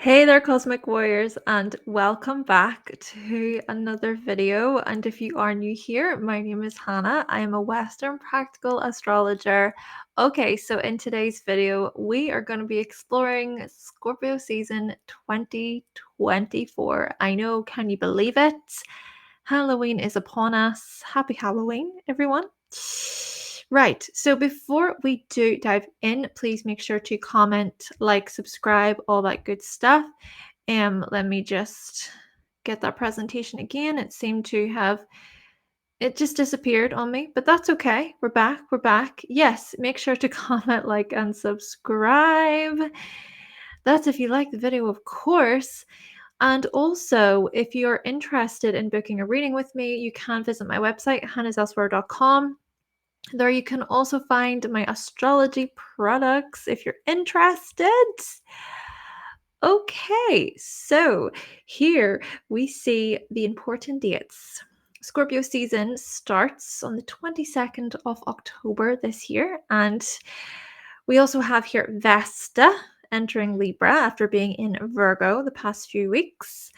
Hey there, Cosmic Warriors, and welcome back to another video. And if you are new here, my name is Hannah. I am a Western Practical Astrologer. Okay, so in today's video, we are going to be exploring Scorpio season 2024. I know, can you believe it? Halloween is upon us. Happy Halloween, everyone. Right, so before we do dive in, please make sure to comment, like, subscribe, all that good stuff. Let me just get that presentation again. It just disappeared on me, but that's okay. We're back. Yes, make sure to comment, like, and subscribe. That's if you like the video, of course. And also, if you're interested in booking a reading with me, you can visit my website, hannahselsewhere.com. There you can also find my astrology products if you're interested. Okay, so here we see the important dates. Scorpio season starts on the 22nd of October this year, and we also have here Vesta entering Libra after being in Virgo the past few weeks.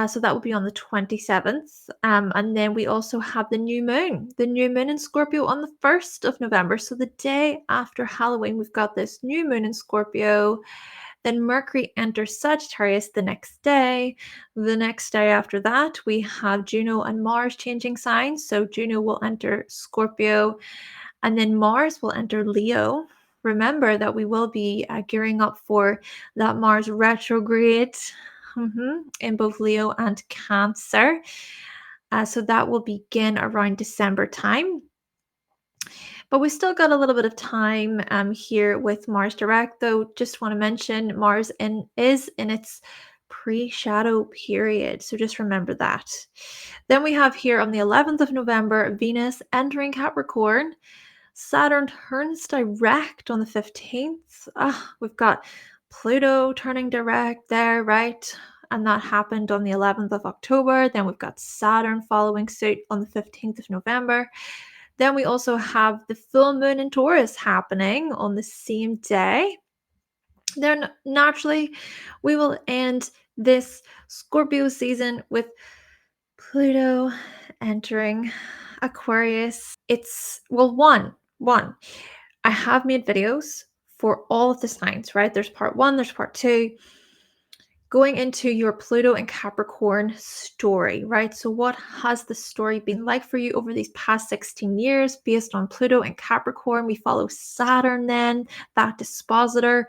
So that will be on the 27th. And then we also have the new moon in Scorpio on the 1st of November. So the day after Halloween, we've got this new moon in Scorpio. Then Mercury enters Sagittarius the next day. The next day after that, we have Juno and Mars changing signs. So Juno will enter Scorpio, and then Mars will enter Leo. Remember that we will be gearing up for that Mars retrograde in both Leo and Cancer. So that will begin around December time. But we still got a little bit of time here with Mars direct, though. Just want to mention Mars is in its pre-shadow period, so just remember that. Then we have here on the 11th of November, Venus entering Capricorn. Saturn turns direct on the 15th. We've got Pluto turning direct there, right? And that happened on the 11th of October. Then we've got Saturn following suit on the 15th of November. Then we also have the full moon in Taurus happening on the same day. Then naturally, we will end this Scorpio season with Pluto entering Aquarius. It's, well, one. I have made videos for all of the signs, right? There's part one, there's part two, going into your Pluto and Capricorn story, right? So what has the story been like for you over these past 16 years based on Pluto and Capricorn? We follow Saturn then, that dispositor,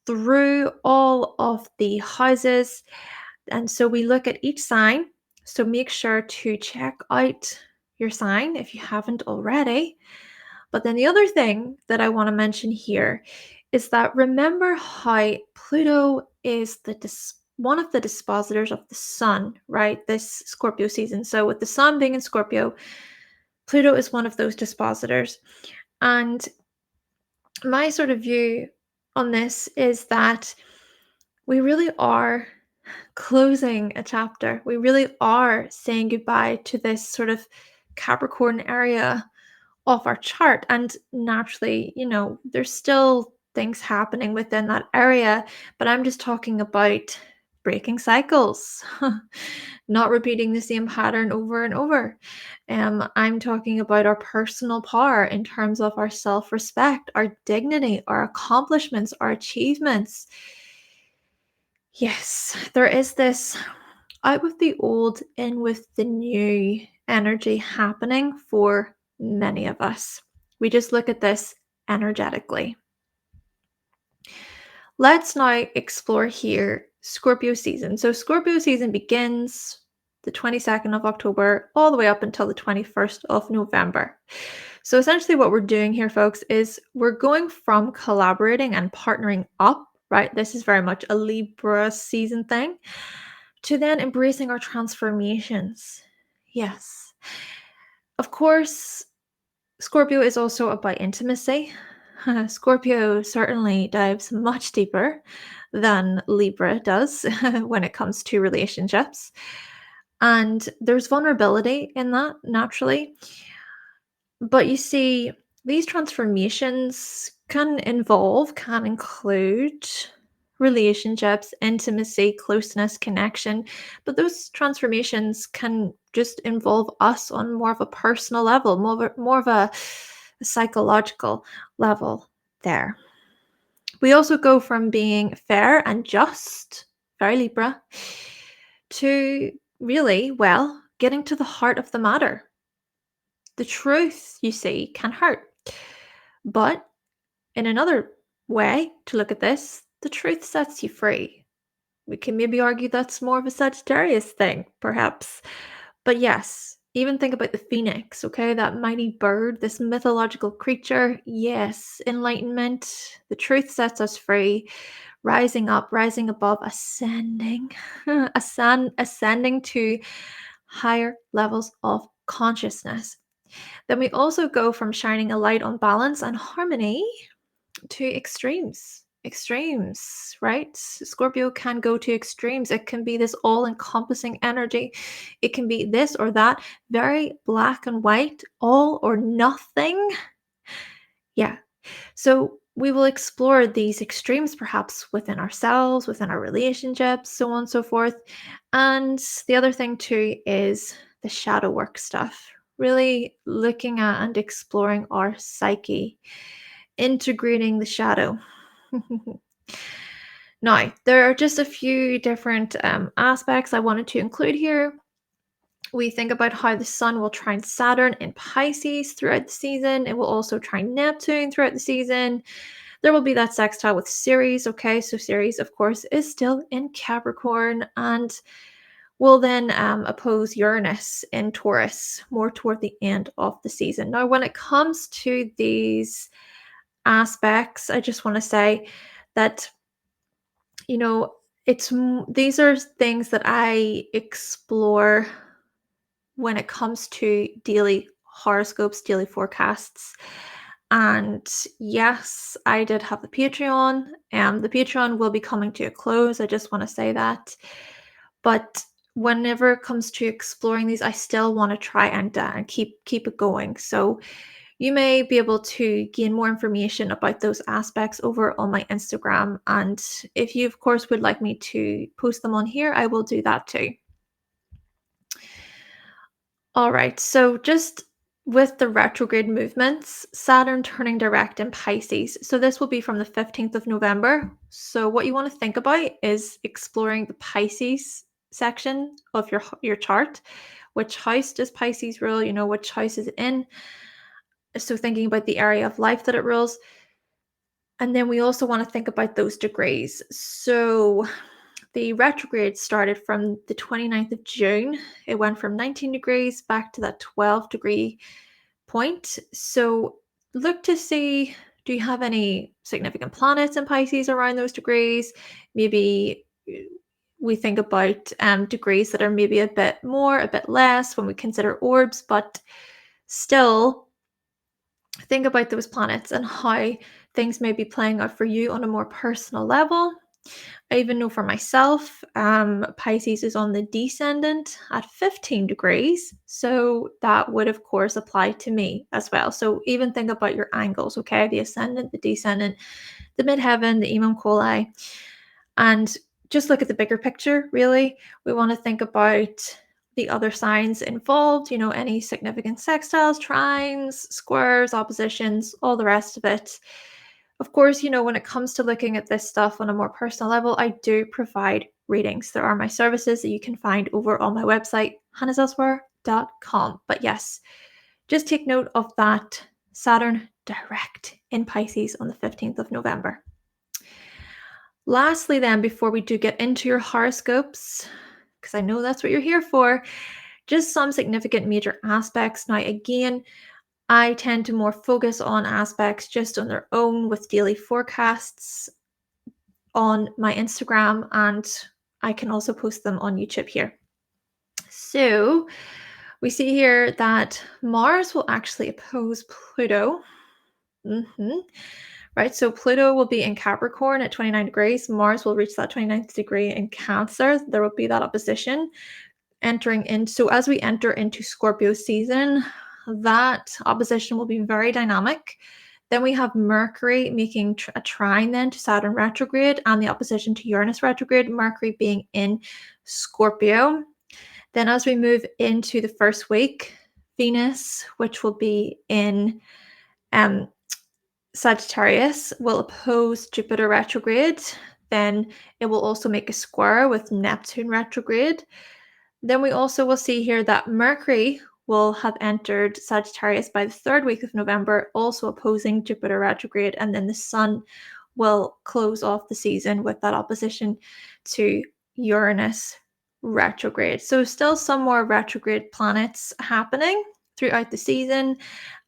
through all of the houses. And so we look at each sign. So make sure to check out your sign if you haven't already. But then the other thing that I want to mention here is that remember how Pluto is one of the dispositors of the sun, right? This Scorpio season. So with the sun being in Scorpio, Pluto is one of those dispositors. And my sort of view on this is that we really are closing a chapter. We really are saying goodbye to this sort of Capricorn area of our chart. And naturally, there's still things happening within that area, but I'm just talking about breaking cycles, not repeating the same pattern over and over. I'm talking about our personal power in terms of our self-respect, our dignity, our accomplishments, our achievements. Yes, there is this out with the old, in with the new energy happening for many of us. We just look at this energetically. Let's now explore here Scorpio season. So Scorpio season begins the 22nd of October all the way up until the 21st of November. So essentially what we're doing here, folks, is we're going from collaborating and partnering up, right? This is very much a Libra season thing, to then embracing our transformations. Yes. Of course, Scorpio is also about intimacy. Scorpio certainly dives much deeper than Libra does when it comes to relationships. And there's vulnerability in that, naturally. But you see, these transformations can include relationships, intimacy, closeness, connection. But those transformations can just involve us on more of a personal level, more of a psychological level there. We also go from being fair and just, very Libra, to really, well, getting to the heart of the matter. The truth, you see, can hurt. But in another way to look at this, the truth sets you free. We can maybe argue that's more of a Sagittarius thing, perhaps. But yes, even think about the phoenix, okay? That mighty bird, this mythological creature. Yes, enlightenment. The truth sets us free. Rising up, rising above, ascending, ascending to higher levels of consciousness. Then we also go from shining a light on balance and harmony to extremes. Extremes, right? Scorpio can go to extremes. It can be this all encompassing energy. It can be this or that, very black and white, all or nothing. Yeah. So we will explore these extremes perhaps within ourselves, within our relationships, so on and so forth. And the other thing too is the shadow work stuff. Really looking at and exploring our psyche, integrating the shadow. Now, there are just a few different aspects I wanted to include here. We think about how the Sun will trine Saturn in Pisces throughout the season. It will also trine Neptune throughout the season. There will be that sextile with Ceres. Okay, so Ceres, of course, is still in Capricorn and will then oppose Uranus in Taurus more toward the end of the season. Now, when it comes to these aspects, I just want to say that, you know, these are things that I explore when it comes to daily horoscopes, daily forecasts. And yes, I did have the Patreon. The Patreon will be coming to a close. I just want to say that. But whenever it comes to exploring these, I still want to try and keep it going. So you may be able to gain more information about those aspects over on my Instagram. And if you, of course, would like me to post them on here, I will do that too. All right, so just with the retrograde movements, Saturn turning direct in Pisces. So this will be from the 15th of November. So what you want to think about is exploring the Pisces section of your chart. Which house does Pisces rule? You know, which house is it in? So thinking about the area of life that it rules. And then we also want to think about those degrees. So the retrograde started from the 29th of June. It went from 19 degrees back to that 12-degree point. So look to see, do you have any significant planets in Pisces around those degrees? Maybe we think about degrees that are maybe a bit more, a bit less when we consider orbs, but still think about those planets and how things may be playing out for you on a more personal level. I even know for myself, Pisces is on the descendant at 15 degrees. So that would, of course, apply to me as well. So even think about your angles, okay? The ascendant, the descendant, the midheaven, the imam coli. And just look at the bigger picture, really. We want to think about the other signs involved, you know, any significant sextiles, trines, squares, oppositions, all the rest of it. Of course, you know, when it comes to looking at this stuff on a more personal level, I do provide readings. There are my services that you can find over on my website, hannahselsewhere.com. But yes, just take note of that Saturn direct in Pisces on the 15th of November. Lastly, then, before we do get into your horoscopes, because I know that's what you're here for, just some significant major aspects. Now, again, I tend to more focus on aspects just on their own with daily forecasts on my Instagram, and I can also post them on YouTube here. So we see here that Mars will actually oppose Pluto. Right, so Pluto will be in Capricorn at 29 degrees. Mars will reach that 29th degree in Cancer. There will be that opposition entering in. So as we enter into Scorpio season, that opposition will be very dynamic. Then we have Mercury making a trine then to Saturn retrograde and the opposition to Uranus retrograde, Mercury being in Scorpio. Then as we move into the first week, Venus, which will be in Sagittarius, will oppose Jupiter retrograde. Then it will also make a square with Neptune retrograde. Then we also will see here that Mercury will have entered Sagittarius by the third week of November, also opposing Jupiter retrograde, and then the Sun will close off the season with that opposition to Uranus retrograde. So still some more retrograde planets happening throughout the season.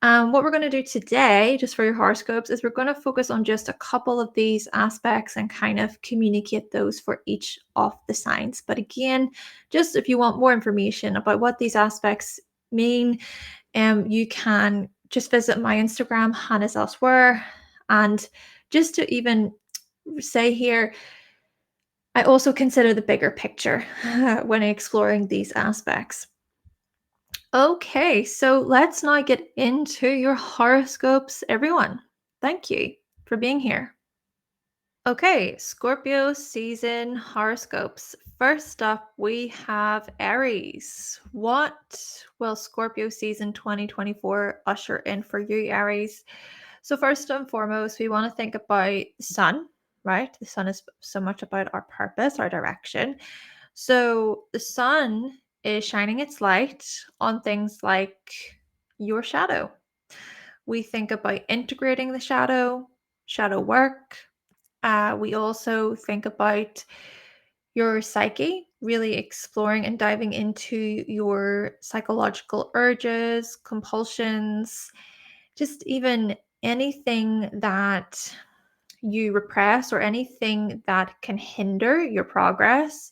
What we're going to do today, just for your horoscopes, is we're going to focus on just a couple of these aspects and kind of communicate those for each of the signs. But again, just if you want more information about what these aspects mean, you can just visit my Instagram, hannahselsewhere, and just to even say here, I also consider the bigger picture when exploring these aspects. Okay, so let's now get into your horoscopes, everyone. Thank you for being here. Okay, Scorpio season horoscopes. First up, we have Aries. What will Scorpio season 2024 usher in for you, Aries? So, first and foremost, we want to think about the sun, right? The sun is so much about our purpose, our direction. So, the sun is shining its light on things like your shadow. We think about integrating the shadow work. We also think about your psyche, really exploring and diving into your psychological urges, compulsions, just even anything that you repress or anything that can hinder your progress.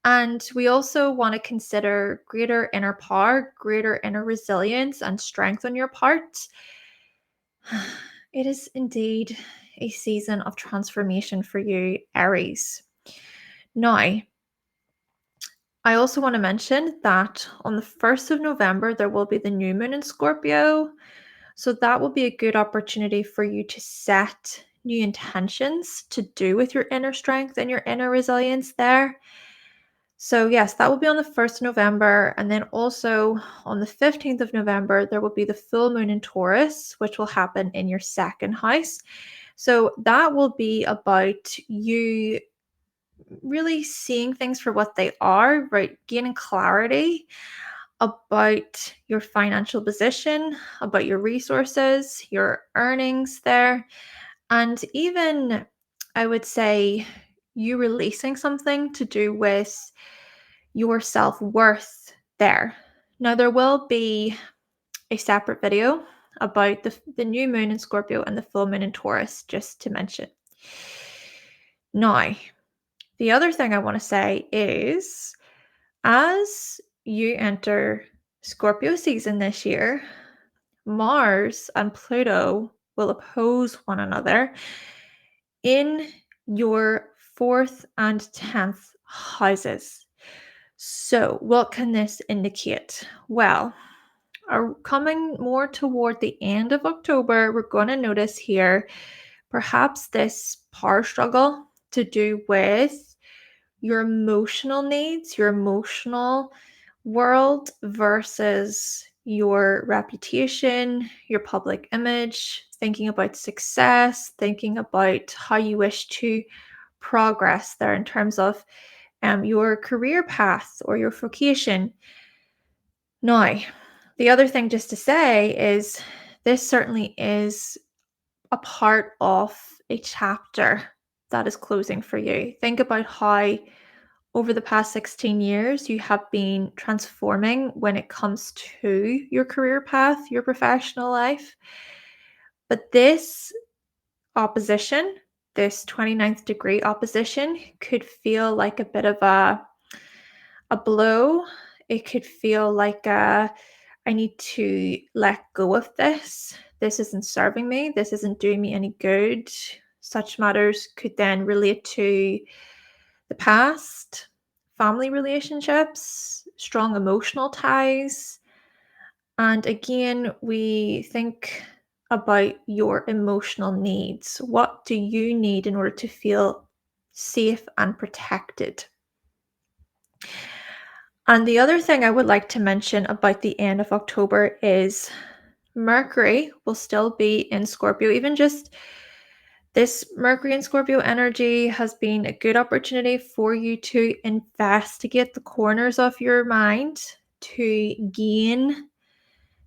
And we also want to consider greater inner power, greater inner resilience and strength on your part. It is indeed a season of transformation for you, Aries. Now, I also want to mention that on the 1st of November, there will be the new moon in Scorpio. So that will be a good opportunity for you to set new intentions to do with your inner strength and your inner resilience there. So yes, that will be on the 1st of November. And then also on the 15th of November, there will be the full moon in Taurus, which will happen in your second house. So that will be about you really seeing things for what they are, right? Gaining clarity about your financial position, about your resources, your earnings there, and even I would say you releasing something to do with your self-worth there. Now, there will be a separate video about the new moon in Scorpio and the full moon in Taurus, just to mention. Now, the other thing I want to say is as you enter Scorpio season this year, Mars and Pluto will oppose one another in your 4th and 10th houses. So, what can this indicate? Well, coming more toward the end of October, we're going to notice here perhaps this power struggle to do with your emotional needs, your emotional world versus your reputation, your public image, thinking about success, thinking about how you wish to progress there in terms of your career path or your vocation. Now, the other thing just to say is this certainly is a part of a chapter that is closing for you. Think about how over the past 16 years you have been transforming when it comes to your career path, your professional life. But this opposition, this 29th degree opposition, could feel like a bit of a blow. It could feel like I need to let go of this. This isn't serving me. This isn't doing me any good. Such matters could then relate to the past, family relationships, strong emotional ties. And again, we think about your emotional needs. What do you need in order to feel safe and protected? And the other thing I would like to mention about the end of October is Mercury will still be in Scorpio. Even just this Mercury and Scorpio energy has been a good opportunity for you to investigate the corners of your mind, to gain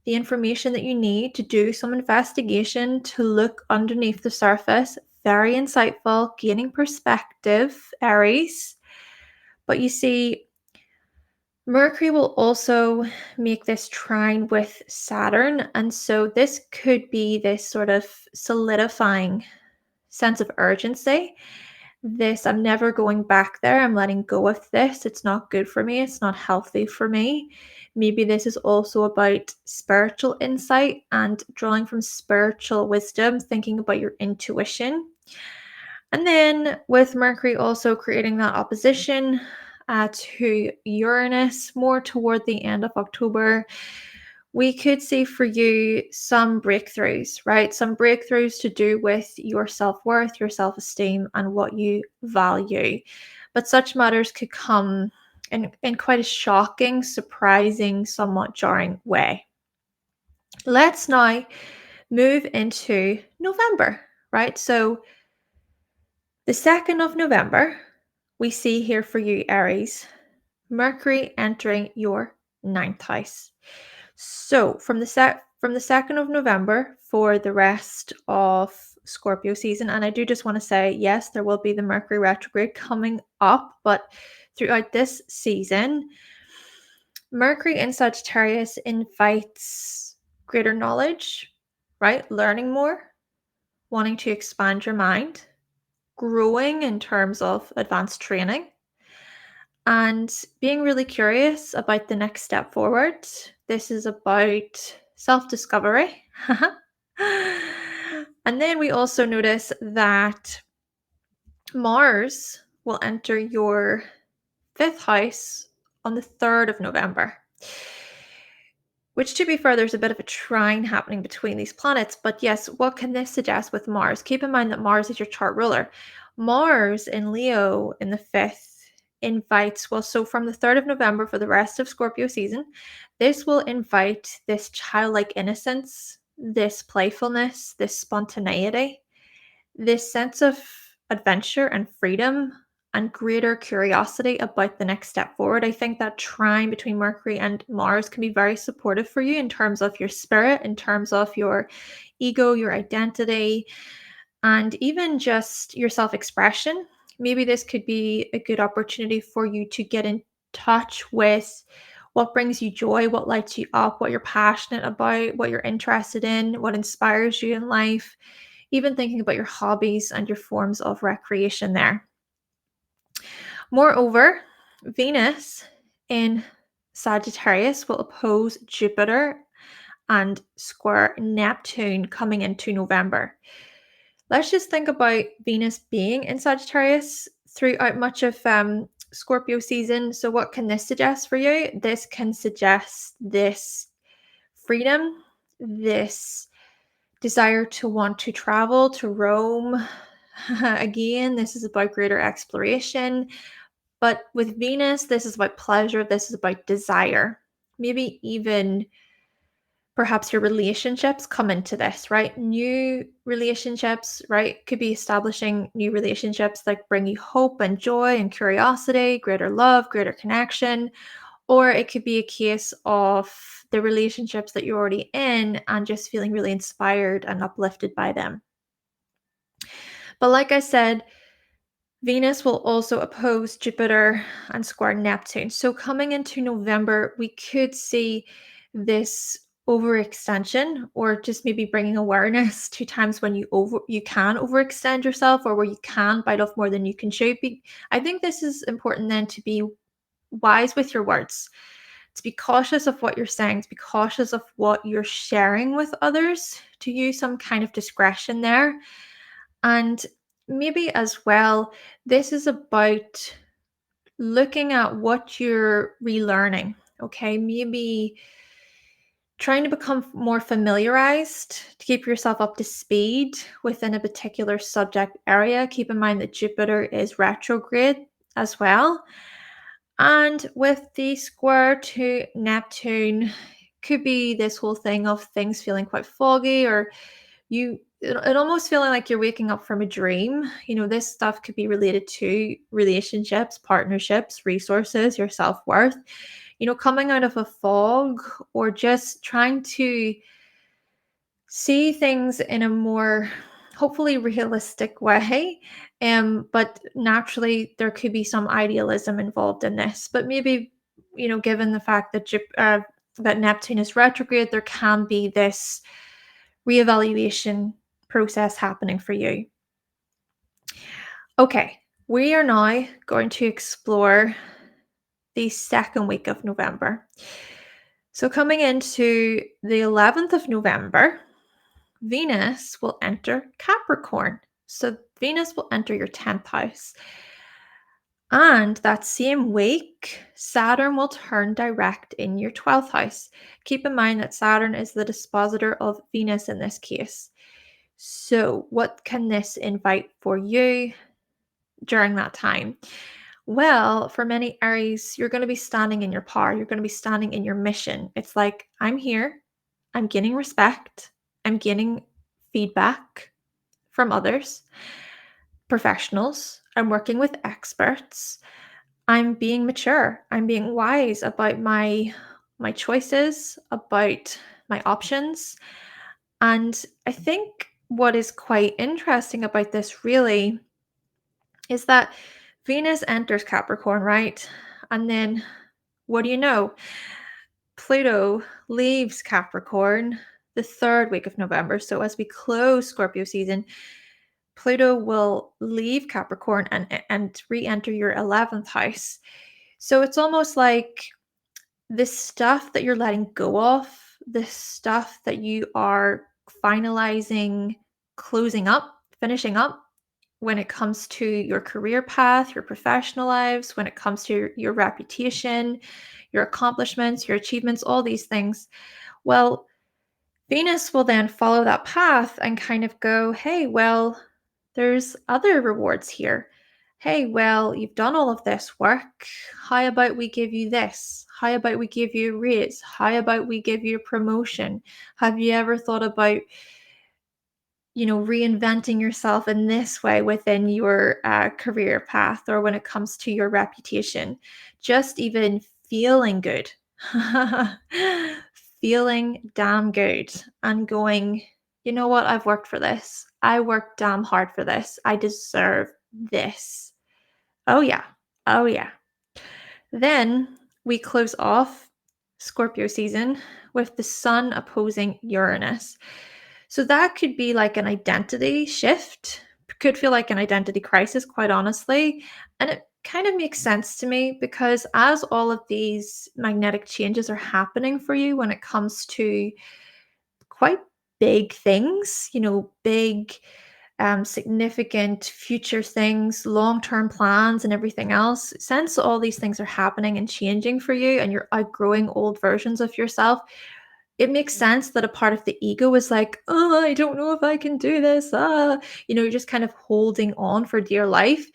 the information that you need, to do some investigation, to look underneath the surface. Very insightful, gaining perspective, Aries. But you see, Mercury will also make this trine with Saturn. And so this could be this sort of solidifying sense of urgency. This, I'm never going back there. I'm letting go of this. It's not good for me. It's not healthy for me. Maybe this is also about spiritual insight and drawing from spiritual wisdom, thinking about your intuition. And then with Mercury also creating that opposition to Uranus more toward the end of October, we could see for you some breakthroughs, right? Some breakthroughs to do with your self-worth, your self-esteem, and what you value. But such matters could come in quite a shocking, surprising, somewhat jarring way. Let's now move into November, right? So the 2nd of November, we see here for you, Aries, Mercury entering your 9th house. So from the 2nd of November for the rest of Scorpio season, and I do just want to say, yes, there will be the Mercury retrograde coming up, but throughout this season, Mercury in Sagittarius invites greater knowledge, right? Learning more, wanting to expand your mind, growing in terms of advanced training, and being really curious about the next step forward. This is about self-discovery. And then we also notice that Mars will enter your 5th house on the 3rd of November. Which, to be fair, there's a bit of a trine happening between these planets. But yes, what can this suggest with Mars? Keep in mind that Mars is your chart ruler. Mars in Leo in the 5th invites, well, so from the 3rd of November for the rest of Scorpio season, this will invite this childlike innocence, this playfulness, this spontaneity, this sense of adventure and freedom and greater curiosity about the next step forward. I think that trine between Mercury and Mars can be very supportive for you in terms of your spirit, in terms of your ego, your identity, and even just your self-expression. Maybe this could be a good opportunity for you to get in touch with what brings you joy, what lights you up, what you're passionate about, what you're interested in, what inspires you in life, even thinking about your hobbies and your forms of recreation there. Moreover, Venus in Sagittarius will oppose Jupiter and square Neptune coming into November. Let's just think about Venus being in Sagittarius throughout much of Scorpio season. So what can this suggest for you? This can suggest this freedom, this desire to want to travel, to roam. Again, this is about greater exploration. But with Venus, this is about pleasure. This is about desire. Maybe even perhaps your relationships come into this, right? New relationships, right? Could be establishing new relationships that bring you hope and joy and curiosity, greater love, greater connection. Or it could be a case of the relationships that you're already in and just feeling really inspired and uplifted by them. But like I said, Venus will also oppose Jupiter and square Neptune. So coming into November, we could see this overextension or just maybe bringing awareness to times when you can overextend yourself or where you can bite off more than you can chew. I think this is important then to be wise with your words, to be cautious of what you're saying, to be cautious of what you're sharing with others, to use some kind of discretion there. And maybe as well, this is about looking at what you're relearning. Okay, maybe trying to become more familiarized to keep yourself up to speed within a particular subject area. Keep in mind that Jupiter is retrograde as well. And with the square to Neptune, could be this whole thing of things feeling quite foggy, or it almost feeling like you're waking up from a dream. This stuff could be related to relationships, partnerships, resources, your self-worth, coming out of a fog, or just trying to see things in a more hopefully realistic way. But naturally there could be some idealism involved in this. But maybe, given the fact that that Neptune is retrograde, there can be this reevaluation process happening for you. Okay, we are now going to explore the second week of November. So coming into the 11th of November, Venus will enter Capricorn. So Venus will enter your 10th house. And that same week, Saturn will turn direct in your 12th house. Keep in mind that Saturn is the dispositor of Venus in this case. So what can this invite for you during that time? Well, for many Aries, you're going to be standing in your power. You're going to be standing in your mission. It's like, I'm here. I'm gaining respect. I'm gaining feedback from others, professionals. I'm working with experts. I'm being mature. I'm being wise about my choices, about my options. And I think what is quite interesting about this really is that Venus enters Capricorn, right? And then what do you know? Pluto leaves Capricorn the third week of November. So as we close Scorpio season, Pluto will leave Capricorn and re-enter your 11th house. So it's almost like this stuff that you're letting go of, this stuff that you are finalizing, closing up, finishing up, when it comes to your career path, your professional lives, when it comes to your reputation, your accomplishments, your achievements, all these things. Well, Venus will then follow that path and kind of go, hey, well, there's other rewards here. Hey, well, you've done all of this work. How about we give you this? How about we give you a raise? How about we give you a promotion? Have you ever thought about reinventing yourself in this way within your career path, or when it comes to your reputation? Just even feeling good, feeling damn good, and going, you know what? I've worked for this. I worked damn hard for this. I deserve this. Oh, yeah. Oh, yeah. Then we close off Scorpio season with the sun opposing Uranus. So that could be like an identity shift, could feel like an identity crisis, quite honestly. And it kind of makes sense to me because as all of these magnetic changes are happening for you when it comes to quite big things, big, significant future things, long-term plans, and everything else, since all these things are happening and changing for you and you're outgrowing old versions of yourself, it makes sense that a part of the ego is like, oh, I don't know if I can do this. You're just kind of holding on for dear life.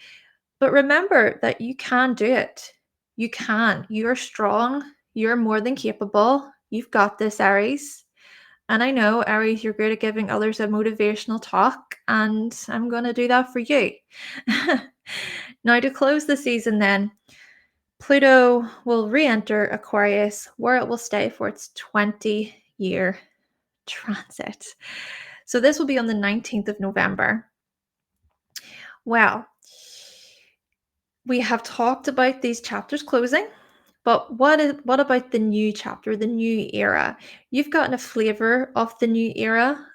But remember that you can do it. You can. You're strong. You're more than capable. You've got this, Aries. And I know, Aries, you're good at giving others a motivational talk, and I'm going to do that for you. Now, to close the season then, Pluto will re-enter Aquarius, where it will stay for its 20-year transit. So this will be on the 19th of November. Well, we have talked about these chapters closing, but what about the new chapter, the new era? You've gotten a flavor of the new era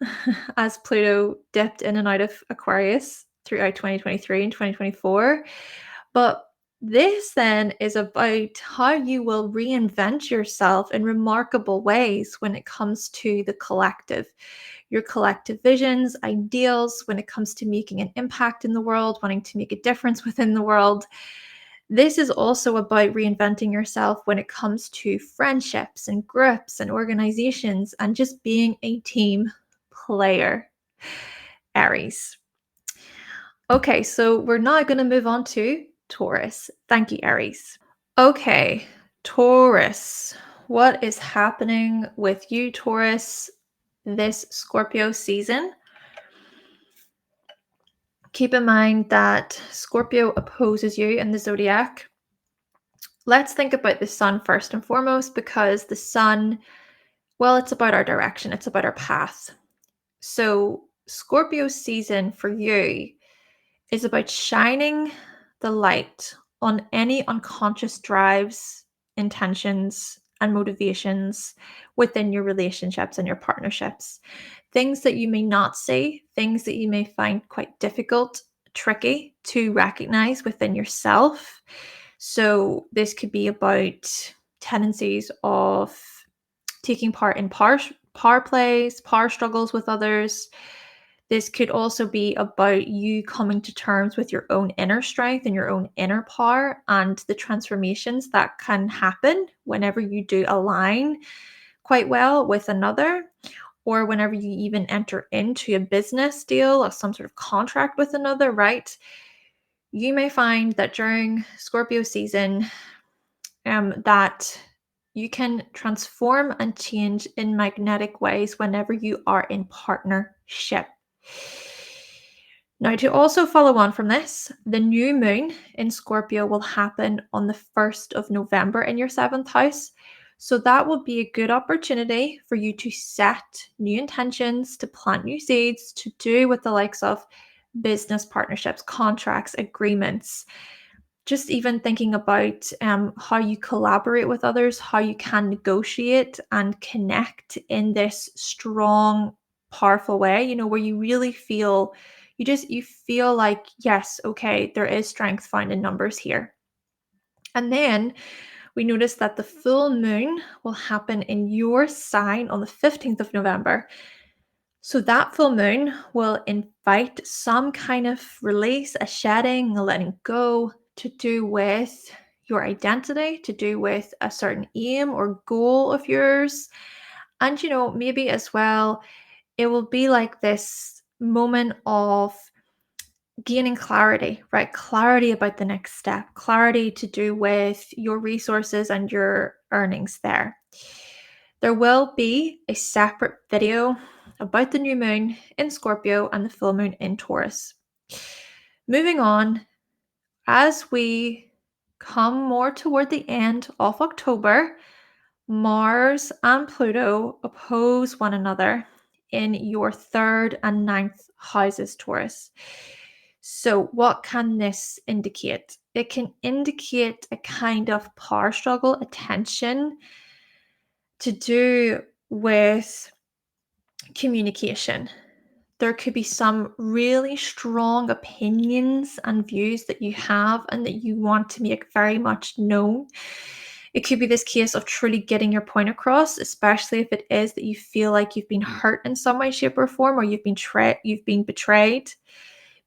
as Pluto dipped in and out of Aquarius throughout 2023 and 2024. But this then is about how you will reinvent yourself in remarkable ways when it comes to the collective, your collective visions, ideals, when it comes to making an impact in the world, wanting to make a difference within the world. This is also about reinventing yourself when it comes to friendships and groups and organizations and just being a team player, Aries. Okay, so we're now going to move on to Taurus. Thank you, Aries. Okay, Taurus. What is happening with you, Taurus, this Scorpio season? Keep in mind that Scorpio opposes you in the zodiac. Let's think about the sun first and foremost, because the sun, well, it's about our direction, it's about our path. So, Scorpio season for you is about shining the light on any unconscious drives, intentions, and motivations within your relationships and your partnerships. Things that you may not see, things that you may find quite difficult, tricky to recognize within yourself. So, this could be about tendencies of taking part in power plays, power struggles with others. This could also be about you coming to terms with your own inner strength and your own inner power and the transformations that can happen whenever you do align quite well with another, or whenever you even enter into a business deal or some sort of contract with another, right? You may find that during Scorpio season, that you can transform and change in magnetic ways whenever you are in partnership. Now, to also follow on from this, the new moon in Scorpio will happen on the 1st of November in your 7th house. So that will be a good opportunity for you to set new intentions, to plant new seeds, to do with the likes of business partnerships, contracts, agreements. Just even thinking about how you collaborate with others, how you can negotiate and connect in this strong, powerful way, where you really feel, you feel like, yes, okay, there is strength found in numbers here. And then we notice that the full moon will happen in your sign on the 15th of November. So that full moon will invite some kind of release, a shedding, a letting go to do with your identity, to do with a certain aim or goal of yours. And, maybe as well, it will be like this moment of gaining clarity, right? Clarity about the next step, clarity to do with your resources and your earnings there. There will be a separate video about the new moon in Scorpio and the full moon in Taurus. Moving on, as we come more toward the end of October, Mars and Pluto oppose one another in your 3rd and 9th houses, Taurus. So, what can this indicate? It can indicate a kind of power struggle, a tension to do with communication. There could be some really strong opinions and views that you have and that you want to make very much known. It could be this case of truly getting your point across, especially if it is that you feel like you've been hurt in some way, shape, or form, or you've been betrayed.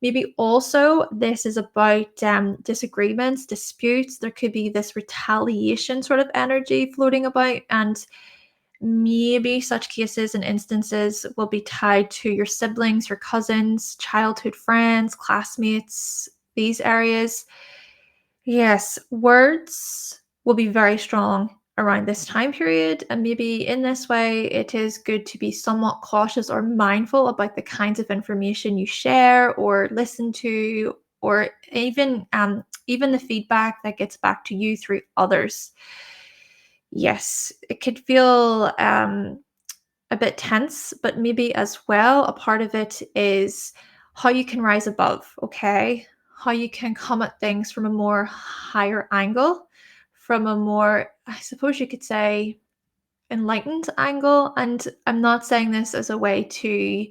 Maybe also this is about disagreements, disputes. There could be this retaliation sort of energy floating about, and maybe such cases and instances will be tied to your siblings, your cousins, childhood friends, classmates, these areas. Yes, words will be very strong around this time period. And maybe in this way, it is good to be somewhat cautious or mindful about the kinds of information you share or listen to, or even the feedback that gets back to you through others. Yes, it could feel a bit tense, but maybe as well, a part of it is how you can rise above, okay? How you can come at things from a more higher angle, from a more, I suppose you could say, enlightened angle. And I'm not saying this as a way to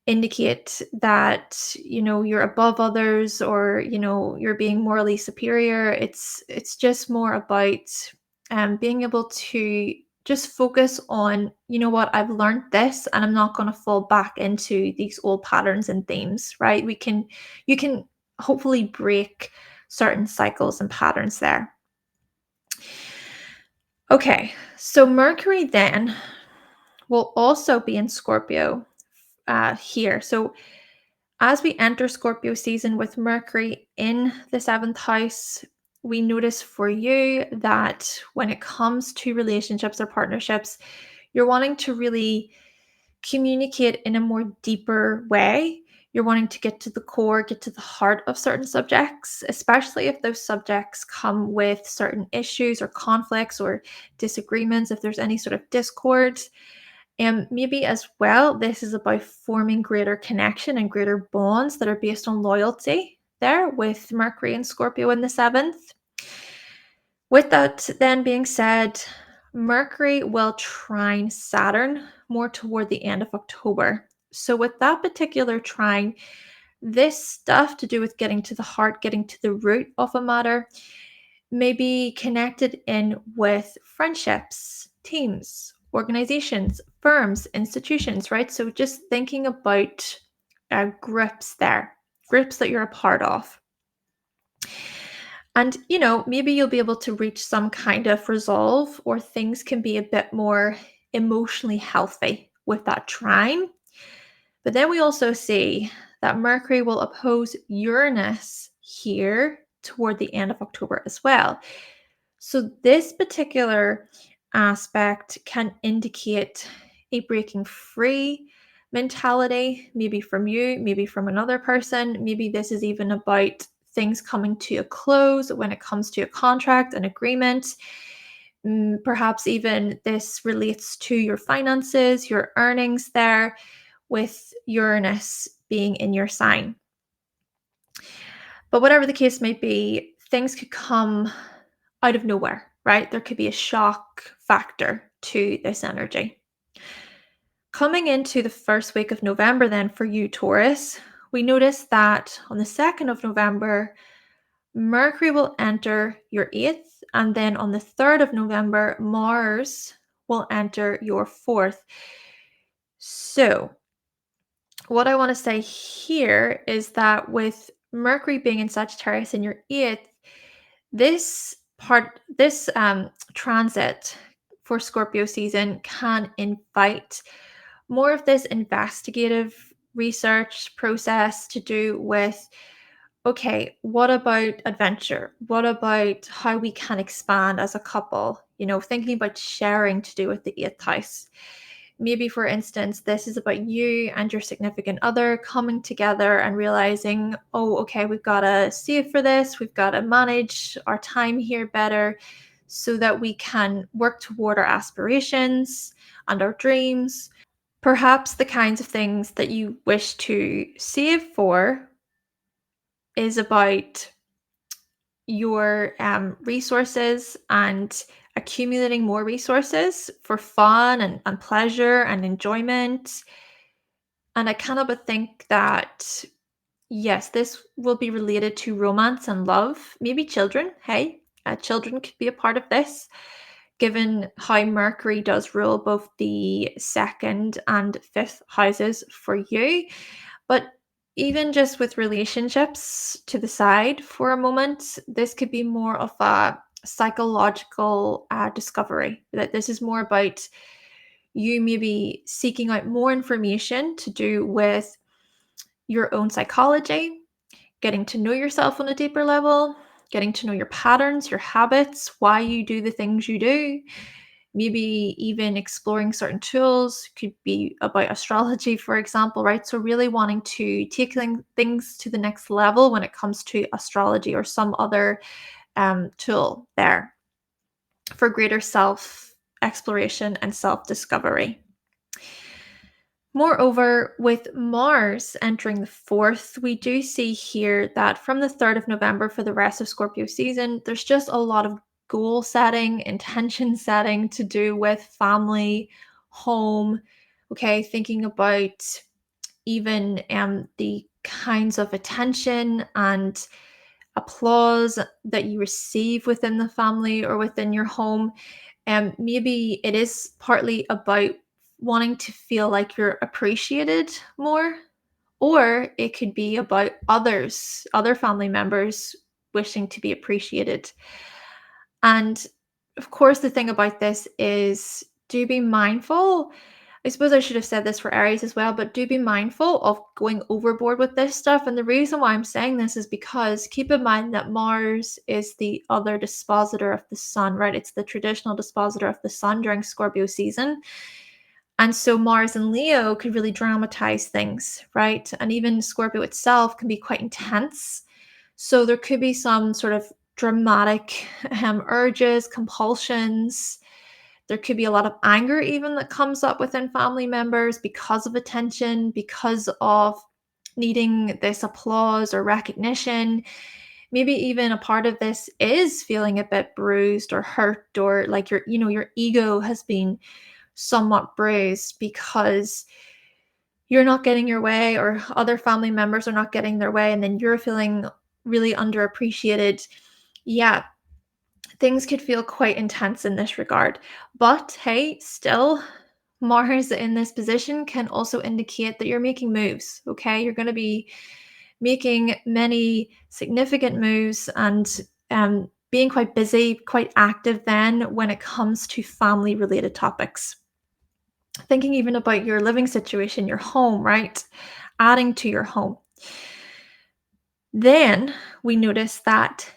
indicate that you're above others, or you're being morally superior. It's just more about being able to just focus on, what, I've learned this and I'm not going to fall back into these old patterns and themes, right? You can hopefully break certain cycles and patterns there. Okay, so Mercury then will also be in Scorpio here. So as we enter Scorpio season with Mercury in the seventh house, we notice for you that when it comes to relationships or partnerships, you're wanting to really communicate in a more deeper way. You're wanting to get to the core, get to the heart of certain subjects, especially if those subjects come with certain issues or conflicts or disagreements, if there's any sort of discord. And maybe as well, this is about forming greater connection and greater bonds that are based on loyalty there with Mercury and Scorpio in the seventh. With that then being said, Mercury will trine Saturn more toward the end of October. So, with that particular trine, this stuff to do with getting to the heart, getting to the root of a matter, may be connected in with friendships, teams, organizations, firms, institutions, right? So, just thinking about groups there, groups that you're a part of. And, maybe you'll be able to reach some kind of resolve, or things can be a bit more emotionally healthy with that trine. But then we also see that Mercury will oppose Uranus here toward the end of October as well. So this particular aspect can indicate a breaking free mentality, maybe from you, maybe from another person. Maybe this is even about things coming to a close when it comes to a contract, an agreement. Perhaps even this relates to your finances, your earnings there, with Uranus being in your sign. But whatever the case may be, things could come out of nowhere, right? There could be a shock factor to this energy. Coming into the first week of November, then for you, Taurus, we notice that on the 2nd of November, Mercury will enter your 8th, and then on the 3rd of November, Mars will enter your 4th. So, what I want to say here is that with Mercury being in Sagittarius in your 8th, this transit for Scorpio season can invite more of this investigative research process to do with, okay, what about adventure? What about how we can expand as a couple? Thinking about sharing to do with the 8th house. Maybe, for instance, this is about you and your significant other coming together and realizing, oh, okay, we've got to save for this. We've got to manage our time here better so that we can work toward our aspirations and our dreams. Perhaps the kinds of things that you wish to save for is about your resources and accumulating more resources for fun and pleasure and enjoyment. And I cannot but think that, yes, this will be related to romance and love, maybe children. Hey, children could be a part of this, given how Mercury does rule both the 2nd and 5th houses for you. But even just with relationships to the side for a moment, this could be more of a psychological discovery. That this is more about you maybe seeking out more information to do with your own psychology, getting to know yourself on a deeper level, getting to know your patterns, your habits, why you do the things you do. Maybe even exploring certain tools, could be about astrology, for example, right? So, really wanting to take things to the next level when it comes to astrology or some other tool there for greater self exploration and self discovery. Moreover, with Mars entering the 4th, we do see here that from the 3rd of November for the rest of Scorpio season, there's just a lot of goal setting, intention setting to do with family, home, okay, thinking about even the kinds of attention and applause that you receive within the family or within your home. And maybe it is partly about wanting to feel like you're appreciated more, or it could be about others, other family members wishing to be appreciated. And of course, the thing about this is, do be mindful. I suppose I should have said this for Aries as well, but do be mindful of going overboard with this stuff. And the reason why I'm saying this is because keep in mind that Mars is the other dispositor of the sun, right? It's the traditional dispositor of the sun during Scorpio season. And so Mars and Leo could really dramatize things, right? And even Scorpio itself can be quite intense. So there could be some sort of dramatic urges, compulsions. There could be a lot of anger even that comes up within family members because of attention, because of needing this applause or recognition. Maybe even a part of this is feeling a bit bruised or hurt, or like your ego has been somewhat bruised because you're not getting your way or other family members are not getting their way, and then you're feeling really underappreciated. Yeah, things could feel quite intense in this regard. But hey, still, Mars in this position can also indicate that you're making moves, okay? You're going to be making many significant moves and being quite busy, quite active then when it comes to family related topics. Thinking even about your living situation, your home, right? Adding to your home. Then we notice that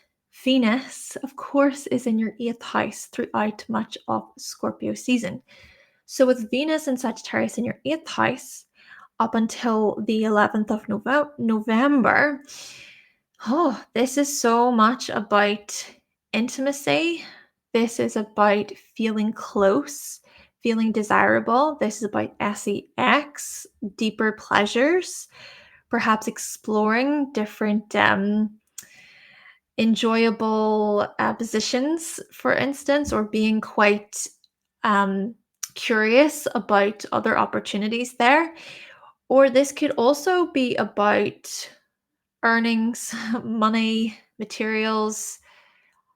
Venus, of course, is in your 8th house throughout much of Scorpio season. So with Venus and Sagittarius in your 8th house up until the 11th of November, this is so much about intimacy. This is about feeling close, feeling desirable. This is about sex, deeper pleasures, perhaps exploring different enjoyable positions, for instance, or being quite curious about other opportunities there. Or this could also be about earnings, money, materials,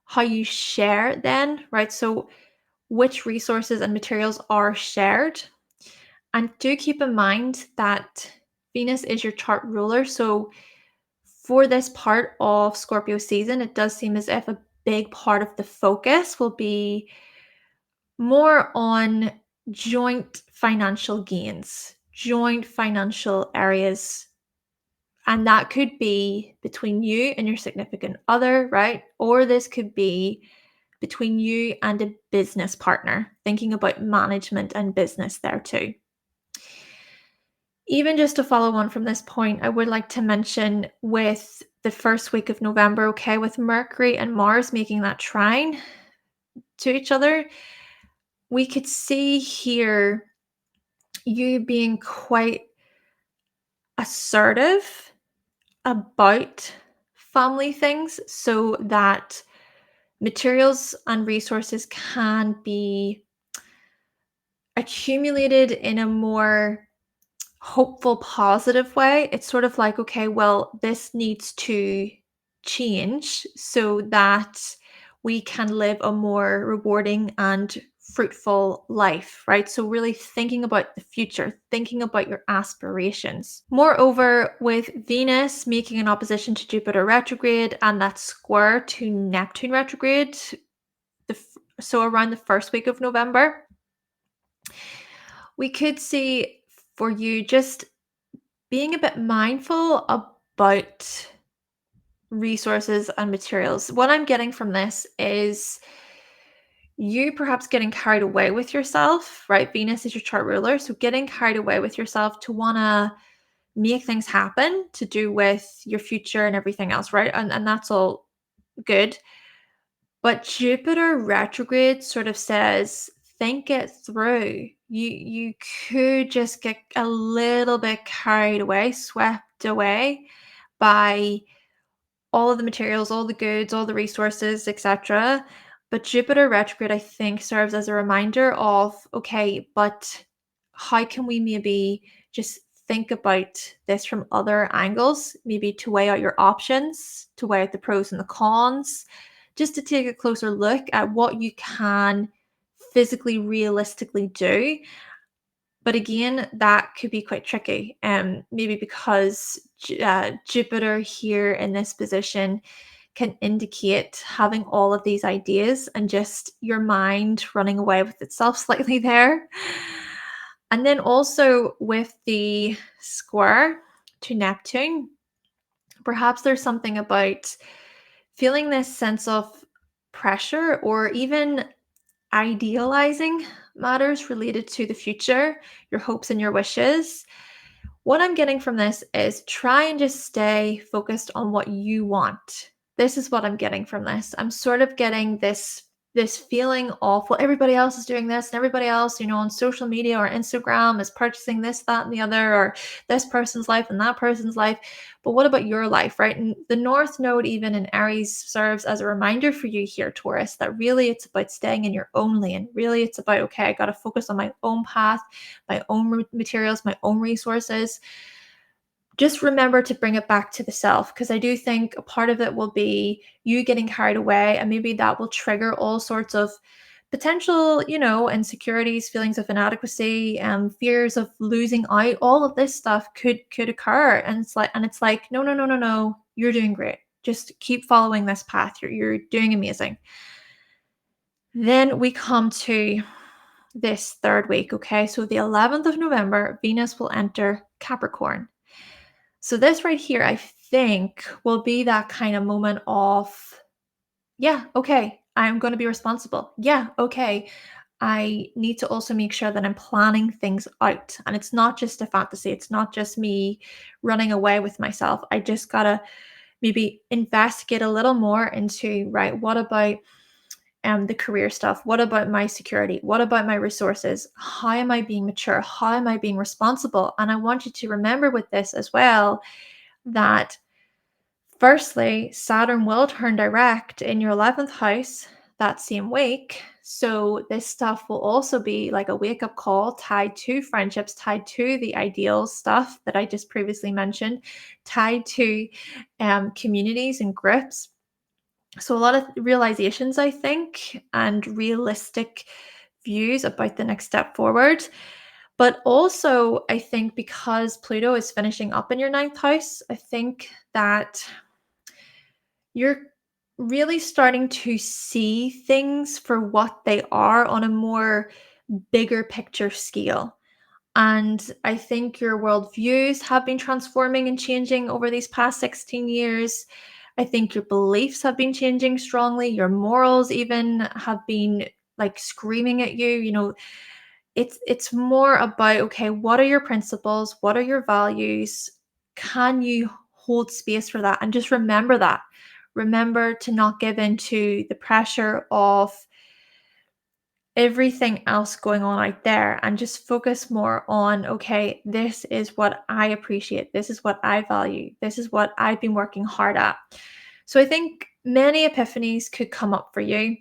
how you share then, right? So which resources and materials are shared. And do keep in mind that Venus is your chart ruler. So for this part of Scorpio season, it does seem as if a big part of the focus will be more on joint financial gains, joint financial areas. And that could be between you and your significant other, right? Or this could be between you and a business partner, thinking about management and business there too. Even just to follow on from this point, I would like to mention with the first week of November, okay, with Mercury and Mars making that trine to each other, we could see here you being quite assertive about family things so that materials and resources can be accumulated in a more hopeful, positive way. It's sort of like, okay, well, this needs to change so that we can live a more rewarding and fruitful life, right? So, really thinking about the future, thinking about your aspirations. Moreover, with Venus making an opposition to Jupiter retrograde and that square to Neptune retrograde, so around the first week of November, we could see for you just being a bit mindful about resources and materials. What I'm getting from this is you perhaps getting carried away with yourself, right? Venus is your chart ruler. So getting carried away with yourself to want to make things happen to do with your future and everything else, right? And that's all good. But Jupiter retrograde sort of says, think it through. You could just get a little bit carried away, swept away by all of the materials, all the goods, all the resources, etc. But Jupiter retrograde, I think, serves as a reminder of, okay, but how can we maybe just think about this from other angles, maybe to weigh out your options, to weigh out the pros and the cons, just to take a closer look at what you can physically, realistically do. But again, that could be quite tricky, maybe because Jupiter here in this position can indicate having all of these ideas and just your mind running away with itself slightly there. And then also with the square to Neptune, perhaps there's something about feeling this sense of pressure or even idealizing matters related to the future, your hopes and your wishes. What I'm getting from this is try and just stay focused on what you want. This is what I'm getting from this. I'm sort of getting this feeling of, well, everybody else is doing this and everybody else, on social media or Instagram is purchasing this, that, and the other, or this person's life and that person's life. But what about your life, right? And the North Node, even in Aries, serves as a reminder for you here, Taurus, that really it's about staying in your own lane. Really, it's about, okay, I got to focus on my own path, my own materials, my own resources. Just remember to bring it back to the self, because I do think a part of it will be you getting carried away, and maybe that will trigger all sorts of potential, insecurities, feelings of inadequacy, fears of losing out. All of this stuff could occur, and it's like, no, no, no, no, no, you're doing great. Just keep following this path. You're doing amazing. Then we come to this third week, okay? So the 11th of November, Venus will enter Capricorn. So this right here, I think, will be that kind of moment of, yeah, okay, I'm going to be responsible. Yeah, okay, I need to also make sure that I'm planning things out. And it's not just a fantasy. It's not just me running away with myself. I just got to maybe investigate a little more into, right, what about the career stuff? What about my security? What about my resources? How am I being mature? How am I being responsible? And I want you to remember with this as well that firstly, Saturn will turn direct in your 11th house that same week. So this stuff will also be like a wake-up call tied to friendships, tied to the ideal stuff that I just previously mentioned, tied to communities and groups. So a lot of realizations, I think, and realistic views about the next step forward. But also, I think because Pluto is finishing up in your 9th house, I think that you're really starting to see things for what they are on a more bigger picture scale. And I think your worldviews have been transforming and changing over these past 16 years. I think your beliefs have been changing strongly. Your morals even have been like screaming at you. It's more about, okay, what are your principles? What are your values? Can you hold space for that? And just remember that. Remember to not give in to the pressure of everything else going on out there and just focus more on, okay, this is what I appreciate. This is what I value. This is what I've been working hard at. So I think many epiphanies could come up for you.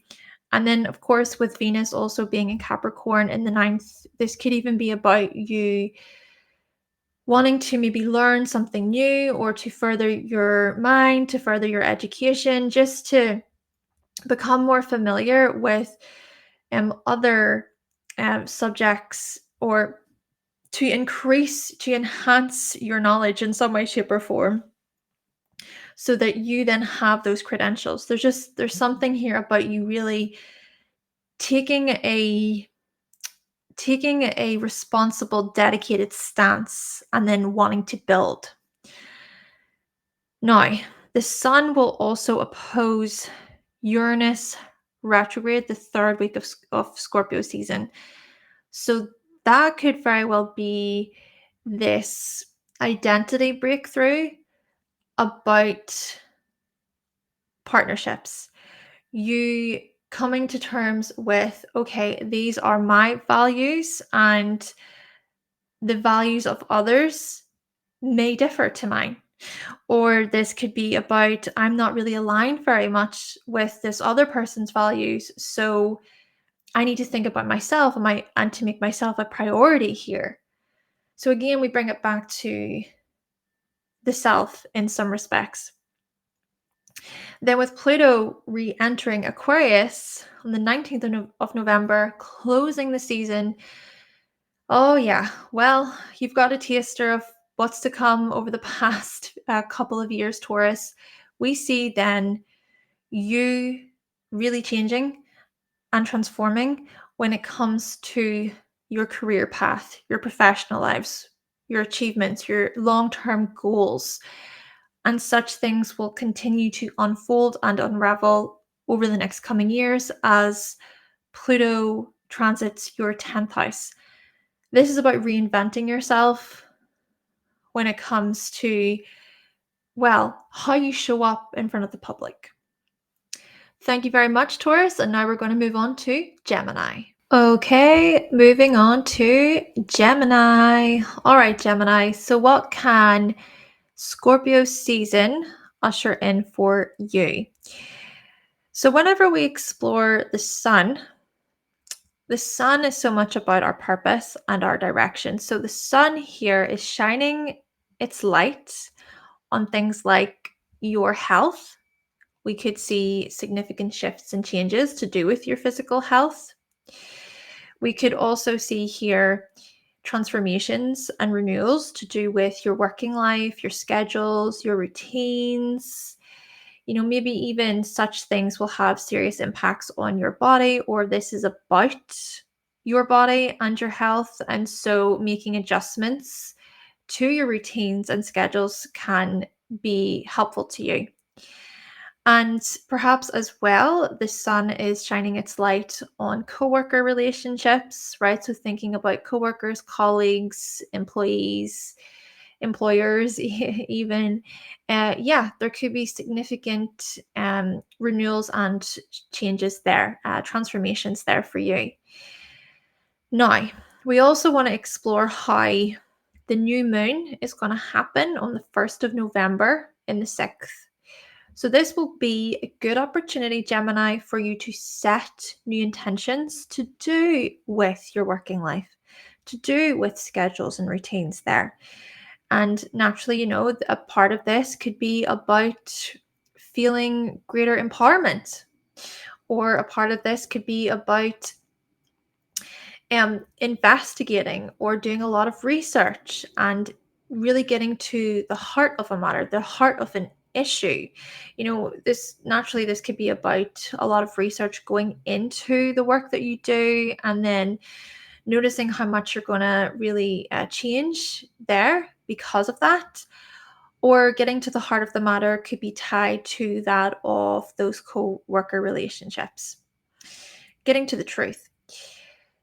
And then, of course, with Venus also being in Capricorn in the 9th, this could even be about you wanting to maybe learn something new or to further your mind, to further your education, just to become more familiar with other subjects, or to enhance your knowledge in some way, shape, or form, so that you then have those credentials. There's something here about you really taking a responsible, dedicated stance and then wanting to build. Now, the sun will also oppose Uranus retrograde the third week of Scorpio season. So that could very well be this identity breakthrough about partnerships. You coming to terms with, okay, these are my values and the values of others may differ to mine. Or this could be about, I'm not really aligned very much with this other person's values. So I need to think about myself and to make myself a priority here. So again, we bring it back to the self in some respects. Then with Pluto re-entering Aquarius on the 19th of November, closing the season. Oh yeah, well, you've got a taster of what's to come over the past couple of years, Taurus. We see then you really changing and transforming when it comes to your career path, your professional lives, your achievements, your long-term goals. And such things will continue to unfold and unravel over the next coming years as Pluto transits your 10th house. This is about reinventing yourself when it comes to, well, how you show up in front of the public. Thank you very much, Taurus. And now we're going to move on to Gemini. Okay, moving on to Gemini. All right, Gemini. So, what can Scorpio season usher in for you? So, whenever we explore the sun is so much about our purpose and our direction. So, the sun here is shining its light on things like your health. We could see significant shifts and changes to do with your physical health. We could also see here transformations and renewals to do with your working life, your schedules, your routines. Maybe even such things will have serious impacts on your body, or this is about your body and your health. And so making adjustments to your routines and schedules can be helpful to you. And perhaps as well, the sun is shining its light on coworker relationships, right? So thinking about coworkers, colleagues, employees, employers, even. There could be significant renewals and changes there, transformations there for you. Now, we also want to explore how the new moon is going to happen on the 1st of November in the 6th. So this will be a good opportunity, Gemini, for you to set new intentions to do with your working life, to do with schedules and routines there. And naturally, a part of this could be about feeling greater empowerment, or a part of this could be about investigating or doing a lot of research and really getting to the heart of a matter, the heart of an issue. This could be about a lot of research going into the work that you do, and then noticing how much you're going to really change there because of that. Or getting to the heart of the matter could be tied to that of those co-worker relationships. Getting to the truth.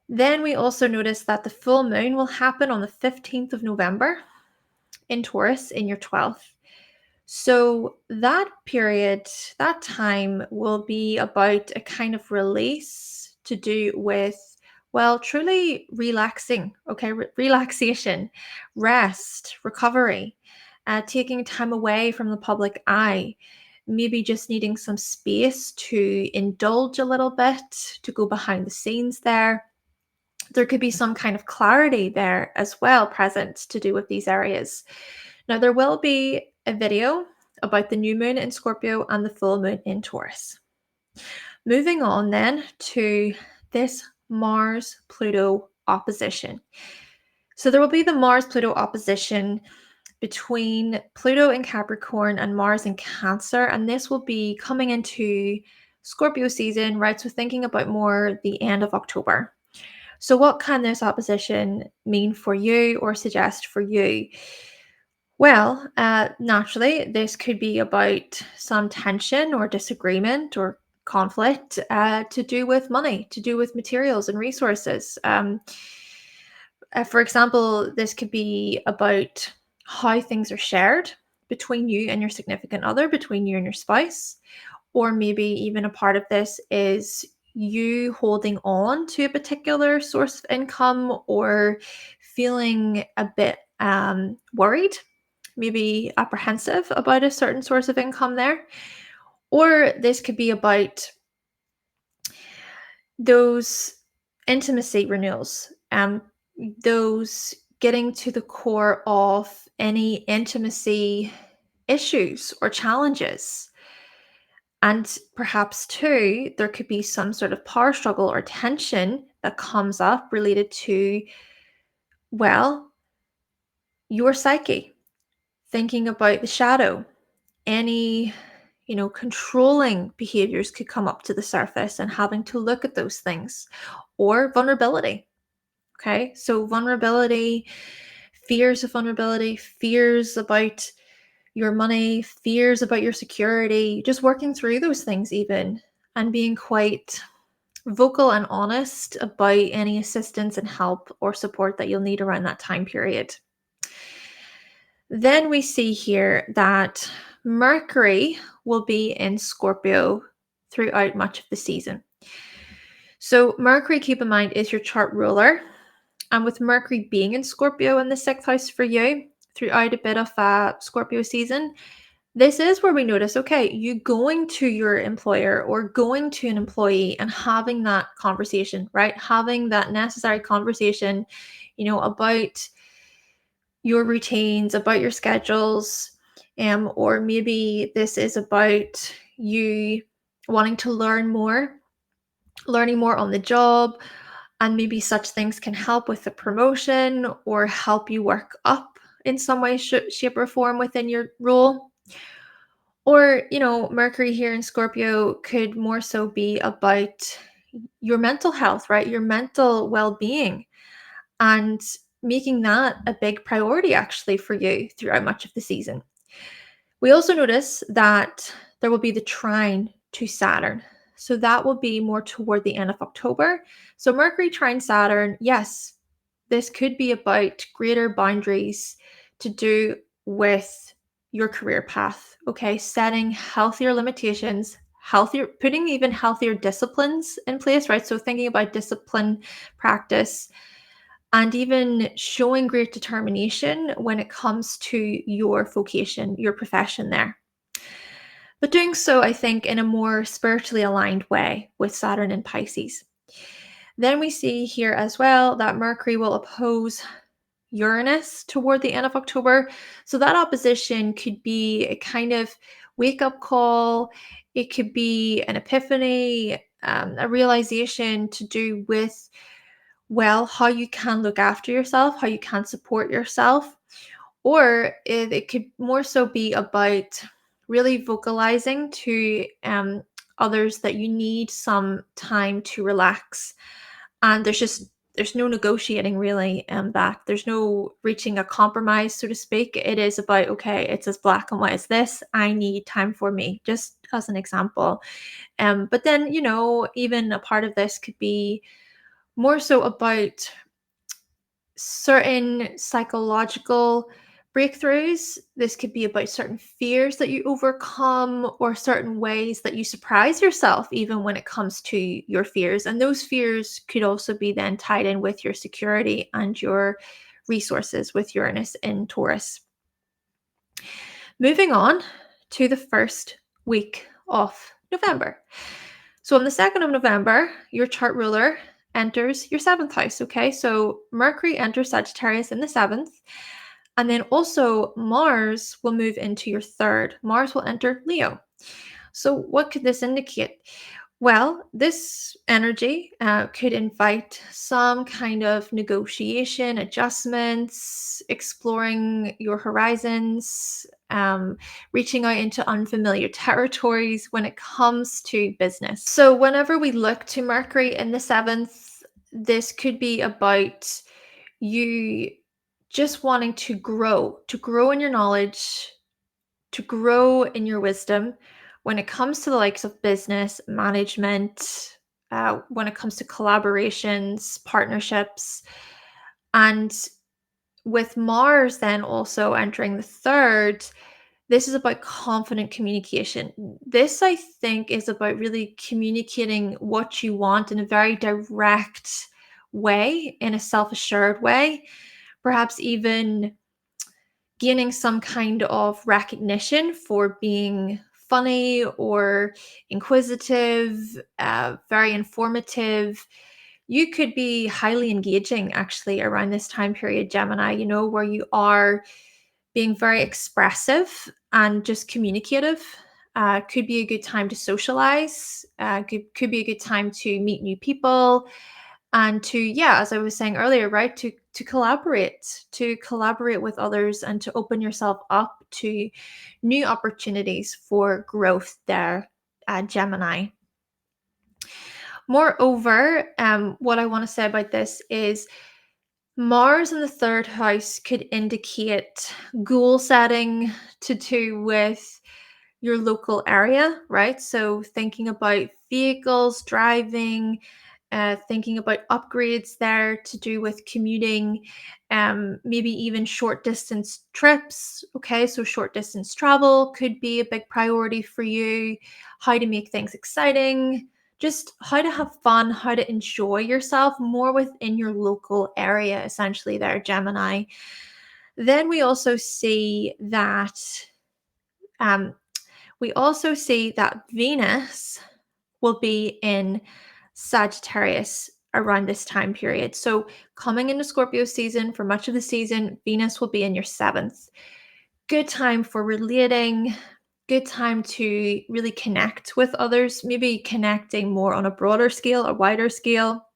Then we also notice that the full moon will happen on the 15th of November in Taurus in your 12th. So that period, that time will be about a kind of release to do with, well, truly relaxing, okay? Relaxation, rest, recovery, taking time away from the public eye, maybe just needing some space to indulge a little bit, to go behind the scenes there. There could be some kind of clarity there as well present to do with these areas. Now, there will be a video about the new moon in Scorpio and the full moon in Taurus. Moving on then to this Mars-Pluto opposition. So there will be the Mars-Pluto opposition between Pluto in Capricorn and Mars in Cancer, and this will be coming into Scorpio season, right? So thinking about more the end of October. So what can this opposition mean for you or suggest for you? Well, naturally, this could be about some tension or disagreement or conflict to do with money, to do with materials and resources. For example, this could be about how things are shared between you and your significant other, between you and your spouse. Or maybe even a part of this is you holding on to a particular source of income, or feeling a bit worried, maybe apprehensive about a certain source of income there. Or this could be about those intimacy renewals, those getting to the core of any intimacy issues or challenges. And perhaps too, there could be some sort of power struggle or tension that comes up related to, well, your psyche, thinking about the shadow, any, controlling behaviors could come up to the surface and having to look at those things, or vulnerability. Okay, so vulnerability, fears of vulnerability, fears about your money, fears about your security, just working through those things even, and being quite vocal and honest about any assistance and help or support that you'll need around that time period. Then we see here that Mercury will be in Scorpio throughout much of the season. So Mercury, keep in mind, is your chart ruler. And with Mercury being in Scorpio in the 6th house for you throughout a bit of a Scorpio season, this is where we notice, okay, you going to your employer or going to an employee and having that conversation, right? Having that necessary conversation, about your routines, about your schedules, or maybe this is about you wanting to learning more on the job, and maybe such things can help with the promotion or help you work up in some way, shape, or form within your role. Or, Mercury here in Scorpio could more so be about your mental health, right? Your mental well-being, and making that a big priority actually for you throughout much of the season. We also notice that there will be the trine to Saturn. So that will be more toward the end of October. So Mercury trine Saturn, yes, this could be about greater boundaries to do with your career path. Okay, setting healthier limitations, putting even healthier disciplines in place, right? So thinking about discipline, practice, and even showing great determination when it comes to your vocation, your profession there. But doing so, I think, in a more spiritually aligned way with Saturn and Pisces. Then we see here as well that Mercury will oppose Uranus toward the end of October. So that opposition could be a kind of wake-up call. It could be an epiphany, a realization to do with, well, how you can look after yourself, how you can support yourself. Or it could more so be about really vocalizing to others that you need some time to relax. And there's no negotiating really back. There's no reaching a compromise, so to speak. It is about, okay, it's as black and white as this. I need time for me, just as an example. But then, even a part of this could be more so about certain psychological breakthroughs. This could be about certain fears that you overcome, or certain ways that you surprise yourself even when it comes to your fears. And those fears could also be then tied in with your security and your resources with Uranus in Taurus. Moving on to the first week of November. So on the 2nd of November, your chart ruler enters your 7th house, okay? So Mercury enters Sagittarius in the 7th, and then also Mars will move into your 3rd. Mars will enter Leo. So what could this indicate? Well, this energy could invite some kind of negotiation, adjustments, exploring your horizons, reaching out into unfamiliar territories when it comes to business. So whenever we look to Mercury in the 7th, this could be about you just wanting to grow in your knowledge, to grow in your wisdom when it comes to the likes of business, management, when it comes to collaborations, partnerships. And with Mars then also entering the 3rd, this is about confident communication. This, I think, is about really communicating what you want in a very direct way, in a self-assured way, perhaps even gaining some kind of recognition for being funny or inquisitive, very informative. You could be highly engaging actually around this time period, Gemini, where you are being very expressive and just communicative. Could be a good time to socialize, could be a good time to meet new people, and to, yeah, as I was saying earlier, right, to collaborate with others, and to open yourself up to new opportunities for growth there, Gemini. Moreover, what I want to say about this is Mars in the third house could indicate goal setting to do with your local area, right? So thinking about vehicles, driving, thinking about upgrades there to do with commuting, maybe even short distance trips. Okay, so short distance travel could be a big priority for you. How to make things exciting, just how to have fun, how to enjoy yourself more within your local area, essentially, there, Gemini. Then we also see that um, Venus will be in Sagittarius around this time period. So coming into Scorpio season, for much of the season, Venus will be in your seventh. Good time for relating, good time to really connect with others, maybe connecting more on a broader scale, a wider scale.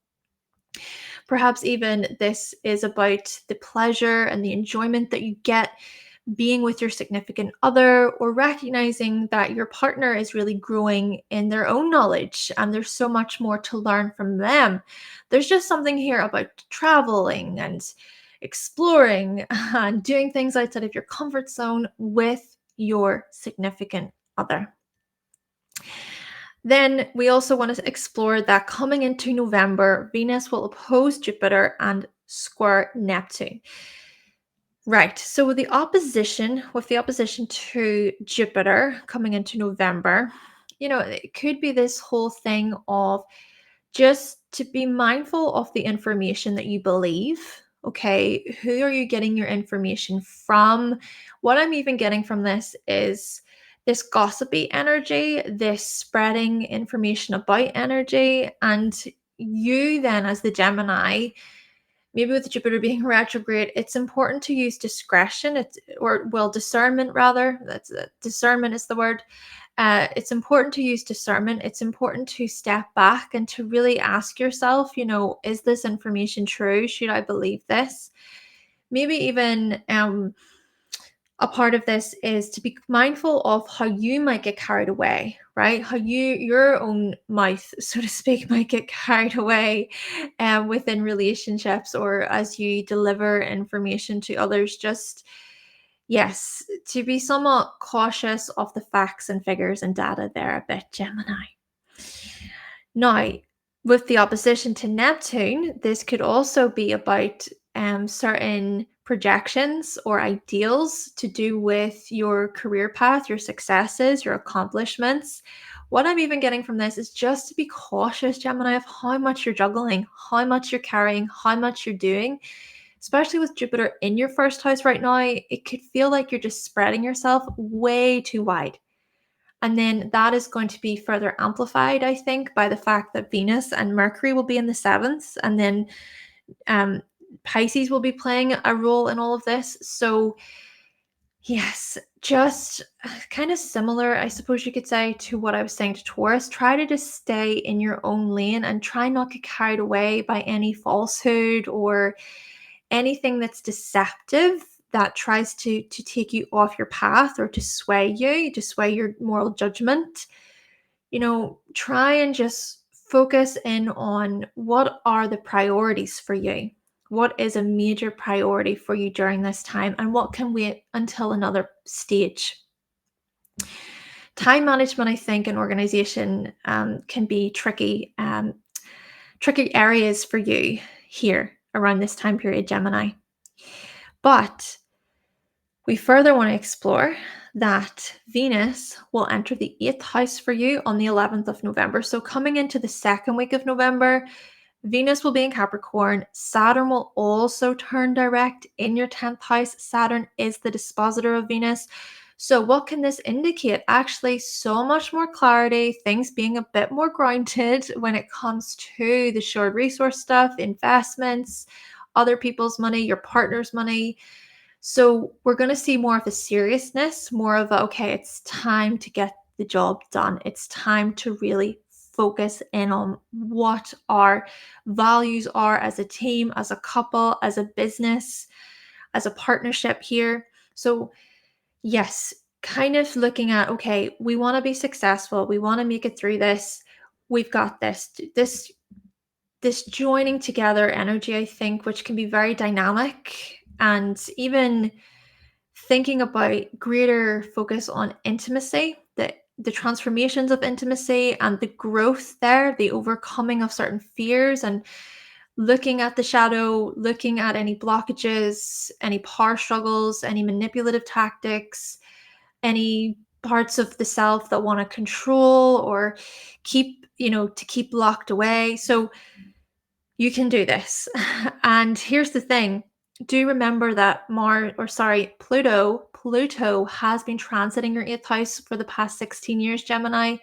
Perhaps even this is about the pleasure and the enjoyment that you get being with your significant other, or recognizing that your partner is really growing in their own knowledge and there's so much more to learn from them. There's just something here about traveling and exploring and doing things outside of your comfort zone with your significant other. Then we also want to explore that coming into November, Venus will oppose Jupiter and square Neptune. Right. So with the opposition to Jupiter coming into November, it could be this whole thing of just to be mindful of the information that you believe. Okay, who are you getting your information from? What I'm even getting from this is this gossipy energy, this spreading information about energy, and you then as the Gemini, maybe with Jupiter being retrograde, it's important to use discretion. Discernment rather. Discernment is the word. It's important to use discernment. It's important to step back and to really ask yourself, is this information true? Should I believe this? Maybe even a part of this is to be mindful of how you might get carried away, right? How your own mouth, so to speak, might get carried away within relationships, or as you deliver information to others. Just, yes, to be somewhat cautious of the facts and figures and data there a bit, Gemini. Now, with the opposition to Neptune, this could also be about certain projections or ideals to do with your career path, your successes, your accomplishments. What I'm even getting from this is just to be cautious, Gemini, of how much you're juggling, how much you're carrying, how much you're doing. Especially with Jupiter in your first house right now, it could feel like you're just spreading yourself way too wide. And then that is going to be further amplified, I think, by the fact that Venus and Mercury will be in the seventh, and then Pisces will be playing a role in all of this. So yes, just kind of similar, I suppose you could say, to what I was saying to Taurus. Try to just stay in your own lane and try not get carried away by any falsehood or anything that's deceptive that tries to take you off your path, or to sway your moral judgment. Try and just focus in on what are the priorities for you. What is a major priority for you during this time, and what can wait until another stage? Time management, I think, and organization can be tricky areas for you here around this time period, Gemini. But we further want to explore that Venus will enter the 8th house for you on the 11th of November. So coming into the second week of November, Venus will be in Capricorn. Saturn will also turn direct in your 10th house. Saturn is the dispositor of Venus. So what can this indicate? Actually, so much more clarity, things being a bit more grounded when it comes to the shared resource stuff, investments, other people's money, your partner's money. So we're going to see more of the seriousness, more of okay, it's time to get the job done. It's time to really focus in on what our values are as a team, as a couple, as a business, as a partnership here. So Yes, kind of looking at, okay, we want to be successful. We want to make it through this. We've got this joining together energy, I think, which can be very dynamic, and even thinking about greater focus on intimacy, the transformations of intimacy and the growth there, the overcoming of certain fears, and looking at the shadow, looking at any blockages, any power struggles, any manipulative tactics, any parts of the self that want to control or to keep locked away. So you can do this. And here's the thing. Do remember that Pluto has been transiting your eighth house for the past 16 years, Gemini.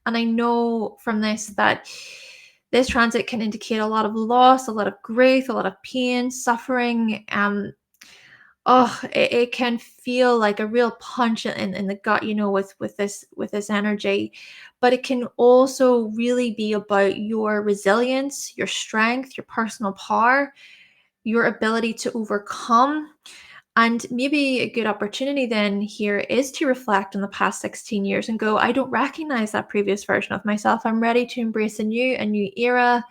And I know from this that this transit can indicate a lot of loss, a lot of grief, a lot of pain, suffering. It can feel like a real punch in the gut, with this energy. But it can also really be about your resilience, your strength, your personal power, your ability to overcome. And maybe a good opportunity then here is to reflect on the past 16 years and go, I don't recognize that previous version of myself. I'm ready to embrace a new era,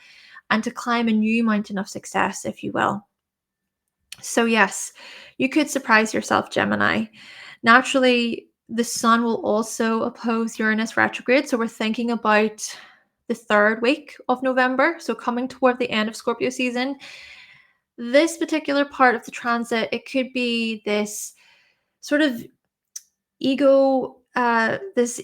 and to climb a new mountain of success, if you will. So, yes, you could surprise yourself, Gemini. Naturally, the sun will also oppose Uranus retrograde. So, we're thinking about the third week of November. So, coming toward the end of Scorpio season, this particular part of the transit, it could be this sort of this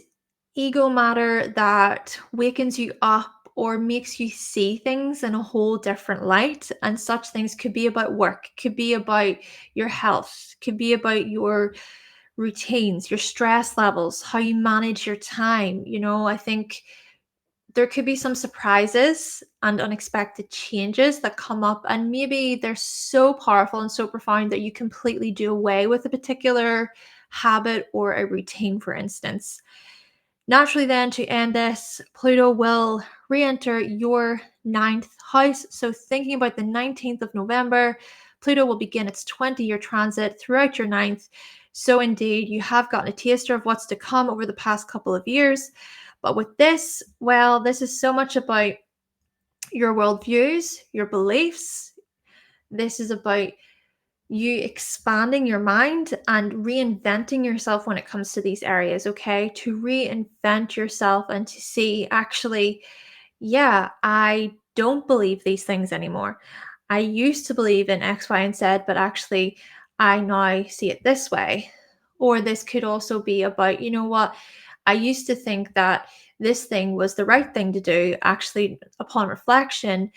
ego matter that wakens you up or makes you see things in a whole different light. And such things could be about work, could be about your health, could be about your routines, your stress levels, how you manage your time. I think there could be some surprises and unexpected changes that come up, and maybe they're so powerful and so profound that you completely do away with a particular habit or a routine, for instance. Naturally, then, to end this, Pluto will re-enter your ninth house. So, thinking about the 19th of November, Pluto will begin its 20-year transit throughout your ninth. So, indeed, you have gotten a taster of what's to come over the past couple of years. But with this, well, this is so much about your worldviews, your beliefs. This is about you expanding your mind and reinventing yourself when it comes to these areas, okay? To reinvent yourself and to see, actually, yeah, I don't believe these things anymore. I used to believe in X, Y, and Z, but actually, I now see it this way. Or this could also be about, you know what? I used to think that this thing was the right thing to do. Actually, upon reflection,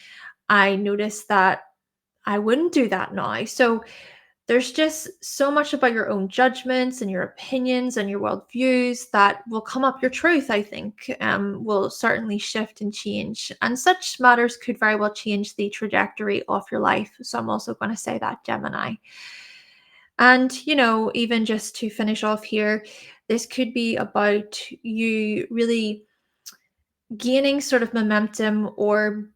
I noticed that I wouldn't do that now. So, there's just so much about your own judgments and your opinions and your worldviews that will come up. Your truth, I think, will certainly shift and change. And such matters could very well change the trajectory of your life. So I'm also going to say that, Gemini. And, even just to finish off here, this could be about you really gaining sort of momentum or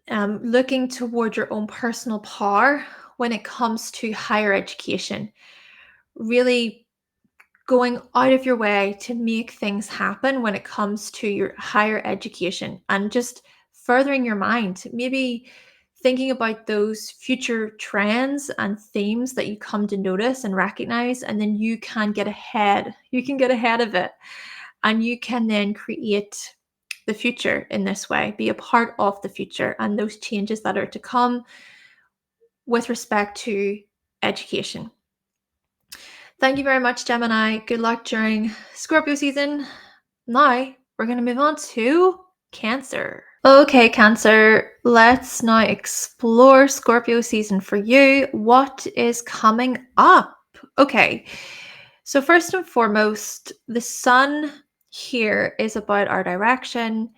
looking toward your own personal power when it comes to higher education, really going out of your way to make things happen when it comes to your higher education and just furthering your mind. Maybe thinking about those future trends and themes that you come to notice and recognize, and then you can get ahead. You can get ahead of it, and you can then create the future in this way, be a part of the future and those changes that are to come with respect to education. Thank you very much, Gemini. Good luck during Scorpio season. Now, we're going to move on to Cancer. Okay, Cancer, let's now explore Scorpio season for you. What is coming up? Okay, so first and foremost, the sun here is about our direction.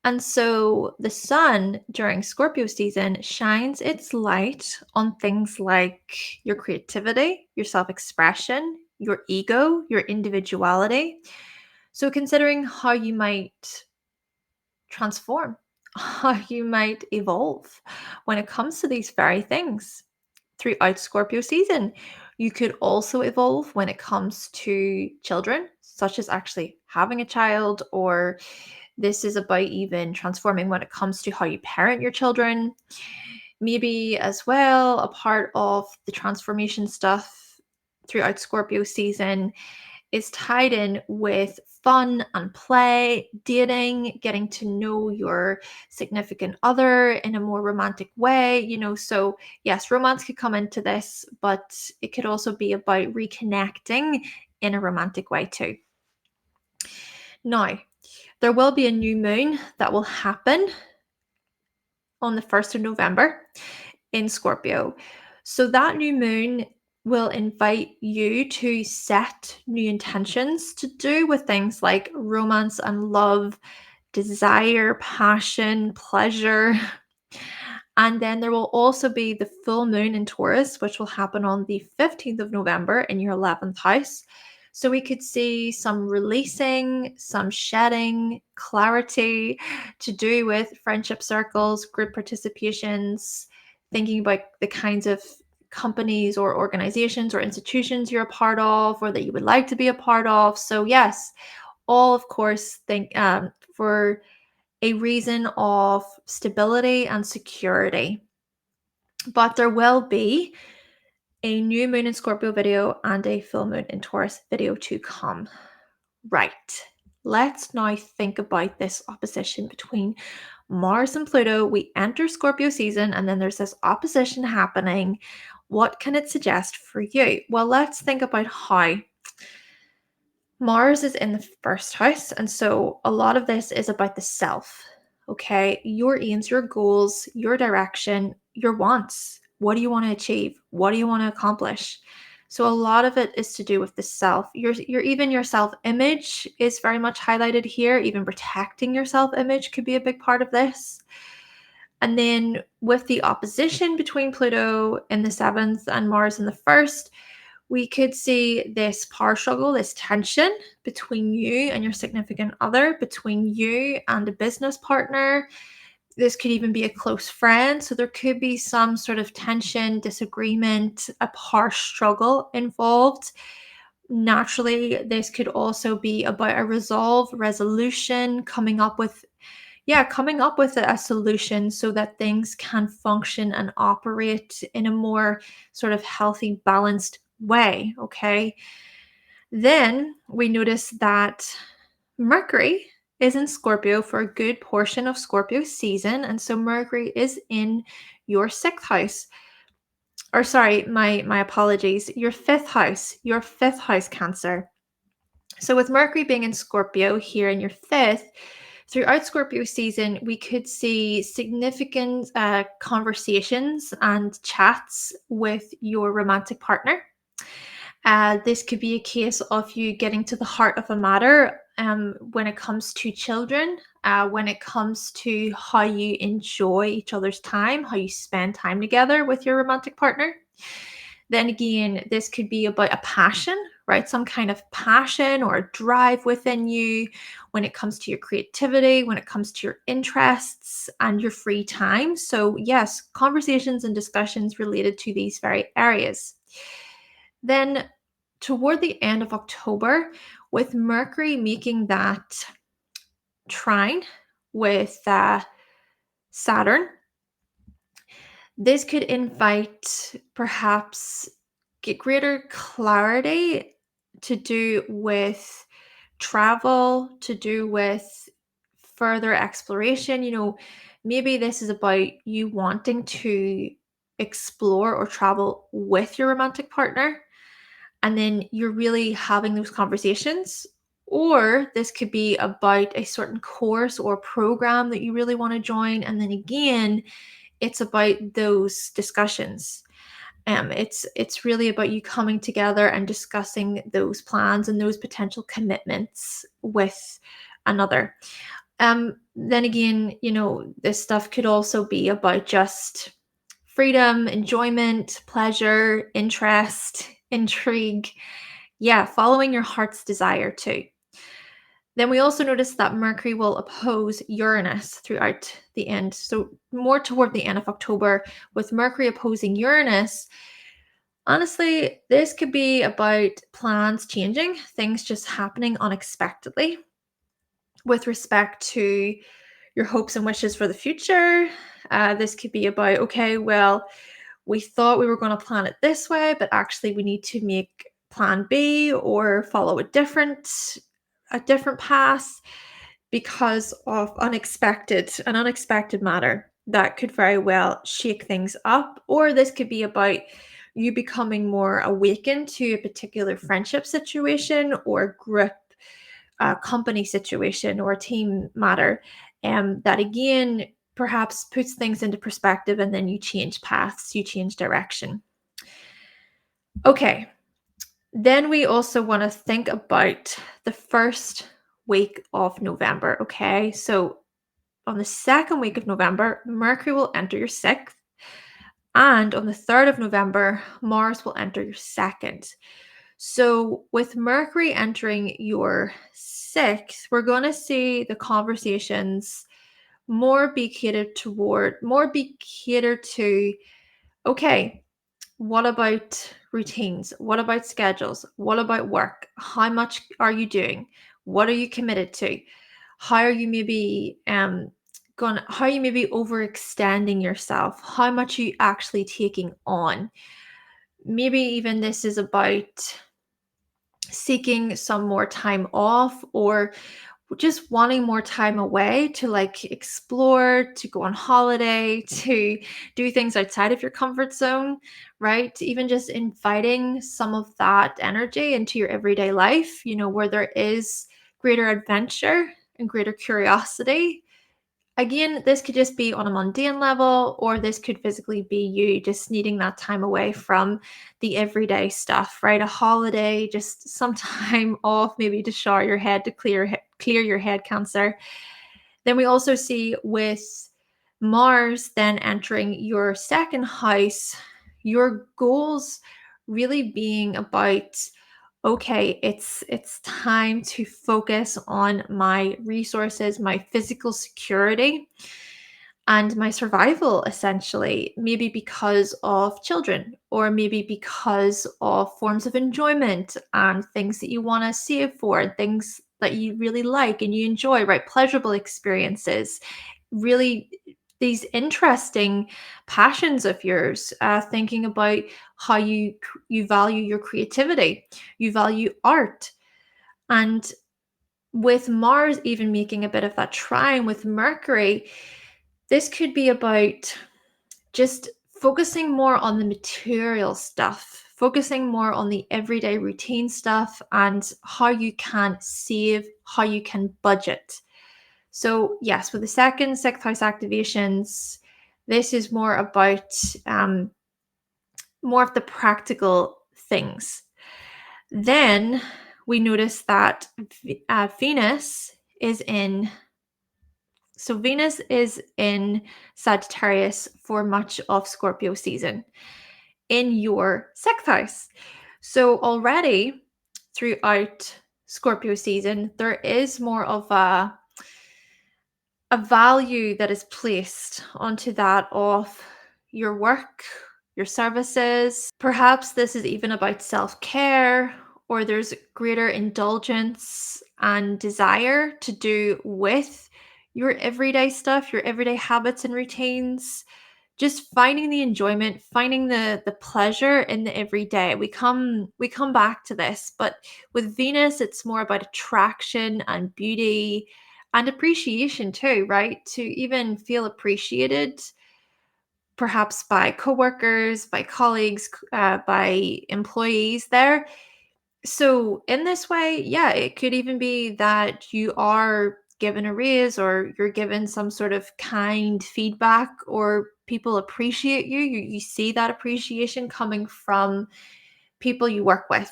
And so the sun during Scorpio season shines its light on things like your creativity, your self expression, your ego, your individuality. So, considering how you might transform, how you might evolve when it comes to these very things throughout Scorpio season. You could also evolve when it comes to children, such as actually having a child, or this is about even transforming when it comes to how you parent your children. Maybe as well, a part of the transformation stuff throughout Scorpio season is tied in with fun and play, dating, getting to know your significant other in a more romantic way, So, yes, romance could come into this, but it could also be about reconnecting in a romantic way too. Now, there will be a new moon that will happen on the 1st of November in Scorpio. So that new moon will invite you to set new intentions to do with things like romance and love, desire, passion, pleasure. And then there will also be the full moon in Taurus, which will happen on the 15th of November in your 11th house. So we could see some releasing, some shedding, clarity to do with friendship circles, group participations, thinking about the kinds of companies or organizations or institutions you're a part of or that you would like to be a part of. So yes, all of course for a reason of stability and security. But there will be a new moon in Scorpio video and a full moon in Taurus video to come. Right. Let's now think about this opposition between Mars and Pluto. We enter Scorpio season and then there's this opposition happening. What can it suggest for you? Well, let's think about how Mars is in the first house. And so a lot of this is about the self. Okay. Your aims, your goals, your direction, your wants. What do you want to achieve? What do you want to accomplish? So a lot of it is to do with the self. Your self-image is very much highlighted here. Even protecting your self-image could be a big part of this. And then with the opposition between Pluto in the 7th and Mars in the 1st, we could see this power struggle, this tension between you and your significant other, between you and a business partner. This could even be a close friend. So there could be some sort of tension, disagreement, a power struggle involved. Naturally, this could also be about a resolution, coming up with a solution so that things can function and operate in a more sort of healthy, balanced way. Okay. Then we notice that Mercury is in Scorpio for a good portion of Scorpio season. And so Mercury is in your 6th house. Or sorry, my apologies, your 5th house, Cancer. So with Mercury being in Scorpio here in your 5th, throughout Scorpio season, we could see significant conversations and chats with your romantic partner. This could be a case of you getting to the heart of a matter when it comes to children, when it comes to how you enjoy each other's time, how you spend time together with your romantic partner. Then again, this could be about a passion, right? Some kind of passion or a drive within you when it comes to your creativity, when it comes to your interests and your free time. So, yes, conversations and discussions related to these very areas. Then, toward the end of October, with Mercury making that trine with Saturn, this could invite perhaps get greater clarity to do with travel, to do with further exploration. Maybe this is about you wanting to explore or travel with your romantic partner, and then you're really having those conversations. Or this could be about a certain course or program that you really want to join. And then again, it's about those discussions. It's really about you coming together and discussing those plans and those potential commitments with another. Then again, this stuff could also be about just freedom, enjoyment, pleasure, interest, intrigue. Yeah, following your heart's desire too. Then we also notice that Mercury will oppose Uranus throughout the end. So more toward the end of October, with Mercury opposing Uranus, Honestly, this could be about plans changing, things just happening unexpectedly with respect to your hopes and wishes for the future. This could be about, okay, well, we thought we were going to plan it this way, but actually we need to make plan B or follow a different path because of an unexpected matter that could very well shake things up. Or this could be about you becoming more awakened to a particular friendship situation or group company situation or team matter, that again perhaps puts things into perspective, and then you change paths, you change direction. Okay, then we also want to think about the first week of November. Okay, so on the second week of November, Mercury will enter your sixth, and on the 3rd of November, Mars will enter your second. So, with Mercury entering your sixth, we're going to see the conversations more be catered to, okay, what about routines? What about schedules? What about work? How much are you doing? What are you committed to? How are you maybe how are you maybe overextending yourself? How much are you actually taking on? Maybe even this is about seeking some more time off, or just wanting more time away to like explore, to go on holiday, to do things outside of your comfort zone, right? Even just inviting some of that energy into your everyday life, where there is greater adventure and greater curiosity. Again, this could just be on a mundane level, or this could physically be you just needing that time away from the everyday stuff, right? A holiday, just some time off, maybe to shower your head, to clear your head cancer. Then we also see with Mars then entering your second house, your goals really being about, okay, it's time to focus on my resources, my physical security, and my survival, essentially. Maybe because of children, or maybe because of forms of enjoyment and things that you want to save for, and things that you really like and you enjoy, right? Pleasurable experiences, really these interesting passions of yours, thinking about how you value your creativity, you value art. And with Mars even making a bit of that trine with Mercury, this could be about just focusing more on the material stuff, focusing more on the everyday routine stuff, and how you can save, how you can budget. So, yes, with the second, sixth house activations, this is more about more of the practical things. Then we notice that Venus is in. So Venus is in Sagittarius for much of Scorpio season in your sixth house. So already throughout Scorpio season, there is more of a value that is placed onto that of your work, your services. Perhaps this is even about self-care, or there's greater indulgence and desire to do with your everyday stuff, your everyday habits and routines. Just finding the enjoyment, finding the pleasure in the everyday. We come back to this, but with Venus, it's more about attraction and beauty and appreciation too, right? To even feel appreciated, perhaps by coworkers, by colleagues, by employees there. So in this way, yeah, it could even be that you are given a raise, or you're given some sort of kind feedback, or people appreciate you. You see that appreciation coming from people you work with.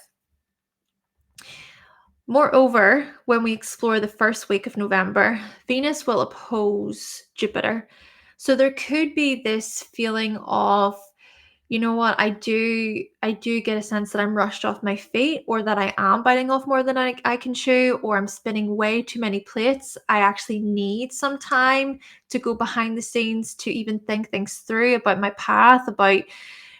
Moreover, when we explore the first week of November, Venus will oppose Jupiter. So there could be this feeling of, you know what, I do get a sense that I'm rushed off my feet, or that I am biting off more than I can chew, or I'm spinning way too many plates. I actually need some time to go behind the scenes, to even think things through about my path, about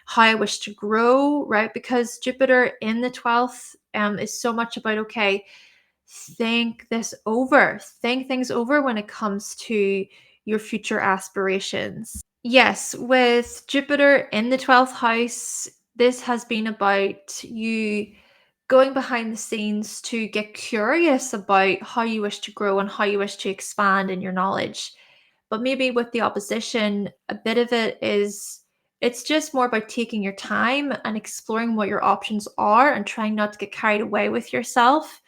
how I wish to grow, right? Because Jupiter in the 12th is so much about, okay, think this over, think things over when it comes to your future aspirations. Yes, with Jupiter in the 12th house, this has been about you going behind the scenes to get curious about how you wish to grow and how you wish to expand in your knowledge. But maybe with the opposition, a bit of it is it's just more about taking your time and exploring what your options are and trying not to get carried away with yourself.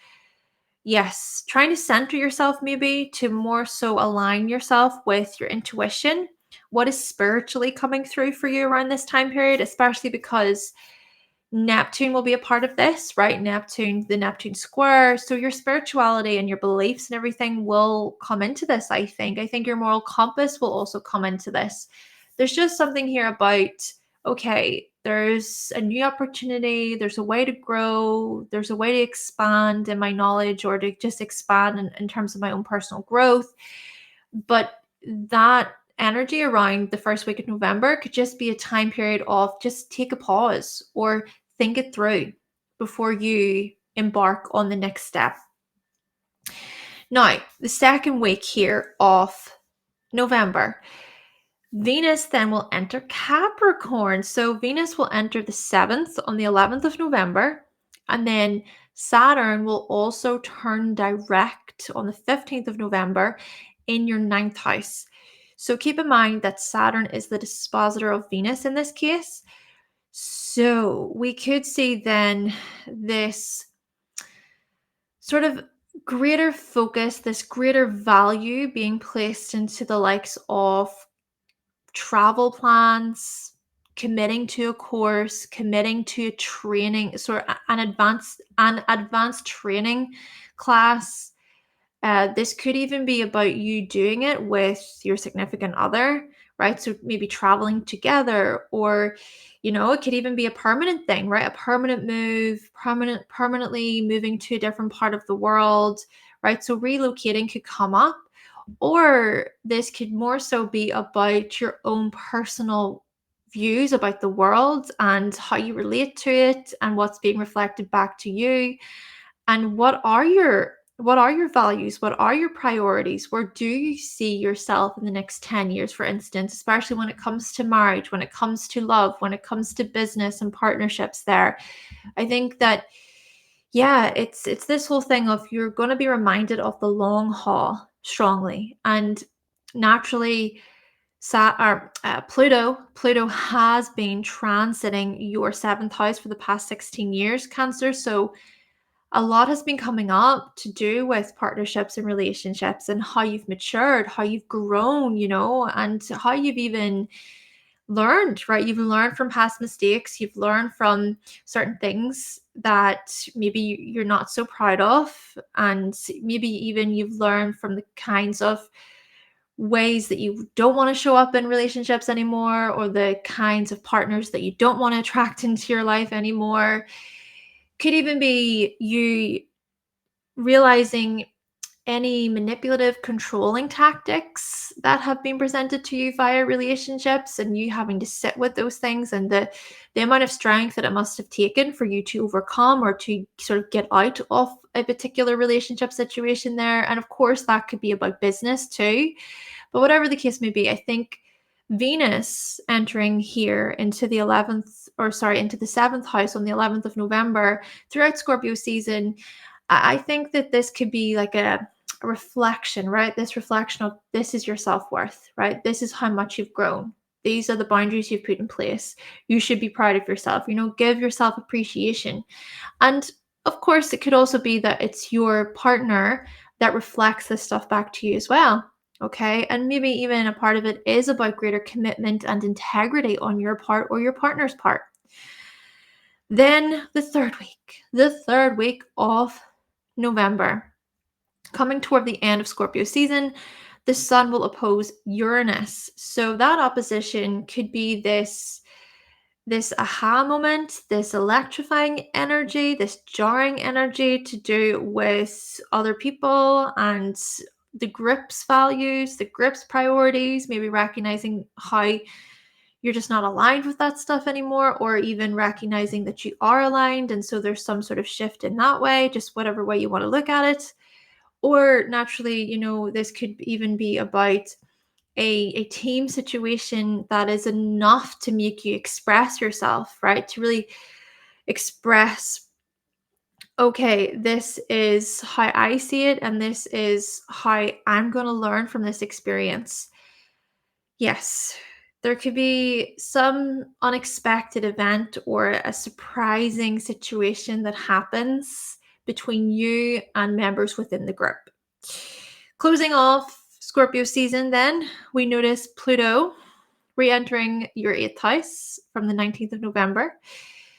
Yes, trying to center yourself maybe to more so align yourself with your intuition. What is spiritually coming through for you around this time period, especially because Neptune will be a part of this, right? The Neptune square. So your spirituality and your beliefs and everything will come into this, I think. I think your moral compass will also come into this. There's just something here about, okay, there's a new opportunity, there's a way to grow, there's a way to expand in my knowledge or to just expand in terms of my own personal growth. But that energy around the first week of November could just be a time period of just take a pause or think it through before you embark on the next step. Now, the second week here of November, Venus then will enter Capricorn. So Venus will enter the 7th on the 11th of November, and then Saturn will also turn direct on the 15th of November in your 9th house. So keep in mind that Saturn is the dispositor of Venus in this case. So we could see then this sort of greater focus, this greater value being placed into the likes of travel plans, committing to a course, committing to a training, sort of an advanced training class. This could even be about you doing it with your significant other, right? So maybe traveling together, or it could even be a permanent thing, right? A permanent move, permanently moving to a different part of the world, right? So relocating could come up, or this could more so be about your own personal views about the world and how you relate to it and what's being reflected back to you, and what are your values, what are your priorities, where do you see yourself in the next 10 years, for instance, especially when it comes to marriage, when it comes to love, when it comes to business and partnerships there. I think that, yeah, it's this whole thing of you're going to be reminded of the long haul strongly, and naturally Pluto has been transiting your 7th house for the past 16 years, Cancer. So a lot has been coming up to do with partnerships and relationships and how you've matured, how you've grown, and how you've even learned, right? You've learned from past mistakes, you've learned from certain things that maybe you're not so proud of, and maybe even you've learned from the kinds of ways that you don't want to show up in relationships anymore, or the kinds of partners that you don't want to attract into your life anymore. Could even be you realizing any manipulative, controlling tactics that have been presented to you via relationships, and you having to sit with those things, and the amount of strength that it must have taken for you to overcome or to sort of get out of a particular relationship situation there. And of course, that could be about business too. But whatever the case may be, I think Venus entering here into the 11th, or sorry, into the 7th house on the 11th of November throughout Scorpio season, I think that this could be like a reflection, right? This reflection of this is your self-worth, right? This is how much you've grown. These are the boundaries you've put in place. You should be proud of yourself, give yourself appreciation. And of course, it could also be that it's your partner that reflects this stuff back to you as well. Okay. And maybe even a part of it is about greater commitment and integrity on your part or your partner's part. Then the third week of November, coming toward the end of Scorpio season, the sun will oppose Uranus. So that opposition could be this aha moment, this electrifying energy, this jarring energy to do with other people and the group's values, the group's priorities, maybe recognizing how you're just not aligned with that stuff anymore, or even recognizing that you are aligned. And so there's some sort of shift in that way, just whatever way you want to look at it. Or naturally, this could even be about a team situation that is enough to make you express yourself, right? To really express, okay, this is how I see it, and this is how I'm going to learn from this experience. Yes, there could be some unexpected event or a surprising situation that happens between you and members within the group. Closing off Scorpio season, then, we notice Pluto re-entering your 8th house from the 19th of November.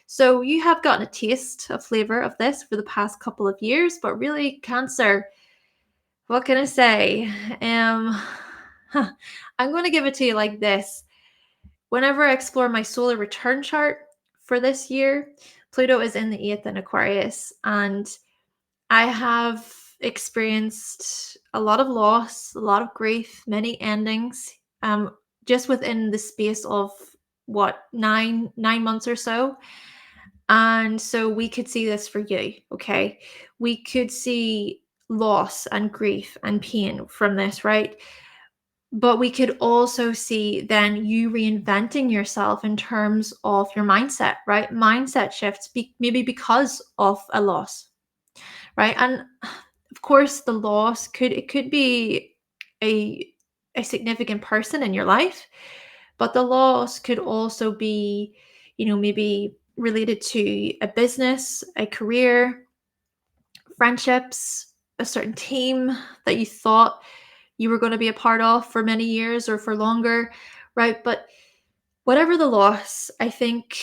So you have gotten a taste, a flavor of this for the past couple of years, but really, Cancer, what can I say? I'm going to give it to you like this. Whenever I explore my solar return chart for this year, Pluto is in the 8th in Aquarius, and I have experienced a lot of loss, a lot of grief, many endings, just within the space of nine months or so. And so we could see this for you, okay? We could see loss and grief and pain from this, right? But we could also see then you reinventing yourself in terms of your mindset, right? Mindset shifts, maybe because of a loss, right? And of course, the loss could be a significant person in your life, but the loss could also be, maybe related to a business, a career, friendships, a certain team that you thought you were going to be a part of for many years or for longer, right? But whatever the loss, I think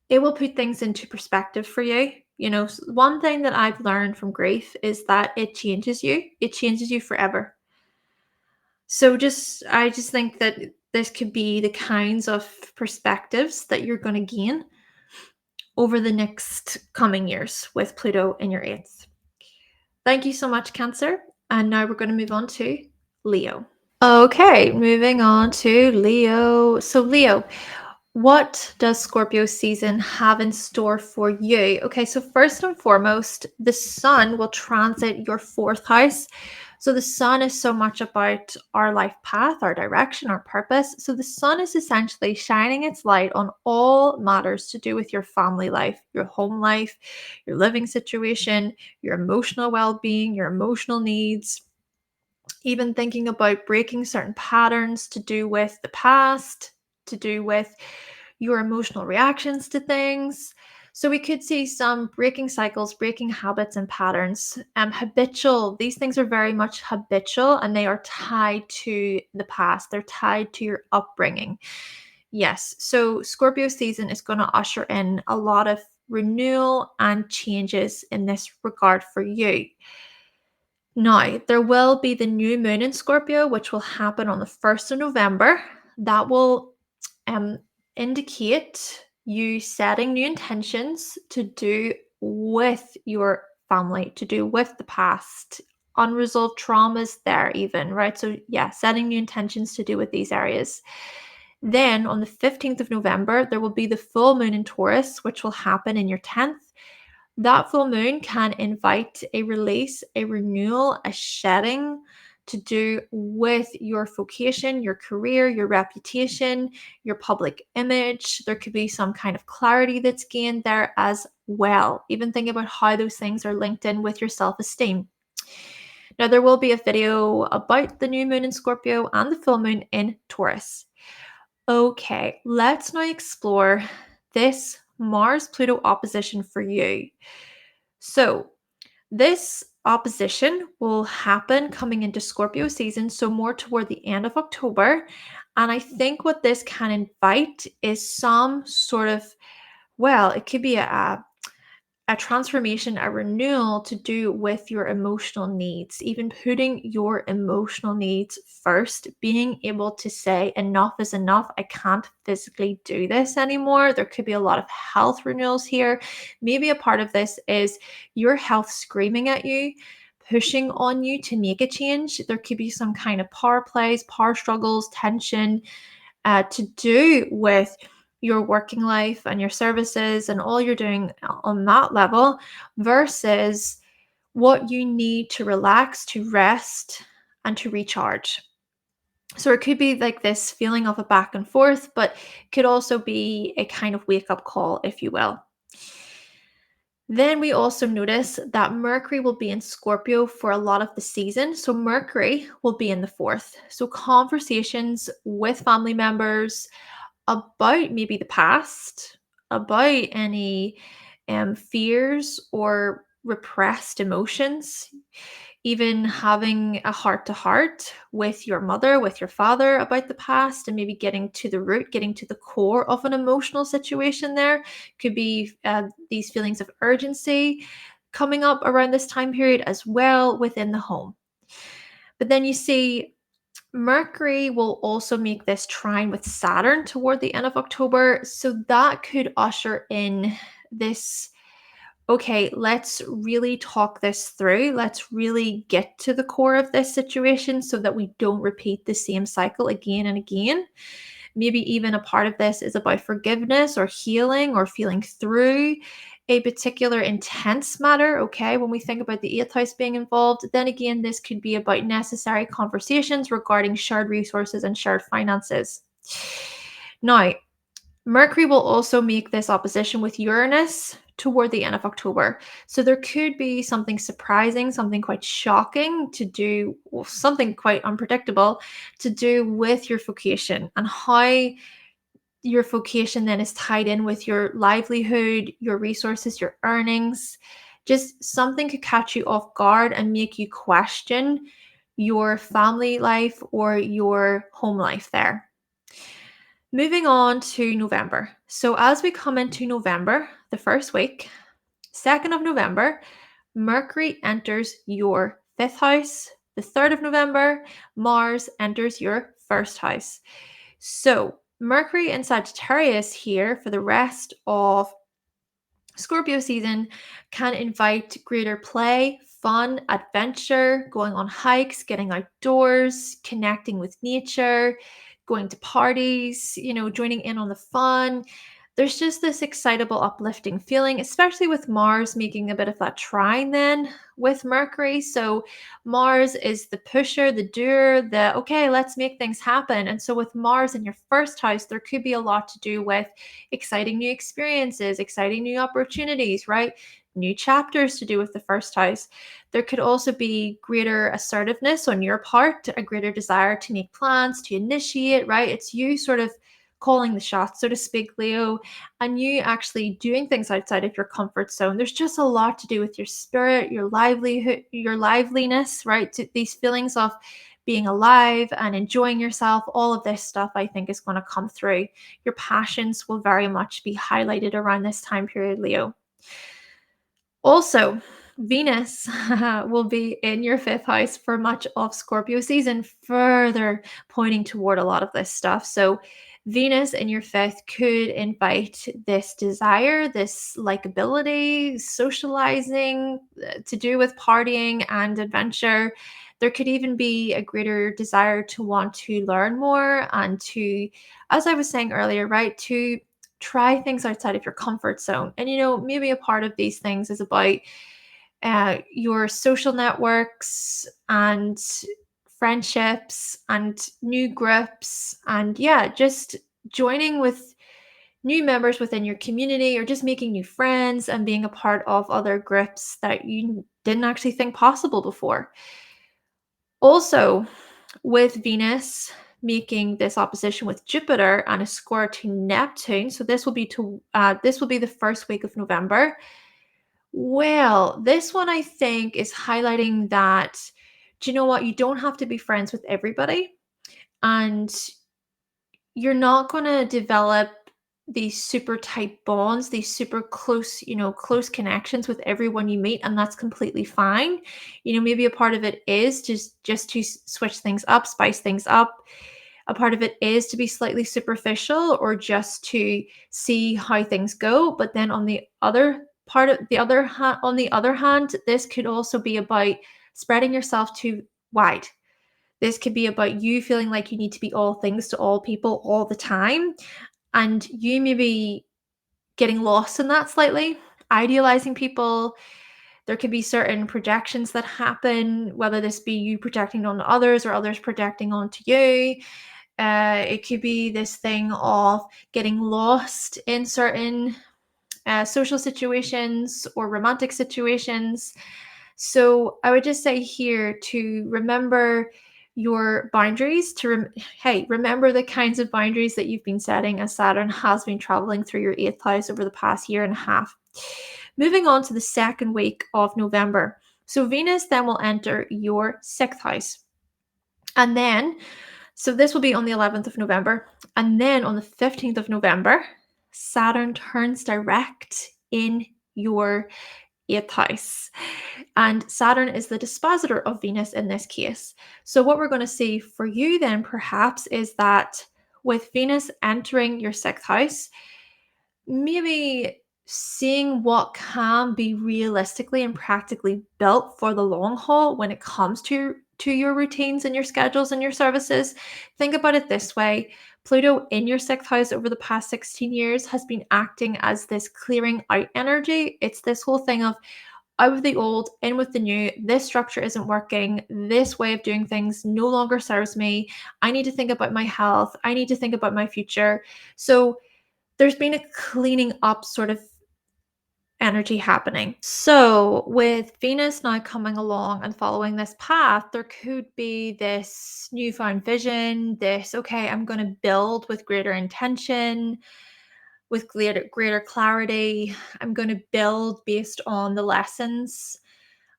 it will put things into perspective for you. One thing that I've learned from grief is that it changes you. It changes you forever. So I just think that this could be the kinds of perspectives that you're going to gain over the next coming years with Pluto in your 8th. Thank you so much, Cancer. And now we're going to move on to Leo. Okay, moving on to Leo. So Leo, what does Scorpio season have in store for you? Okay, so first and foremost, the sun will transit your 4th house. So the sun is so much about our life path, our direction, our purpose. So the sun is essentially shining its light on all matters to do with your family life, your home life, your living situation, your emotional well-being, your emotional needs, even thinking about breaking certain patterns to do with the past, to do with your emotional reactions to things. So we could see some breaking cycles, breaking habits and patterns. Habitual, these things are very much habitual, and they are tied to the past. They're tied to your upbringing. Yes, so Scorpio season is going to usher in a lot of renewal and changes in this regard for you. Now, there will be the new moon in Scorpio, which will happen on the 1st of November. That will indicate you setting new intentions to do with your family, to do with the past, unresolved traumas there even, right? So yeah, setting new intentions to do with these areas. Then on the 15th of November, there will be the full moon in Taurus, which will happen in your 10th. That full moon can invite a release, a renewal, a shedding to do with your vocation, your career, your reputation, your public image. There could be some kind of clarity that's gained there as well. Even think about how those things are linked in with your self-esteem. Now, there will be a video about the new moon in Scorpio and the full moon in Taurus. Okay, let's now explore this Mars-Pluto opposition for you. So this opposition will happen coming into Scorpio season, so more toward the end of October. And I think what this can invite is some sort of, it could be a transformation, a renewal to do with your emotional needs, even putting your emotional needs first, being able to say enough is enough. I can't physically do this anymore. There could be a lot of health renewals here. Maybe a part of this is your health screaming at you, pushing on you to make a change. There could be some kind of power plays, power struggles, tension, to do with your working life and your services and all you're doing on that level versus what you need to relax, to rest, and to recharge. So it could be like this feeling of a back and forth, but could also be a kind of wake up call, if you will. Then we also notice that Mercury will be in Scorpio for a lot of the season. So Mercury will be in the fourth. So conversations with family members about maybe the past, about any fears or repressed emotions, even having a heart to heart with your mother, with your father about the past, and maybe getting to the root, getting to the core of an emotional situation there. Could be these feelings of urgency coming up around this time period as well within the home. But then you see, Mercury will also make this trine with Saturn toward the end of October. So that could usher in this, okay, let's really talk this through. Let's really get to the core of this situation so that we don't repeat the same cycle again and again. Maybe even a part of this is about forgiveness or healing or feeling through a particular intense matter. Okay, when we think about the eighth house being involved, then again, this could be about necessary conversations regarding shared resources and shared finances. Now, Mercury will also make this opposition with Uranus toward the end of October. So there could be something surprising, something quite shocking to do, well, something quite unpredictable to do with your vocation and how your vocation then is tied in with your livelihood, your resources, your earnings. Just something could catch you off guard and make you question your family life or your home life there. Moving on to November. So as we come into November, the first week, 2nd of November, Mercury enters your fifth house. The 3rd of November, Mars enters your first house. So Mercury in Sagittarius here for the rest of Scorpio season can invite greater play, fun, adventure, going on hikes, getting outdoors, connecting with nature, going to parties, joining in on the fun. There's just this excitable, uplifting feeling, especially with Mars making a bit of that trine then with Mercury. So Mars is the pusher, the doer, the okay, let's make things happen. And so with Mars in your first house, there could be a lot to do with exciting new experiences, exciting new opportunities, right? New chapters to do with the first house. There could also be greater assertiveness on your part, a greater desire to make plans, to initiate, right? It's you sort of calling the shots, so to speak, Leo, and you actually doing things outside of your comfort zone. There's just a lot to do with your spirit, your livelihood, your liveliness, right? These feelings of being alive and enjoying yourself, all of this stuff I think is going to come through. Your passions will very much be highlighted around this time period, Leo. Also, Venus will be in your fifth house for much of Scorpio season, further pointing toward a lot of this stuff. So Venus in your fifth could invite this desire, this likability, socializing, to do with partying and adventure. There could even be a greater desire to want to learn more and to, as I was saying earlier, right, to try things outside of your comfort zone. And, maybe a part of these things is about your social networks and friendships and new groups. And yeah, just joining with new members within your community or just making new friends and being a part of other groups that you didn't actually think possible before. Also, with Venus making this opposition with Jupiter and a square to Neptune, so this will be the first week of November. Well, this one I think is highlighting that, do you know what? You don't have to be friends with everybody, and you're not going to develop these super tight bonds, these super close, close connections with everyone you meet, and that's completely fine. Maybe a part of it is just to switch things up, spice things up. A part of it is to be slightly superficial or just to see how things go. But then on the other hand, this could also be about spreading yourself too wide. This could be about you feeling like you need to be all things to all people all the time, and you maybe getting lost in that slightly, idealizing people. There could be certain projections that happen, whether this be you projecting onto others or others projecting onto you. It could be this thing of getting lost in certain social situations or romantic situations. So I would just say here to remember your boundaries, remember the kinds of boundaries that you've been setting as Saturn has been traveling through your 8th house over the past year and a half. Moving on to the second week of November. So Venus then will enter your 6th house. And then, so this will be on the 11th of November. And then on the 15th of November, Saturn turns direct in your 8th house. And Saturn is the dispositor of Venus in this case. So what we're going to see for you then perhaps is that with Venus entering your 6th house, maybe seeing what can be realistically and practically built for the long haul when it comes to your routines and your schedules and your services. Think about it this way. Pluto in your 6th house over the past 16 years has been acting as this clearing out energy. It's this whole thing of out with the old, in with the new. This structure isn't working. This way of doing things no longer serves me. I need to think about my health. I need to think about my future. So there's been a cleaning up sort of energy happening. So with Venus now coming along and following this path, there could be this newfound vision, this, okay, I'm going to build with greater intention, with greater clarity. I'm going to build based on the lessons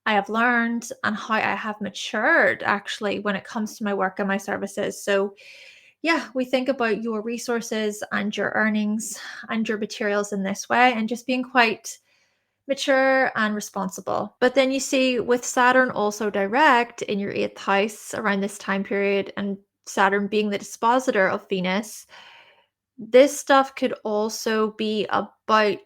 I have learned and how I have matured actually when it comes to my work and my services. So yeah, we think about your resources and your earnings and your materials in this way and just being quite mature and responsible. But then you see with Saturn also direct in your 8th house around this time period and Saturn being the dispositor of Venus, this stuff could also be about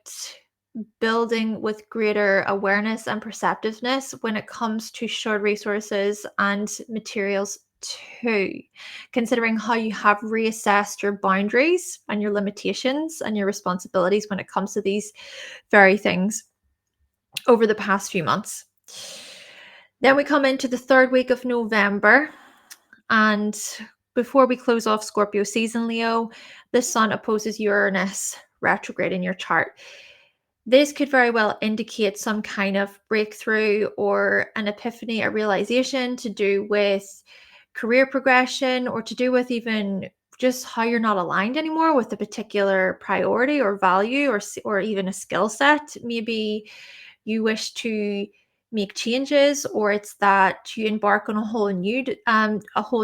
building with greater awareness and perceptiveness when it comes to shared resources and materials too, considering how you have reassessed your boundaries and your limitations and your responsibilities when it comes to these very things over the past few months. Then we come into the 3rd week of November, and before we close off Scorpio season, Leo, the Sun opposes Uranus retrograde in your chart. This could very well indicate some kind of breakthrough or an epiphany, a realization to do with career progression or to do with even just how you're not aligned anymore with a particular priority or value or even a skill set. Maybe you wish to make changes, or it's that you embark on a whole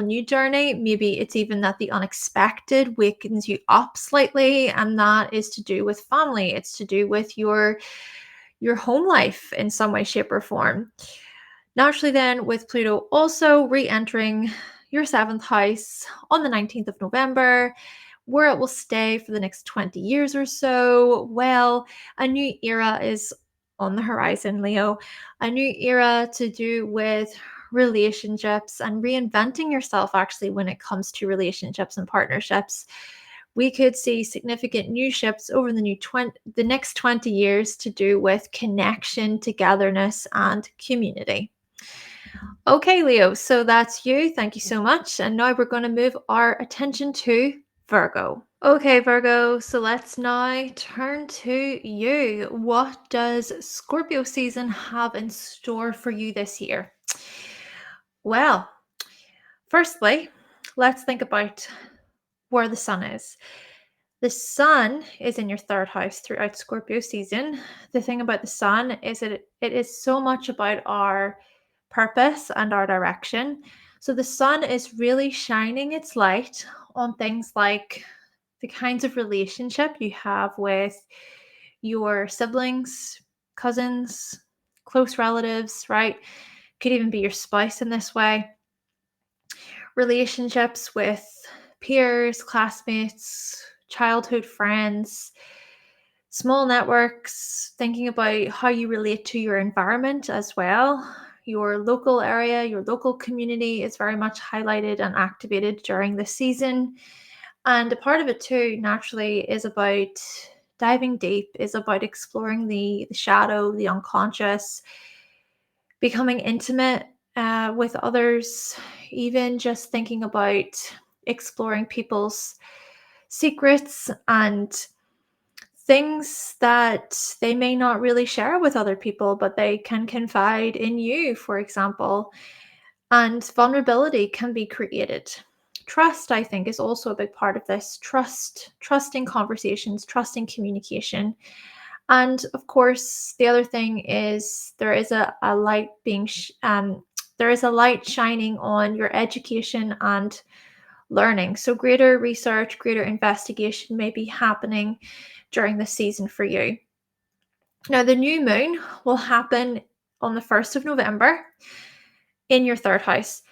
new journey. Maybe it's even that the unexpected wakens you up slightly, and that is to do with family. It's to do with your home life in some way, shape, or form. Naturally, then with Pluto also re-entering your 7th house on the 19th of November, where it will stay for the next 20 years or so. Well, a new era is on the horizon, Leo. A new era to do with relationships and reinventing yourself, actually, when it comes to relationships and partnerships. We could see significant new shifts over the next 20 years to do with connection, togetherness, and community. Okay, Leo, so that's you. Thank you so much. And now we're going to move our attention to Virgo. Okay, Virgo, so let's now turn to you. What does Scorpio season have in store for you this year? Well, firstly, let's think about where the sun is. The sun is in your 3rd house throughout Scorpio season. The thing about the sun is that it is so much about our purpose and our direction. So the sun is really shining its light on things like the kinds of relationship you have with your siblings, cousins, close relatives, right? Could even be your spouse in this way. Relationships with peers, classmates, childhood friends, small networks, thinking about how you relate to your environment as well, your local area, your local community is very much highlighted and activated during the season. And a part of it too, naturally, is about diving deep, is about exploring the shadow, the unconscious, becoming intimate with others, even just thinking about exploring people's secrets and things that they may not really share with other people, but they can confide in you, for example. And vulnerability can be created. Trust, I think, is also a big part of this. Trusting conversations, trusting communication. And of course, the other thing is there is a light there is a light shining on your education and learning. So greater research, greater investigation may be happening during the season for you. Now, the new moon will happen on the 1st of November in your third house.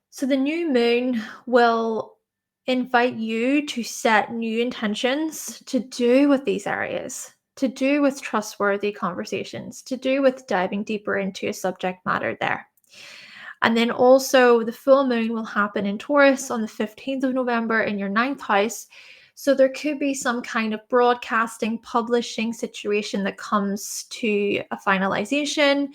So the new moon will invite you to set new intentions to do with these areas, to do with trustworthy conversations, to do with diving deeper into a subject matter there. And then also the full moon will happen in Taurus on the 15th of November in your ninth house. So there could be some kind of broadcasting, publishing situation that comes to a finalization.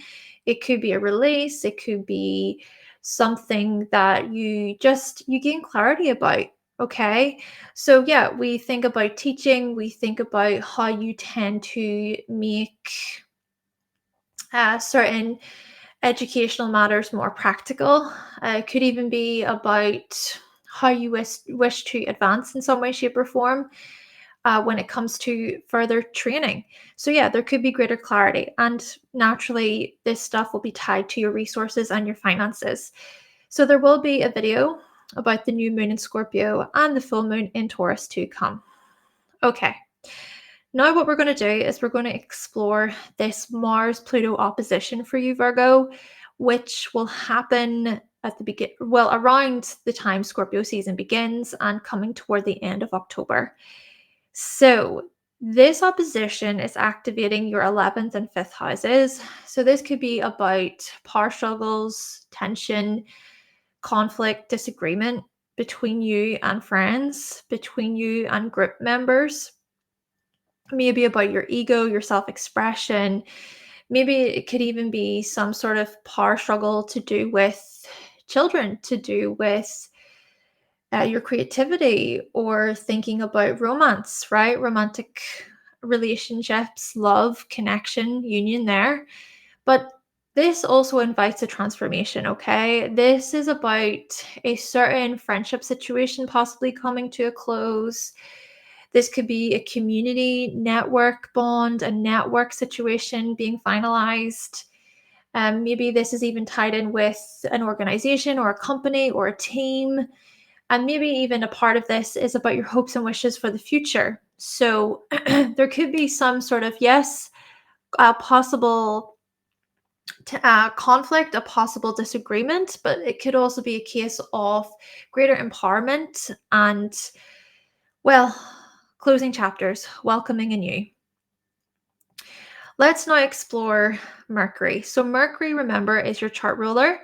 It could be a release. It could be something that you gain clarity about. Okay. So yeah, we think about teaching. We think about how you tend to make certain educational matters more practical. It could even be about how you wish to advance in some way, shape, or form when it comes to further training. So, yeah, there could be greater clarity. And naturally, this stuff will be tied to your resources and your finances. So, there will be a video about the new moon in Scorpio and the full moon in Taurus to come. Okay. Now what we're going to do is we're going to explore this Mars-Pluto opposition for you, Virgo, which will happen at the around the time Scorpio season begins and coming toward the end of October. So this opposition is activating your 11th and 5th houses. So this could be about power struggles, tension, conflict, disagreement between you and friends, between you and group members, maybe about your ego, your self-expression. Maybe it could even be some sort of power struggle to do with children, to do with your creativity, or thinking about romance, right? Romantic relationships, love, connection, union there. But this also invites a transformation, okay? This is about a certain friendship situation possibly coming to a close. This could be a community network bond, a network situation being finalized. Maybe this is even tied in with an organization or a company or a team. And maybe even a part of this is about your hopes and wishes for the future. So there could be some sort of, yes, possible conflict, a possible disagreement, but it could also be a case of greater empowerment and, well, closing chapters, welcoming a new. Let's now explore Mercury. So Mercury, remember, is your chart ruler.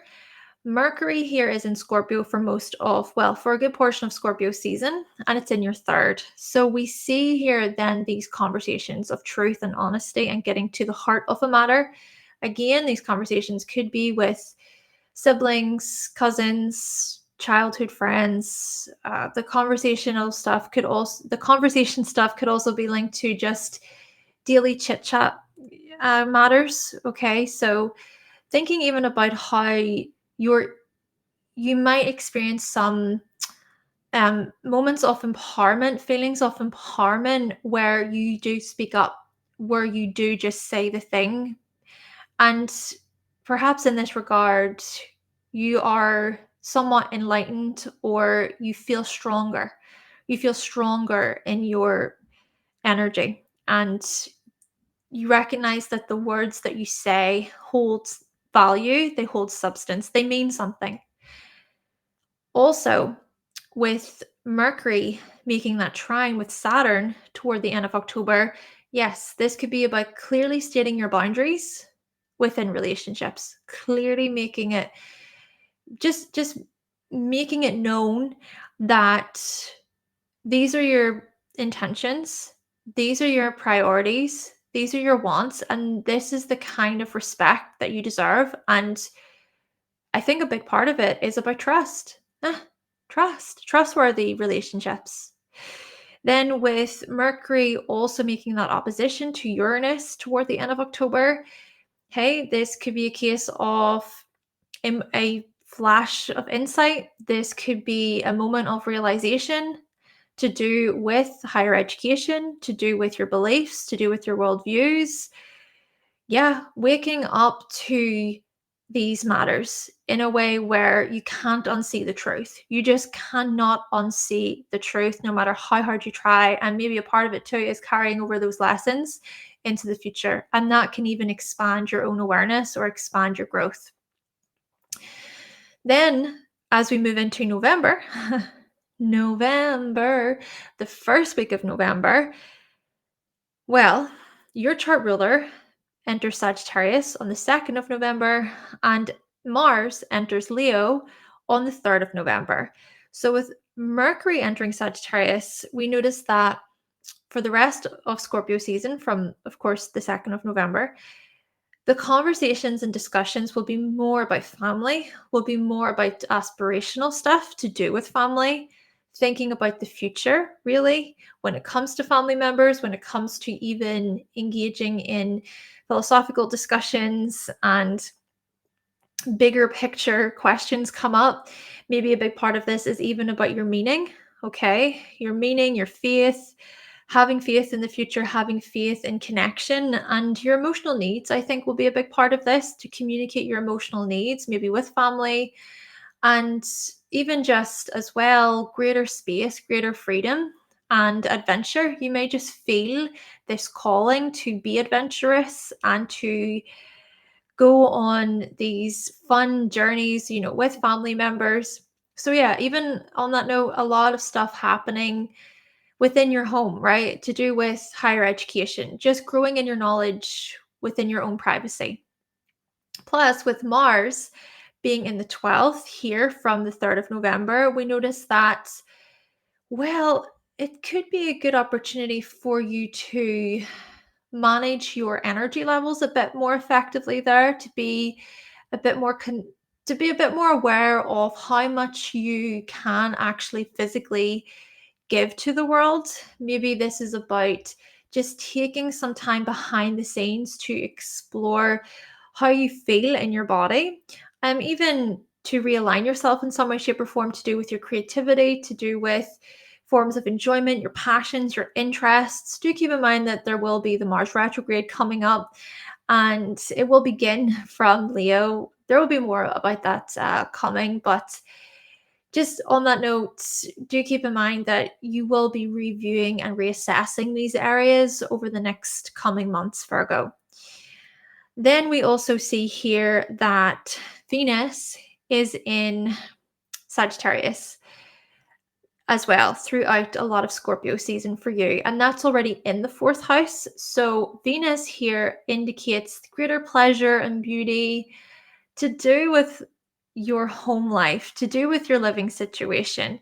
Mercury here is in Scorpio for for a good portion of Scorpio season, and it's in your third. So we see here then these conversations of truth and honesty and getting to the heart of a matter. Again, these conversations could be with siblings, cousins, childhood friends. The conversation stuff could also be linked to just daily chit chat matters. Okay, so thinking even about how you might experience some moments of empowerment, feelings of empowerment, where you do speak up, where you do just say the thing. And perhaps in this regard, you are somewhat enlightened, or you feel stronger. You feel stronger in your energy, and you recognize that the words that you say hold value, they hold substance, they mean something. Also, with Mercury making that trine with Saturn toward the end of October, yes, this could be about clearly stating your boundaries, within relationships. Clearly making it just making it known that these are your intentions, these are your priorities, these are your wants, and this is the kind of respect that you deserve. And I think a big part of it is about trust. Trustworthy relationships. Then with Mercury also making that opposition to Uranus toward the end of October, hey, this could be a case of a flash of insight. This could be a moment of realization to do with higher education, to do with your beliefs, to do with your worldviews. Yeah, waking up to these matters in a way where you can't unsee the truth. You just cannot unsee the truth no matter how hard you try. And maybe a part of it too is carrying over those lessons into the future. And that can even expand your own awareness or expand your growth. Then, as we move into November, the first week of November, well, your chart ruler enters Sagittarius on the 2nd of November, and Mars enters Leo on the 3rd of November. So, with Mercury entering Sagittarius, we notice that for the rest of Scorpio season, from, of course, the 2nd of November, the conversations and discussions will be more about family, will be more about aspirational stuff to do with family, thinking about the future, really, when it comes to family members, when it comes to even engaging in philosophical discussions and bigger picture questions come up. Maybe a big part of this is even about your meaning, okay? Your meaning, your faith, having faith in the future, having faith in connection, and your emotional needs, I think, will be a big part of this, to communicate your emotional needs, maybe with family, and even just as well, greater space, greater freedom and adventure. You may just feel this calling to be adventurous and to go on these fun journeys, with family members. So, yeah, even on that note, a lot of stuff happening within your home, right? To do with higher education, just growing in your knowledge within your own privacy. Plus, with Mars being in the 12th here from the 3rd of November, we notice that, well, it could be a good opportunity for you to manage your energy levels a bit more effectively there, to be a bit more to be a bit more aware of how much you can actually physically give to the world. Maybe this is about just taking some time behind the scenes to explore how you feel in your body, even to realign yourself in some way, shape, or form, to do with your creativity, to do with forms of enjoyment, your passions, your interests. Do keep in mind that there will be the Mars retrograde coming up, and it will begin from Leo. There will be more about that coming, but just on that note, do keep in mind that you will be reviewing and reassessing these areas over the next coming months, Virgo. Then we also see here that Venus is in Sagittarius as well throughout a lot of Scorpio season for you. And that's already in the 4th house. So Venus here indicates greater pleasure and beauty to do with your home life, to do with your living situation.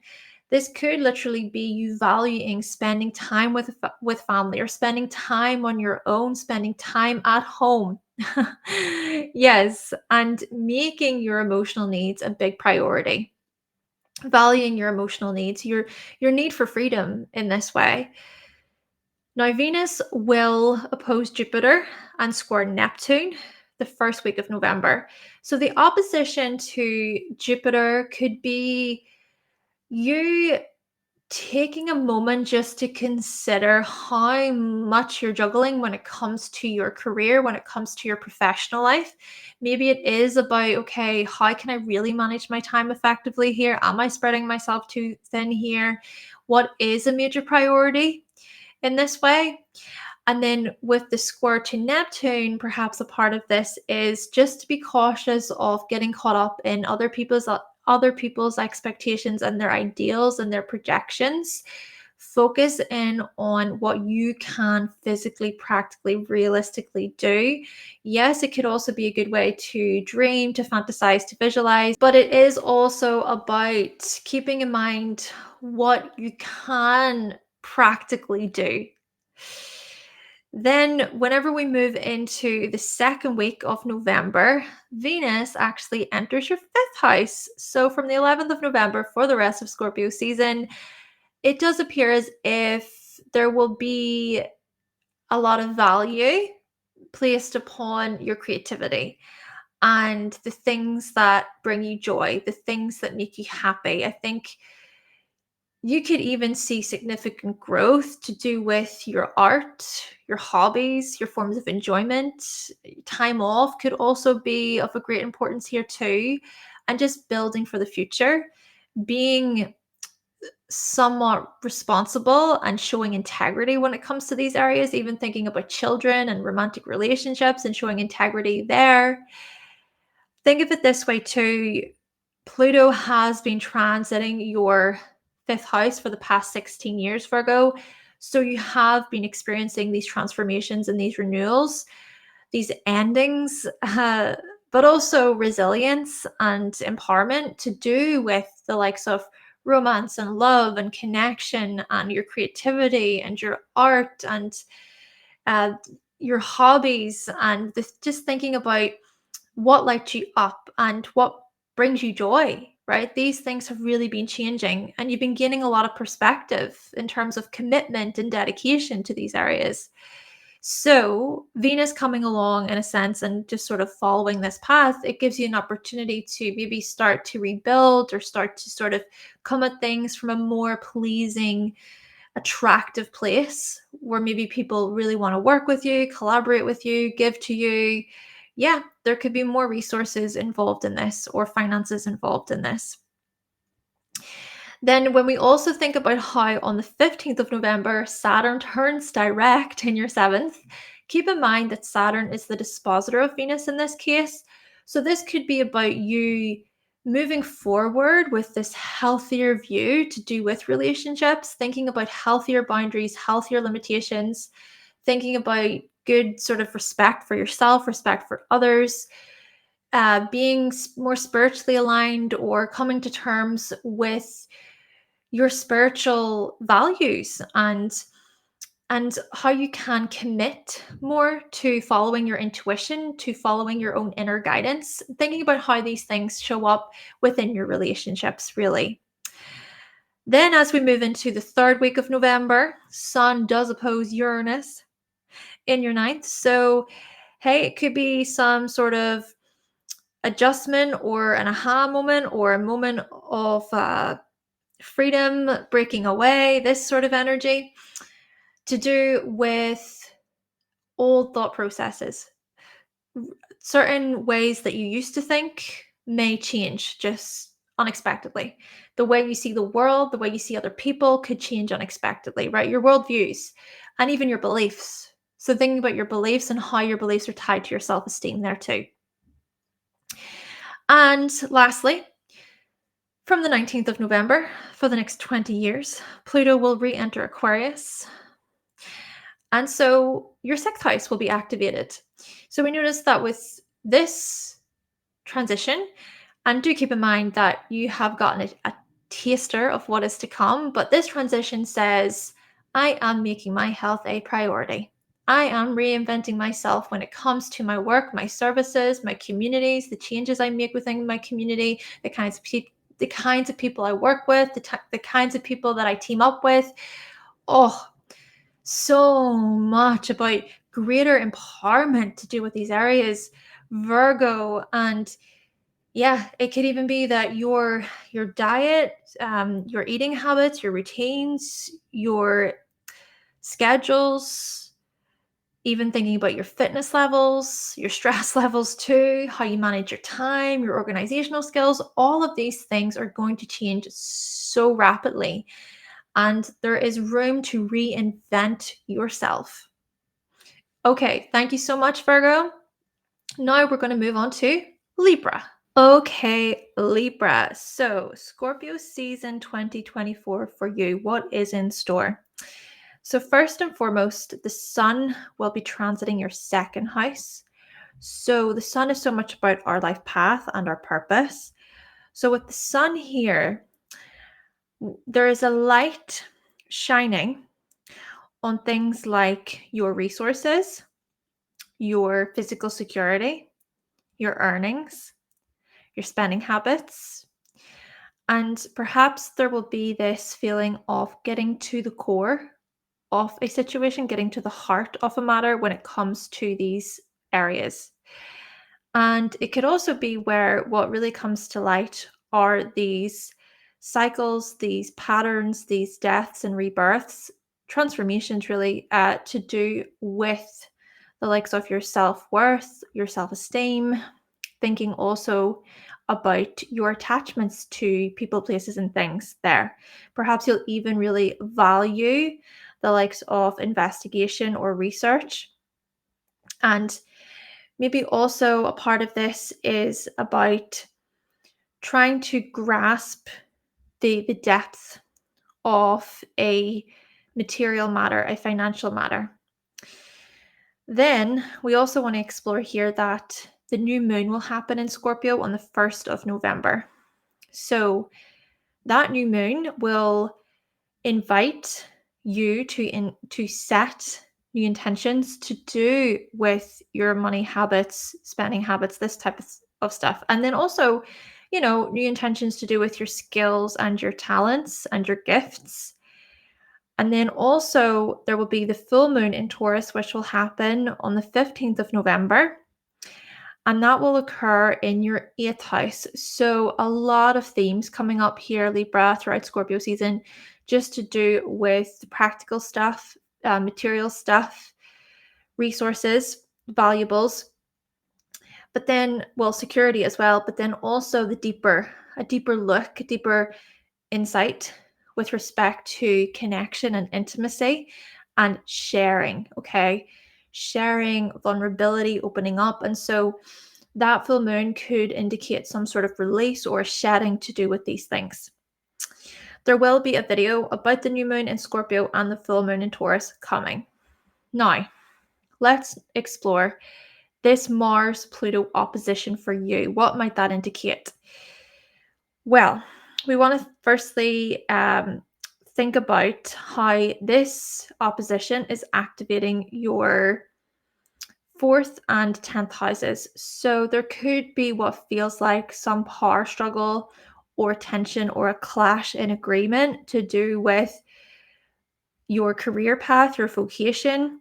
This could literally be you valuing spending time with family, or spending time on your own, spending time at home. Yes, and making your emotional needs a big priority. Valuing your emotional needs, your need for freedom in this way. Now, Venus will oppose Jupiter and square Neptune the first week of November. So the opposition to Jupiter could be you taking a moment just to consider how much you're juggling when it comes to your career, when it comes to your professional life. Maybe it is about, okay, how can I really manage my time effectively here? Am I spreading myself too thin here? What is a major priority in this way? And then with the square to Neptune, perhaps a part of this is just to be cautious of getting caught up in other people's expectations and their ideals and their projections Focus in on what you can physically, practically, realistically do. Yes, it could also be a good way to dream, to fantasize, to visualize, but it is also about keeping in mind what you can practically do. Then, whenever we move into the second week of November, Venus actually enters your fifth house. So, from the 11th of November for the rest of Scorpio season, it does appear as if there will be a lot of value placed upon your creativity and the things that bring you joy, the things that make you happy. I think you could even see significant growth to do with your art, your hobbies, your forms of enjoyment. Time off could also be of a great importance here too. And just building for the future, being somewhat responsible and showing integrity when it comes to these areas, even thinking about children and romantic relationships and showing integrity there. Think of it this way too. Pluto has been transiting your fifth house for the past 16 years, Virgo. So you have been experiencing these transformations and these renewals, these endings, but also resilience and empowerment to do with the likes of romance and love and connection and your creativity and your art and uh, your hobbies and just thinking about what lights you up and what brings you joy, right? These things have really been changing, and you've been gaining a lot of perspective in terms of commitment and dedication to these areas. So, Venus coming along in a sense and just sort of following this path, it gives you an opportunity to maybe start to rebuild or start to sort of come at things from a more pleasing, attractive place where maybe people really want to work with you, collaborate with you, give to you. Yeah, there could be more resources involved in this or finances involved in this. Then, when we also think about how on the 15th of November, Saturn turns direct in your seventh, keep in mind that Saturn is the dispositor of Venus in this case. So, this could be about you moving forward with this healthier view to do with relationships, thinking about healthier boundaries, healthier limitations, thinking about good sort of respect for yourself, respect for others. Being more spiritually aligned or coming to terms with your spiritual values and how you can commit more to following your intuition, to following your own inner guidance, thinking about how these things show up within your relationships, really. Then, as we move into the third week of November, Sun does oppose Uranus in your ninth. So, hey, it could be some sort of adjustment or an aha moment or a moment of freedom, breaking away, this sort of energy to do with old thought processes. Certain ways that you used to think may change just unexpectedly. The way you see the world, the way you see other people could change unexpectedly, right? Your worldviews and even your beliefs. So, thinking about your beliefs and how your beliefs are tied to your self esteem there too. And lastly, from the 19th of November, for the next 20 years, Pluto will re enter Aquarius. And so your sixth house will be activated. So we notice that with this transition, and do keep in mind that you have gotten a taster of what is to come, but this transition says, I am making my health a priority. I am reinventing myself when it comes to my work, my services, my communities, the changes I make within my community, the kinds of people I work with, the kinds of people that I team up with. Oh, so much about greater empowerment to do with these areas, Virgo. And yeah, it could even be that your diet, your eating habits, your routines, your schedules, even thinking about your fitness levels, your stress levels too, how you manage your time, your organizational skills, all of these things are going to change so rapidly. And there is room to reinvent yourself. Okay, thank you so much, Virgo. Now we're going to move on to Libra. Okay, Libra. So, Scorpio season 2024 for you. What is in store? So, first and foremost, the sun will be transiting your second house. So, the sun is so much about our life path and our purpose. So, with the sun here, there is a light shining on things like your resources, your physical security, your earnings, your spending habits. And perhaps there will be this feeling of getting to the core of a situation, getting to the heart of a matter when it comes to these areas. And it could also be where what really comes to light are these cycles, these patterns, these deaths and rebirths, transformations really to do with the likes of your self worth, your self esteem, thinking also about your attachments to people, places, and things there. Perhaps you'll even really value the likes of investigation or research. And maybe also a part of this is about trying to grasp the depth of a material matter, a financial matter. Then we also want to explore here that the new moon will happen in Scorpio on the 1st of November. So that new moon will invite you to set new intentions to do with your money habits, spending habits, this type of stuff. And then also, new intentions to do with your skills and your talents and your gifts. And then also there will be the full moon in Taurus, which will happen on the 15th of November. And that will occur in your 8th house. So a lot of themes coming up here, Libra, throughout Scorpio season, just to do with the practical stuff, material stuff, resources, valuables, but then, well, security as well, but then also a deeper look, a deeper insight with respect to connection and intimacy and sharing, okay? Sharing, vulnerability, opening up. And so that full moon could indicate some sort of release or shedding to do with these things. There will be a video about the new moon in Scorpio and the full moon in Taurus coming. Now, let's explore this Mars-Pluto opposition for you. What might that indicate? Well, we want to firstly think about how this opposition is activating your 4th and 10th houses. So there could be what feels like some power struggle or tension or a clash in agreement to do with your career path, your vocation,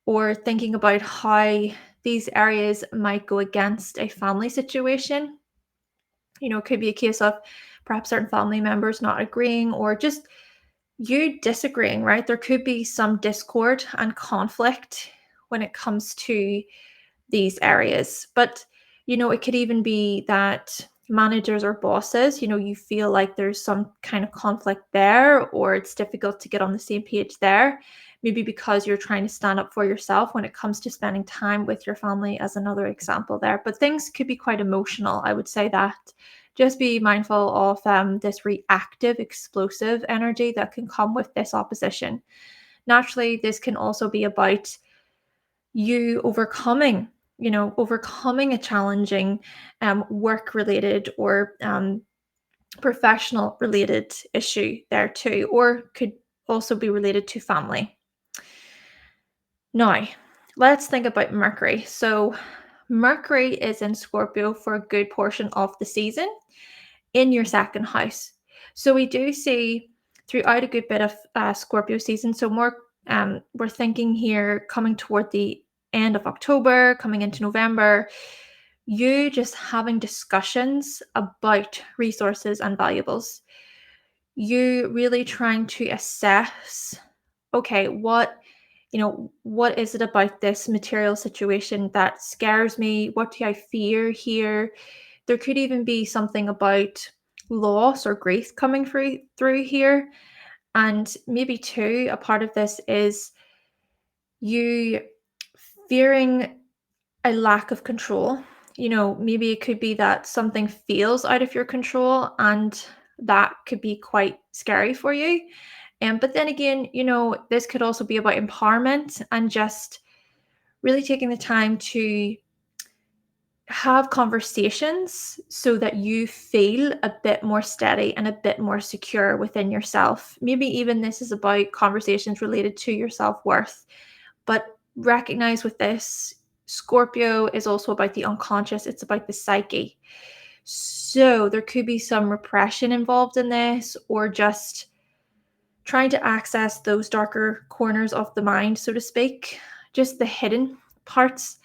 or thinking about how these areas might go against a family situation. It could be a case of perhaps certain family members not agreeing or just you disagreeing, right? There could be some discord and conflict when it comes to these areas. But, it could even be that managers or bosses, you feel like there's some kind of conflict there, or it's difficult to get on the same page there. Maybe because you're trying to stand up for yourself when it comes to spending time with your family, as another example there. But things could be quite emotional, I would say that. Just be mindful of this reactive, explosive energy that can come with this opposition. Naturally, this can also be about you overcoming a challenging work related or professional related issue there too, or could also be related to family. Now, let's think about Mercury. So Mercury is in Scorpio for a good portion of the season in your second house. So we do see throughout a good bit of Scorpio season, so more we're thinking here coming toward the end of October, coming into November, you just having discussions about resources and valuables. You really trying to assess, okay, what is it about this material situation that scares me? What do I fear here? There could even be something about loss or grief coming through here. And maybe too, a part of this is you fearing a lack of control. maybe it could be that something feels out of your control, and that could be quite scary for you. But then again, this could also be about empowerment and just really taking the time to have conversations so that you feel a bit more steady and a bit more secure within yourself. Maybe even this is about conversations related to your self-worth. But recognize with this, Scorpio is also about the unconscious, it's about the psyche. So there could be some repression involved in this, or just trying to access those darker corners of the mind, so to speak, just the hidden parts,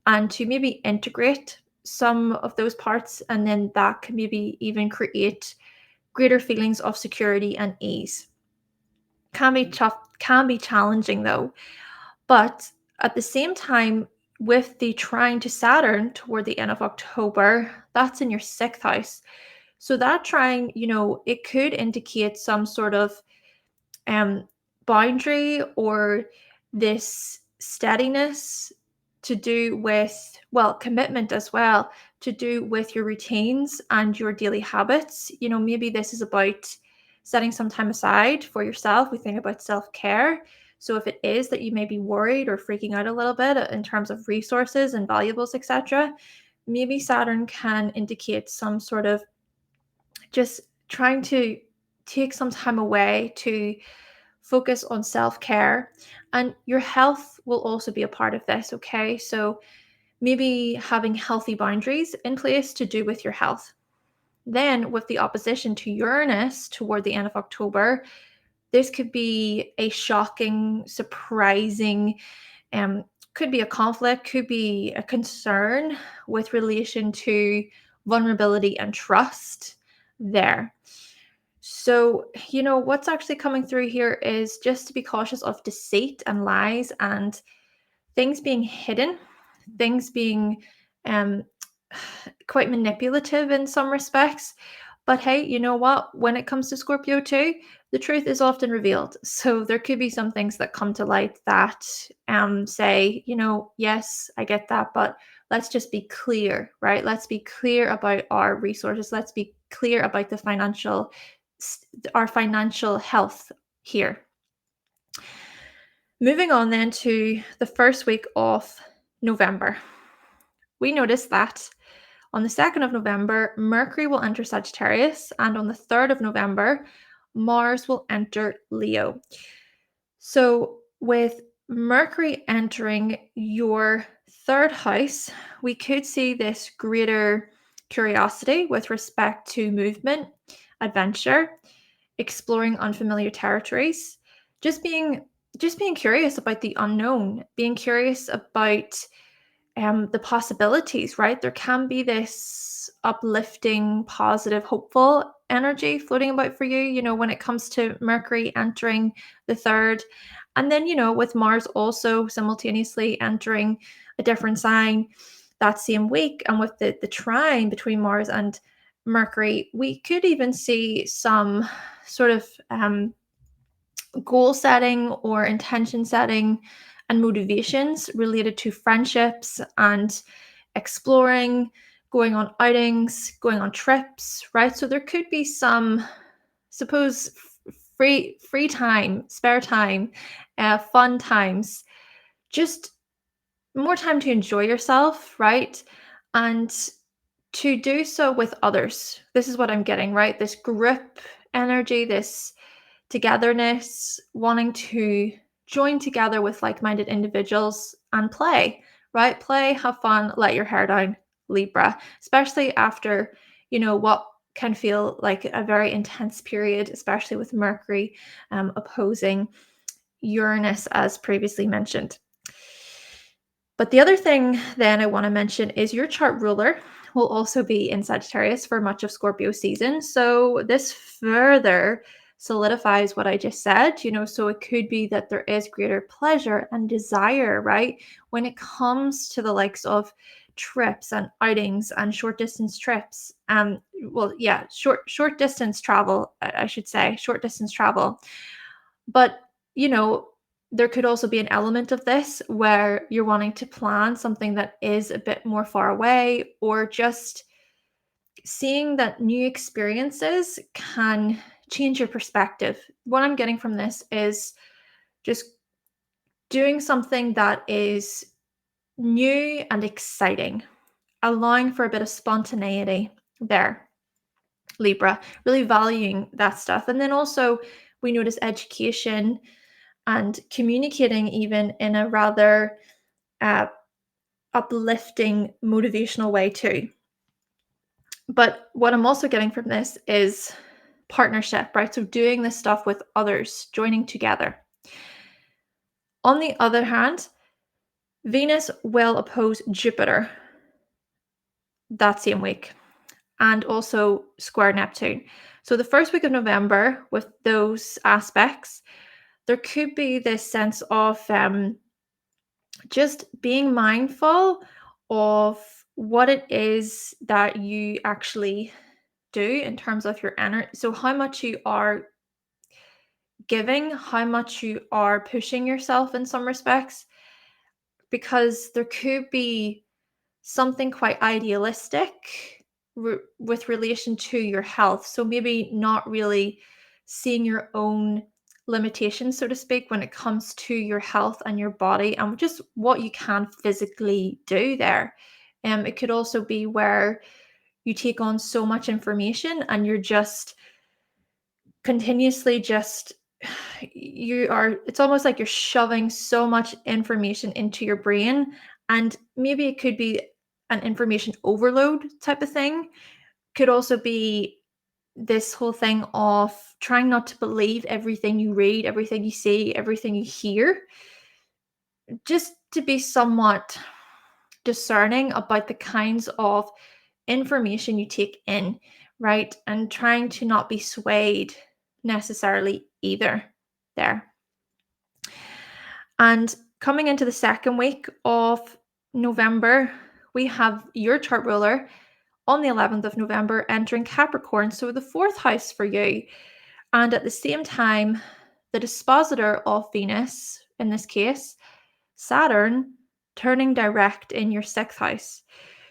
and to maybe integrate some of those parts. And then that can maybe even create greater feelings of security and ease. Can be tough, can be challenging though. But at the same time, with the trine to Saturn toward the end of October, that's in your sixth house. So that trine, it could indicate some sort of um, boundary, or this steadiness to do with, well, commitment as well, to do with your routines and your daily habits. Maybe this is about setting some time aside for yourself. We think about self-care. So if it is that you may be worried or freaking out a little bit in terms of resources and valuables, etc., maybe Saturn can indicate some sort of just trying to take some time away to focus on self-care. And your health will also be a part of this, okay? So maybe having healthy boundaries in place to do with your health. Then with the opposition to Uranus toward the end of October, this could be a shocking, surprising, could be a conflict, could be a concern with relation to vulnerability and trust there. So, what's actually coming through here is just to be cautious of deceit and lies and things being hidden, things being um, quite manipulative in some respects. But hey, you know what? When it comes to Scorpio too, the truth is often revealed. So there could be some things that come to light that say, yes, I get that, but let's just be clear, right? Let's be clear about our resources. Let's be clear about our financial health here. Moving on then to the first week of November. We notice that on the 2nd of November, Mercury will enter Sagittarius, and on the 3rd of November, Mars will enter Leo. So with Mercury entering your third house, we could see this greater curiosity with respect to movement, adventure, exploring unfamiliar territories, just being curious about the unknown, being curious about the possibilities, right? There can be this uplifting, positive, hopeful energy floating about for you, when it comes to Mercury entering the third. And then, with Mars also simultaneously entering a different sign that same week, and with the trine between Mars and Mercury, we could even see some sort of goal setting or intention setting and motivations related to friendships and exploring, going on outings, going on trips, right? So there could be some, suppose, free time, spare time, fun times, just more time to enjoy yourself, right? And to do so with others. This is what I'm getting, right? This group energy, this togetherness, wanting to join together with like-minded individuals and play, right? Play, have fun, let your hair down, Libra, especially after, what can feel like a very intense period, especially with Mercury opposing Uranus, as previously mentioned. But the other thing then I want to mention is your chart ruler will also be in Sagittarius for much of Scorpio season. So this further solidifies what I just said, so it could be that there is greater pleasure and desire, right? When it comes to the likes of trips and outings and short distance trips. Short distance travel, I should say, short distance travel. But, there could also be an element of this where you're wanting to plan something that is a bit more far away, or just seeing that new experiences can change your perspective. What I'm getting from this is just doing something that is new and exciting, allowing for a bit of spontaneity there, Libra, really valuing that stuff. And then also, we notice education and communicating even in a rather uh, uplifting, motivational way too. But what I'm also getting from this is partnership, right? So doing this stuff with others, joining together. On the other hand, Venus will oppose Jupiter that same week, and also square Neptune. So the first week of November, with those aspects, there could be this sense of just being mindful of what it is that you actually do in terms of your energy. So how much you are giving, how much you are pushing yourself in some respects, because there could be something quite idealistic with relation to your health. So maybe not really seeing your own limitations, so to speak, when it comes to your health and your body and just what you can physically do there. It could also be where you take on so much information and you're just continuously just it's almost like you're shoving so much information into your brain, and maybe it could be an information overload type of thing. Could also be this whole thing of trying not to believe everything you read, everything you see, everything you hear, just to be somewhat discerning about the kinds of information you take in, right? And trying to not be swayed necessarily either there. And coming into the second week of November, we have your chart ruler on the 11th of November entering Capricorn, so the fourth house for you. And at the same time, the dispositor of Venus, in this case, Saturn, turning direct in your sixth house.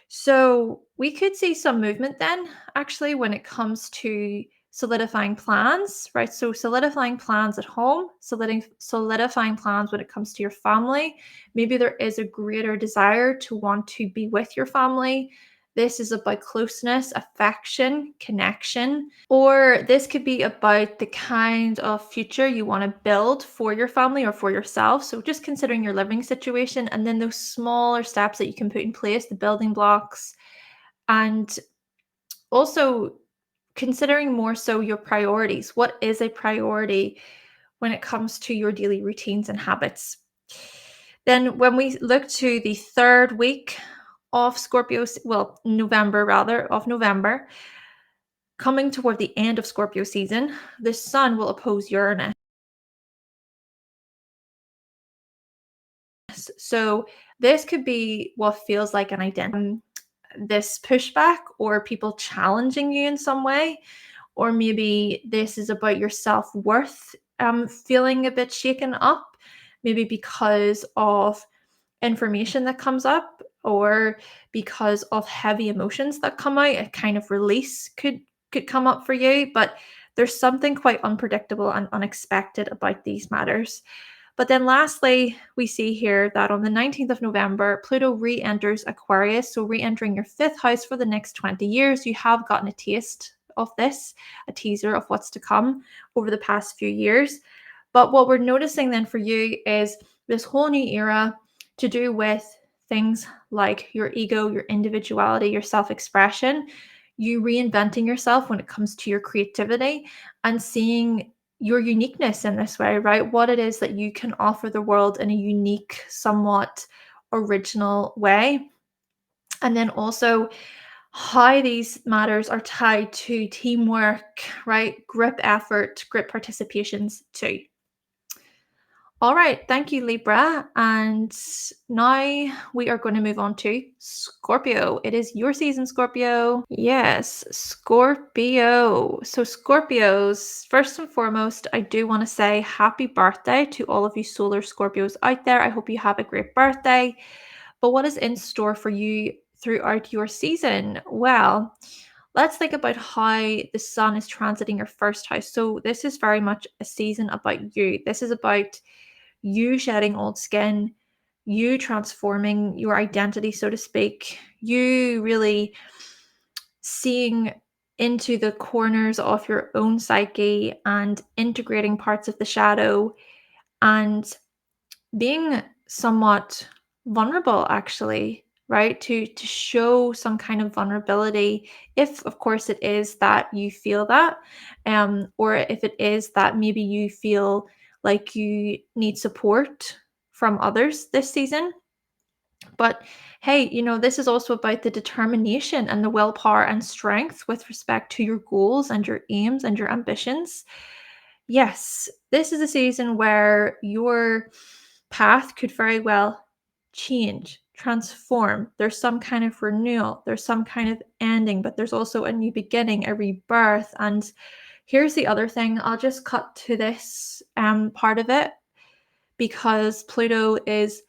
So we could see some movement then, actually, when it comes to solidifying plans, right? So solidifying plans at home, solidifying plans when it comes to your family. Maybe there is a greater desire to want to be with your family. This is about closeness, affection, connection, or this could be about the kind of future you want to build for your family or for yourself. So just considering your living situation and then those smaller steps that you can put in place, the building blocks, and also considering more so your priorities. What is a priority when it comes to your daily routines and habits? Then when we look to the third week of Scorpio, well, November rather, of November, coming toward the end of Scorpio season, the sun will oppose Uranus. So this could be what feels like an identity, this pushback, or people challenging you in some way, or maybe this is about your self-worth feeling a bit shaken up, maybe because of information that comes up or because of heavy emotions that come out. A kind of release could come up for you, but there's something quite unpredictable and unexpected about these matters. But then lastly, we see here that on the 19th of November, Pluto re-enters Aquarius, so re-entering your fifth house for the next 20 years. You have gotten a taste of this, a teaser of what's to come over the past few years. But what we're noticing then for you is this whole new era to do with things like your ego, your individuality, your self-expression, you reinventing yourself when it comes to your creativity and seeing your uniqueness in this way, right? What it is that you can offer the world in a unique, somewhat original way. And then also how these matters are tied to teamwork, right? Group effort, group participations too. All right, thank you, Libra. And now we are going to move on to Scorpio. It is your season, Scorpio. Yes, Scorpio. So, Scorpios, first and foremost, I do want to say happy birthday to all of you solar Scorpios out there. I hope you have a great birthday. But what is in store for you throughout your season? Well, let's think about how the sun is transiting your first house. So, this is very much a season about you. This is about you shedding old skin, you transforming your identity, so to speak, you really seeing into the corners of your own psyche and integrating parts of the shadow and being somewhat vulnerable, actually, right, to show some kind of vulnerability, if of course it is that you feel that, or if it is that maybe you feel like you need support from others this season. But hey, this is also about the determination and the willpower and strength with respect to your goals and your aims and your ambitions. Yes, this is a season where your path could very well change, transform. There's some kind of renewal, there's some kind of ending, but there's also a new beginning, a rebirth. And here's the other thing, I'll just cut to this part of it because Pluto is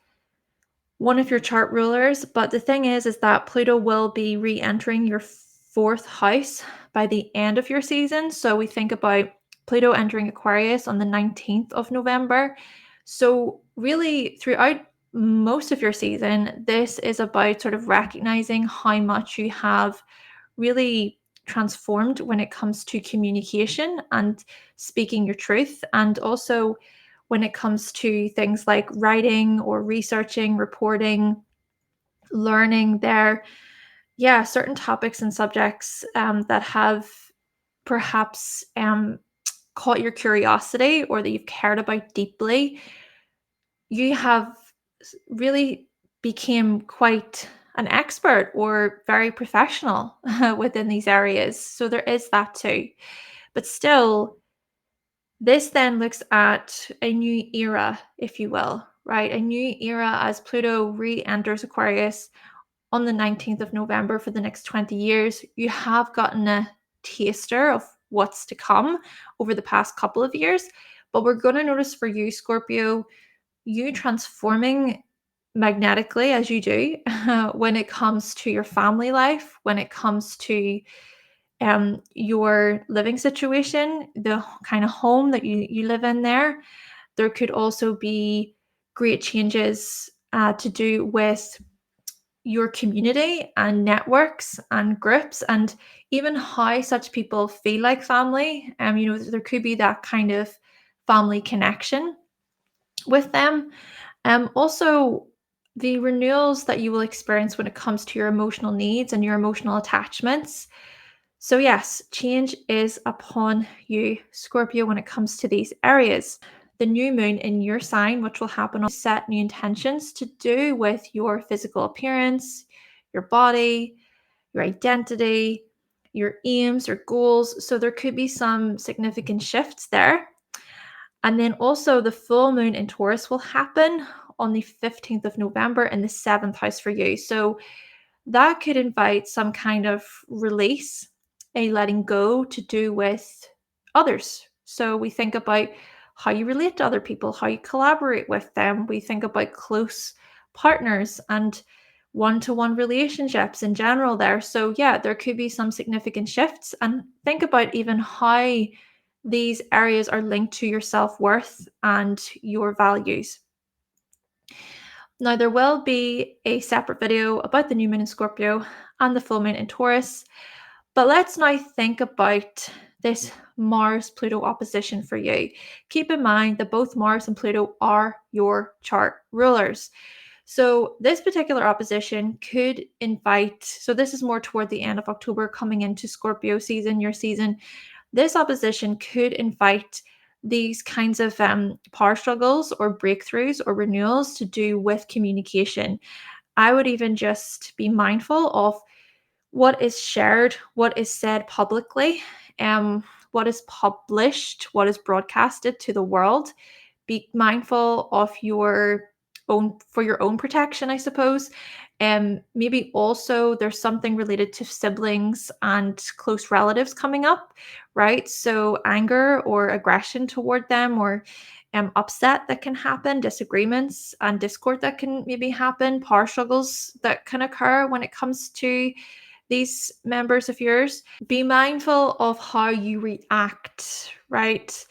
one of your chart rulers. But the thing is that Pluto will be re-entering your fourth house by the end of your season. So we think about Pluto entering Aquarius on the 19th of November. So really throughout most of your season, this is about sort of recognizing how much you have really transformed when it comes to communication and speaking your truth, and also when it comes to things like writing or researching, reporting, learning there. Yeah, certain topics and subjects that have perhaps caught your curiosity or that you've cared about deeply, you have really became quite an expert or very professional within these areas. So there is that too. But still, this then looks at a new era, if you will, right? A new era as Pluto re enters Aquarius on the 19th of November for the next 20 years. You have gotten a taster of what's to come over the past couple of years. But we're going to notice for you, Scorpio, you transforming magnetically as you do when it comes to your family life, when it comes to your living situation, the kind of home that you live in there. There could also be great changes to do with your community and networks and groups, and even how such people feel like family. There could be that kind of family connection with them. Also, the renewals that you will experience when it comes to your emotional needs and your emotional attachments. So, yes, change is upon you, Scorpio, when it comes to these areas. The new moon in your sign, which will happen, on set new intentions to do with your physical appearance, your body, your identity, your aims, your goals. So, there could be some significant shifts there. And then also the full moon in Taurus will happen on the 15th of November in the seventh house for you. So that could invite some kind of release, a letting go to do with others. So we think about how you relate to other people, how you collaborate with them. We think about close partners and one-to-one relationships in general there. So yeah, there could be some significant shifts. And think about even how these areas are linked to your self-worth and your values. Now, there will be a separate video about the new moon in Scorpio and the full moon in Taurus. But let's now think about this Mars-Pluto opposition for you. Keep in mind that both Mars and Pluto are your chart rulers. So this particular opposition could invite, so this is more toward the end of October coming into Scorpio season, your season. This opposition could invite these kinds of power struggles or breakthroughs or renewals to do with communication. I would even just be mindful of what is shared, what is said publicly, what is published, what is broadcasted to the world, be mindful of your own protection, I suppose. Maybe also there's something related to siblings and close relatives coming up, right? So anger or aggression toward them, or upset that can happen, disagreements and discord that can maybe happen, power struggles that can occur when it comes to these members of yours. Be mindful of how you react, right?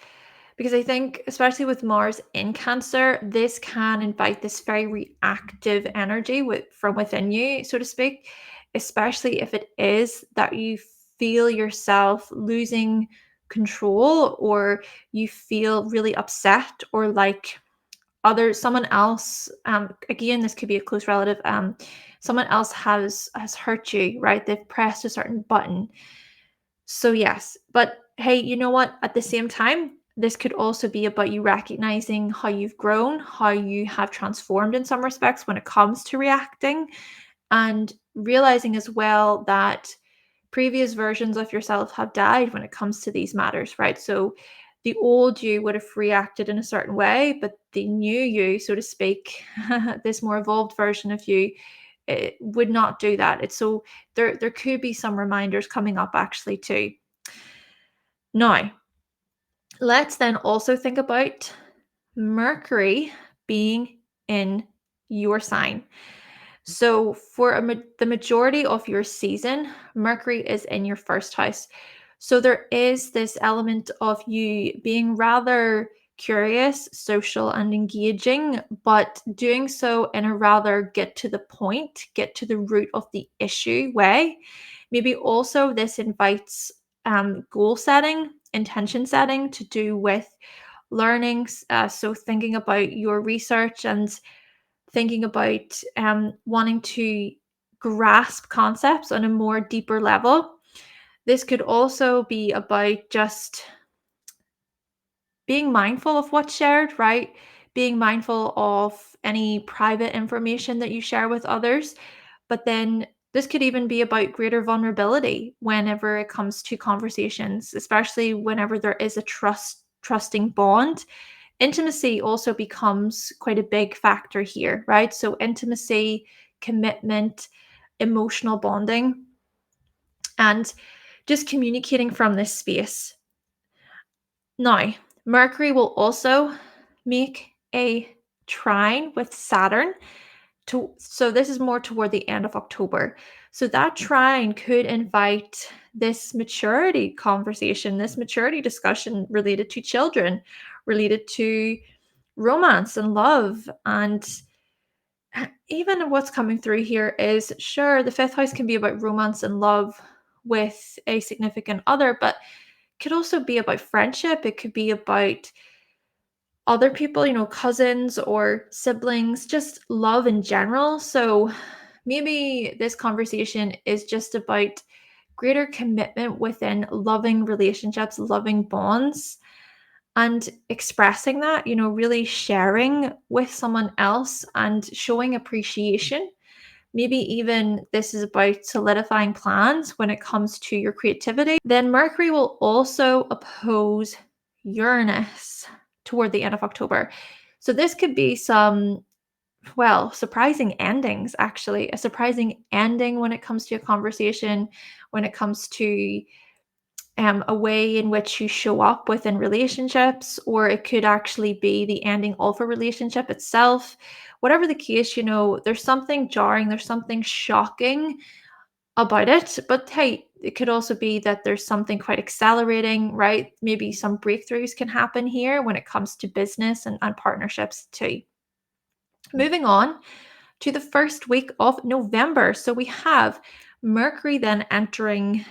Because I think, especially with Mars in Cancer, this can invite this very reactive energy from within you, so to speak, especially if it is that you feel yourself losing control, or you feel really upset, or like someone else, again, this could be a close relative, someone else has hurt you, right? They've pressed a certain button. So yes, but hey, you know what? At the same time, this could also be about you recognizing how you've grown, how you have transformed in some respects when it comes to reacting, and realizing as well that previous versions of yourself have died when it comes to these matters, right? So the old you would have reacted in a certain way, but the new you, so to speak, this more evolved version of you, it would not do that. It's so there could be some reminders coming up actually too. Now, let's then also think about Mercury being in your sign. So for the majority of your season, Mercury is in your first house. So there is this element of you being rather curious, social, and engaging, but doing so in a rather get to the point, get to the root of the issue way. Maybe also this invites goal setting, intention setting to do with learnings. So thinking about your research and thinking about wanting to grasp concepts on a more deeper level. This could also be about just being mindful of what's shared, right? Being mindful of any private information that you share with others. But then this could even be about greater vulnerability whenever it comes to conversations, especially whenever there is a trusting bond. Intimacy also becomes quite a big factor here, right? So intimacy, commitment, emotional bonding, and just communicating from this space. Now, Mercury will also make a trine with Saturn. So this is more toward the end of October. So that trine could invite this maturity conversation, this maturity discussion related to children, related to romance and love. And even what's coming through here is, sure, the fifth house can be about romance and love with a significant other, but could also be about friendship. It could be about other people, cousins or siblings, just love in general. So maybe this conversation is just about greater commitment within loving relationships, loving bonds, and expressing that, really sharing with someone else and showing appreciation. Maybe even this is about solidifying plans when it comes to your creativity. Then Mercury will also oppose Uranus toward the end of October. So this could be some, surprising endings, actually. A surprising ending when it comes to a conversation, when it comes to a way in which you show up within relationships, or it could actually be the ending of a relationship itself. Whatever the case, there's something jarring, there's something shocking about it. But hey, it could also be that there's something quite accelerating, right? Maybe some breakthroughs can happen here when it comes to business and partnerships too. Moving on to the first week of November. So we have Mercury then entering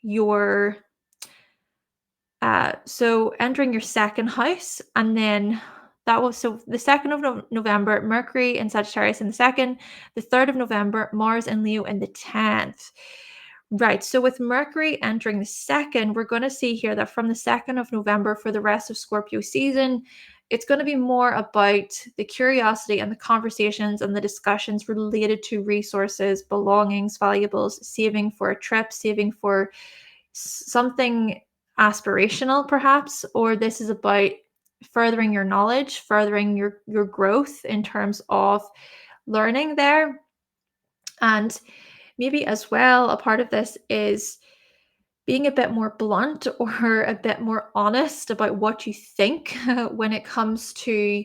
your entering your second house, and then that was so the 2nd of November, Mercury in Sagittarius in the 2nd, the 3rd of November, Mars in Leo in the 10th. Right, so with Mercury entering the 2nd, we're going to see here that from the 2nd of November for the rest of Scorpio season, it's going to be more about the curiosity and the conversations and the discussions related to resources, belongings, valuables, saving for a trip, saving for something aspirational perhaps, or this is about furthering your knowledge, furthering your growth in terms of learning there. And maybe as well, a part of this is being a bit more blunt or a bit more honest about what you think when it comes to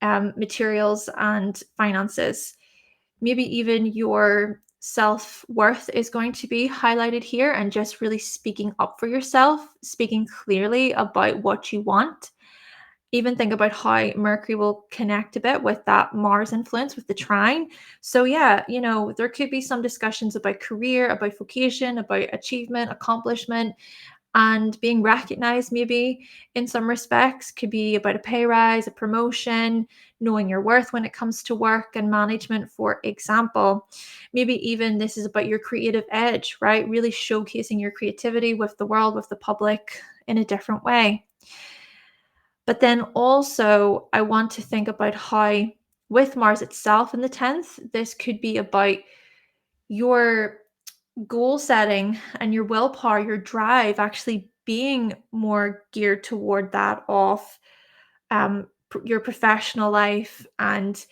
materials and finances. Maybe even your self-worth is going to be highlighted here, and just really speaking up for yourself, speaking clearly about what you want. Even think about how Mercury will connect a bit with that Mars influence with the trine. So yeah, there could be some discussions about career, about vocation, about achievement, accomplishment, and being recognized. Maybe in some respects could be about a pay rise, a promotion, knowing your worth when it comes to work and management, for example. Maybe even this is about your creative edge, right? Really showcasing your creativity with the world, with the public in a different way. But then also, I want to think about how, with Mars itself in the 10th, this could be about your goal setting and your willpower, your drive actually being more geared toward that of your professional life, and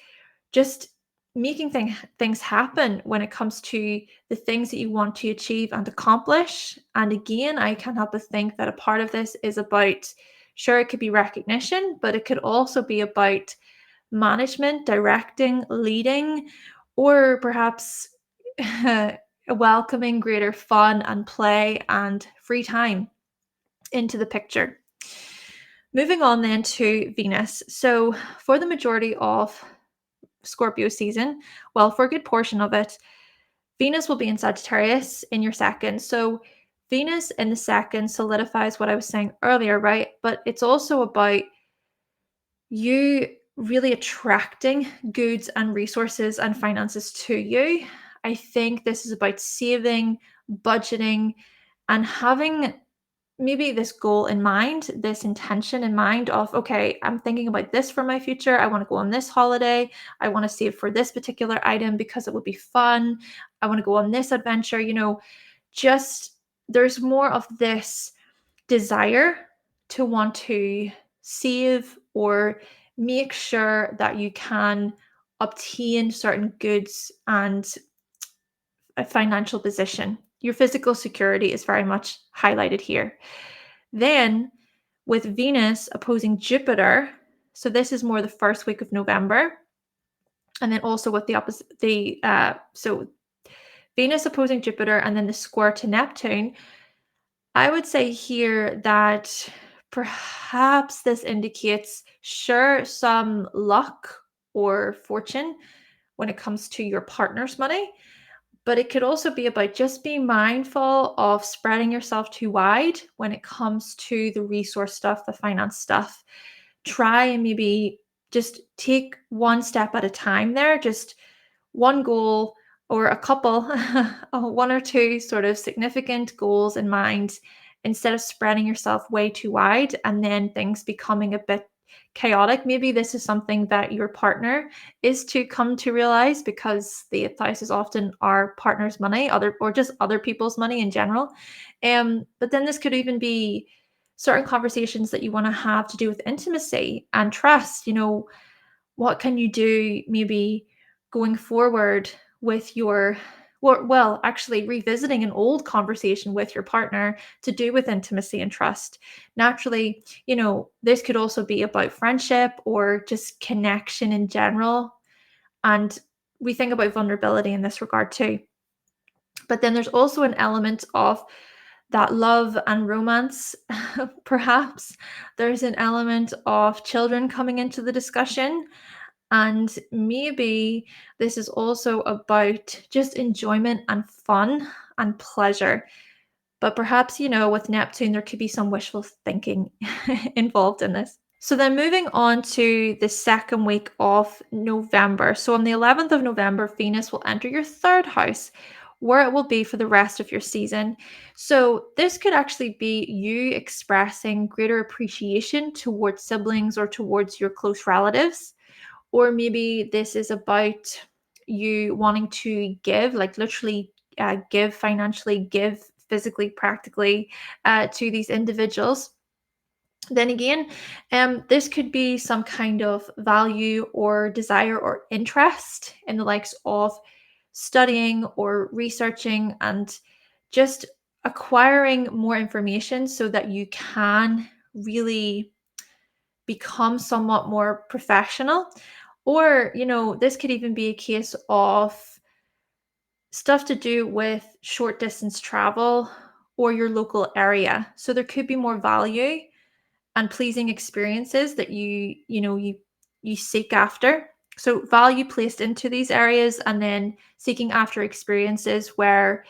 just making things happen when it comes to the things that you want to achieve and accomplish. And again, I can't help but think that a part of this is about, sure, it could be recognition, but it could also be about management, directing, leading, or perhaps welcoming greater fun and play and free time into the picture. Moving on then to Venus. So for the majority of Scorpio season, well, for a good portion of it, Venus will be in Sagittarius in your second. So Venus in the second solidifies what I was saying earlier, right? But it's also about you really attracting goods and resources and finances to you. I think this is about saving, budgeting, and having maybe this goal in mind, this intention in mind of, okay, I'm thinking about this for my future. I want to go on this holiday. I want to save for this particular item because it would be fun. I want to go on this adventure. Just there's more of this desire to want to save or make sure that you can obtain certain goods and a financial position. Your physical security is very much highlighted here. Then, with Venus opposing Jupiter, so this is more the first week of November, and then also with the opposite, so Venus opposing Jupiter, and then the square to Neptune. I would say here that perhaps this indicates, sure, some luck or fortune when it comes to your partner's money, but it could also be about just being mindful of spreading yourself too wide when it comes to the resource stuff, the finance stuff. Try and maybe just take one step at a time there, just one goal or a couple, one or two sort of significant goals in mind, instead of spreading yourself way too wide and then things becoming a bit chaotic. Maybe this is something that your partner is to come to realize, because the 8th house is often our partner's money, or just other people's money in general. But then this could even be certain conversations that you want to have to do with intimacy and trust. What can you do maybe going forward with your, well, actually revisiting an old conversation with your partner to do with intimacy and trust. Naturally, this could also be about friendship or just connection in general. And we think about vulnerability in this regard too. But then there's also an element of that love and romance, perhaps. There's an element of children coming into the discussion. And maybe this is also about just enjoyment and fun and pleasure. But perhaps, with Neptune, there could be some wishful thinking involved in this. So then moving on to the second week of November. So on the 11th of November, Venus will enter your third house, where it will be for the rest of your season. So this could actually be you expressing greater appreciation towards siblings or towards your close relatives. Or maybe this is about you wanting to give, like literally give financially, give physically, practically to these individuals. Then again, this could be some kind of value or desire or interest in the likes of studying or researching and just acquiring more information so that you can really become somewhat more professional. Or, this could even be a case of stuff to do with short distance travel or your local area. So there could be more value and pleasing experiences that you seek after. So value placed into these areas, and then seeking after experiences where,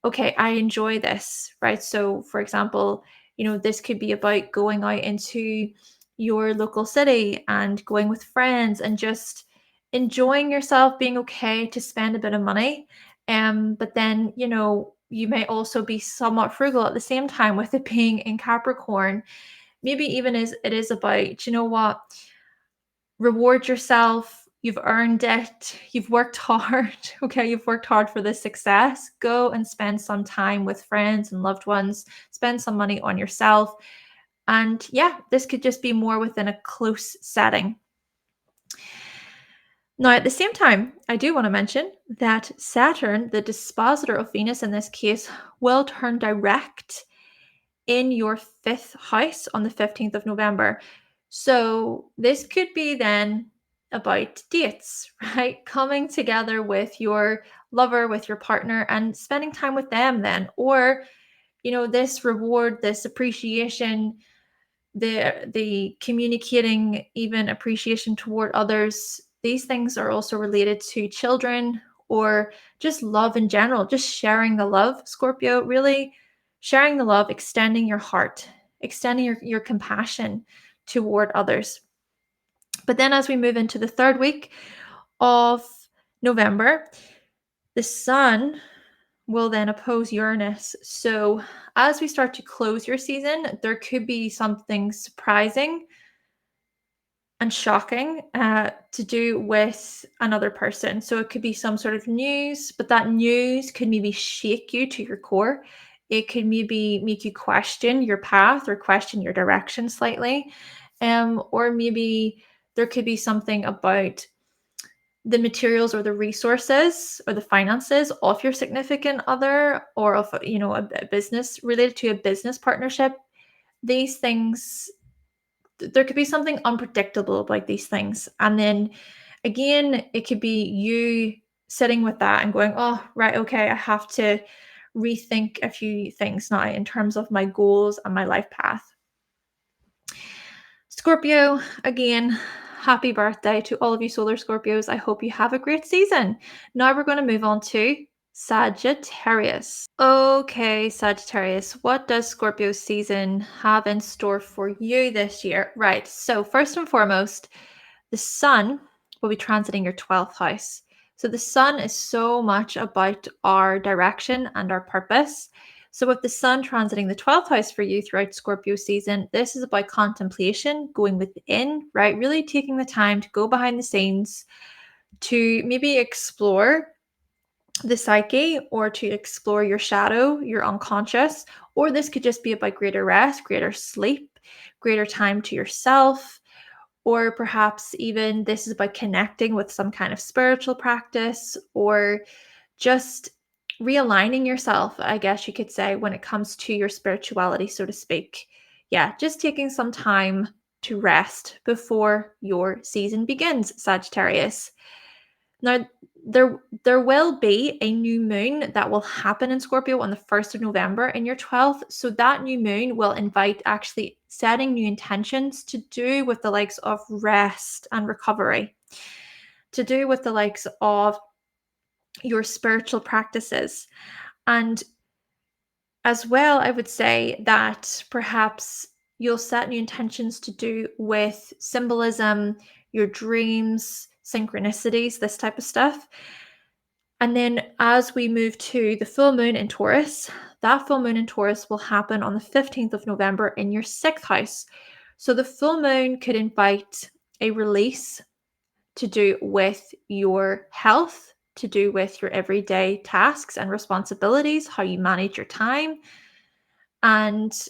okay, I enjoy this, right? So for example, this could be about going out into your local city and going with friends and just enjoying yourself, being okay to spend a bit of money. But then, you may also be somewhat frugal at the same time, with it being in Capricorn. Maybe even as it is about, what, reward yourself. You've earned it. You've worked hard. Okay, you've worked hard for this success. Go and spend some time with friends and loved ones. Spend some money on yourself. And yeah, this could just be more within a close setting. Now, at the same time, I do want to mention that Saturn, the dispositor of Venus in this case, will turn direct in your fifth house on the 15th of November. So this could be then about dates, right? Coming together with your lover, with your partner, and spending time with them then. Or, this reward, this appreciation, the communicating even appreciation toward others. These things are also related to children or just love in general, just sharing the love. Scorpio, really sharing the love, extending your heart, extending your compassion toward others. But then as we move into the third week of November, the sun will then oppose Uranus. So as we start to close your season, there could be something surprising and shocking to do with another person. So it could be some sort of news, but that news could maybe shake you to your core. It could maybe make you question your path or question your direction slightly. Or maybe there could be something about the materials or the resources or the finances of your significant other, or of a business, related to a business partnership. These things, there could be something unpredictable about these things. And then again, it could be you sitting with that and going, oh, right, okay, I have to rethink a few things now in terms of my goals and my life path. Scorpio, again, happy birthday to all of you solar Scorpios. I hope you have a great season. Now we're going to move on to Sagittarius. Okay, Sagittarius, what does Scorpio season have in store for you this year? Right, so first and foremost, the sun will be transiting your 12th house. So the sun is so much about our direction and our purpose. So with the sun transiting the 12th house for you throughout Scorpio season, this is about contemplation, going within, right? Really taking the time to go behind the scenes, to maybe explore the psyche, or to explore your shadow, your unconscious. Or this could just be about greater rest, greater sleep, greater time to yourself. Or perhaps even this is about connecting with some kind of spiritual practice, or just realigning yourself, I guess you could say, when it comes to your spirituality, so to speak. Yeah, just taking some time to rest before your season begins, Sagittarius. Now, there will be a new moon that will happen in Scorpio on the 1st of November in your 12th. So that new moon will invite actually setting new intentions to do with the likes of rest and recovery, to do with the likes of your spiritual practices. And as well, I would say that perhaps you'll set new intentions to do with symbolism, your dreams, synchronicities, this type of stuff. And then as we move to the full moon in Taurus, that full moon in Taurus will happen on the 15th of November in your 6th house. So the full moon could invite a release to do with your health, to do with your everyday tasks and responsibilities, how you manage your time, and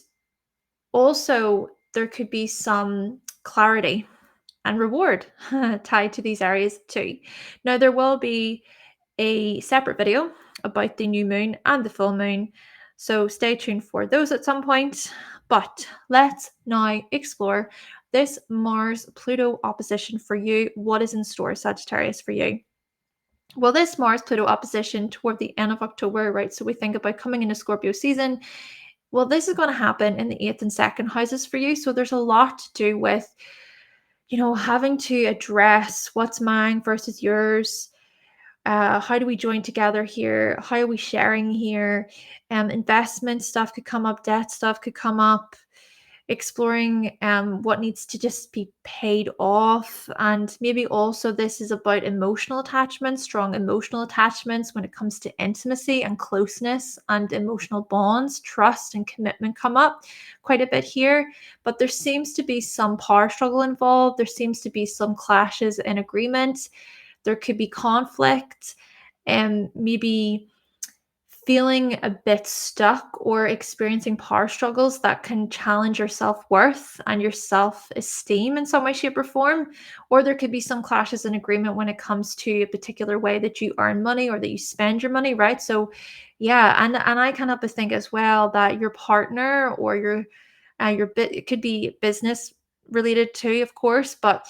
also there could be some clarity and reward tied to these areas too. Now, there will be a separate video about the new moon and the full moon, so stay tuned for those at some point. But let's now explore this Mars-Pluto opposition for you. What is in store, Sagittarius, for you? Well, this Mars-Pluto opposition toward the end of October, right? So we think about coming into Scorpio season. Well, this is going to happen in the 8th and 2nd houses for you. So there's a lot to do with, having to address what's mine versus yours. How do we join together here? How are we sharing here? Investment stuff could come up, debt stuff could come up, exploring what needs to just be paid off. And maybe also this is about emotional attachments, strong emotional attachments when it comes to intimacy and closeness and emotional bonds. Trust and commitment come up quite a bit here. But there seems to be some power struggle involved. There seems to be some clashes in agreement. There could be conflict and maybe feeling a bit stuck or experiencing power struggles that can challenge your self-worth and your self-esteem in some way, shape, or form. Or there could be some clashes in agreement when it comes to a particular way that you earn money or that you spend your money, right? So yeah, and I can help to think as well that your partner or your bit, it could be business related too, of course, but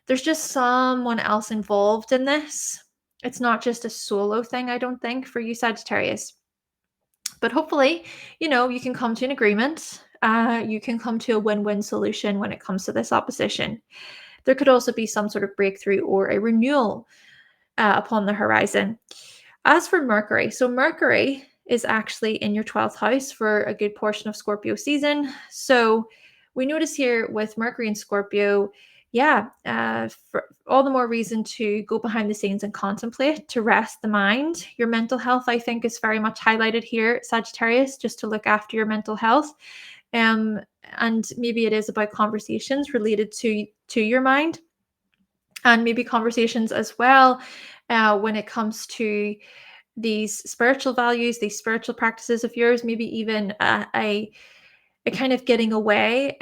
there's just someone else involved in this. It's not just a solo thing, I don't think, for you, Sagittarius. But hopefully, you can come to an agreement. You can come to a win-win solution when it comes to this opposition. There could also be some sort of breakthrough or a renewal upon the horizon. As for Mercury, so Mercury is actually in your 12th house for a good portion of Scorpio season. So we notice here with Mercury and Scorpio, for all the more reason to go behind the scenes and contemplate, to rest the mind. Your mental health, I think, is very much highlighted here, Sagittarius, just to look after your mental health. And maybe it is about conversations related to your mind, and maybe conversations as well when it comes to these spiritual values, these spiritual practices of yours. Maybe even a kind of getting away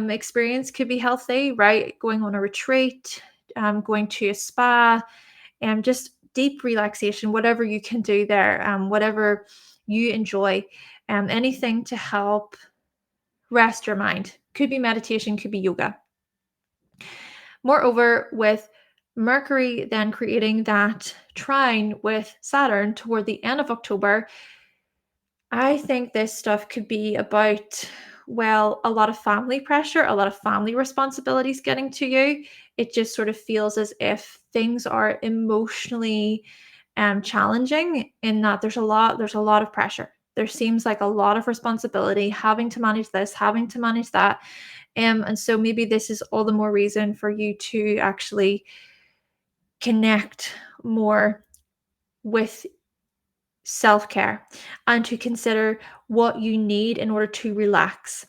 experience could be healthy, right? Going on a retreat, going to a spa, and just deep relaxation, whatever you can do there, whatever you enjoy, anything to help rest your mind. Could be meditation, could be yoga. Moreover, with Mercury then creating that trine with Saturn toward the end of October, I think this stuff could be about, well, a lot of family pressure, a lot of family responsibilities getting to you. It just sort of feels as if things are emotionally challenging, in that there's a lot of pressure. There seems like a lot of responsibility, having to manage this, having to manage that. And so maybe this is all the more reason for you to actually connect more with self-care and to consider what you need in order to relax.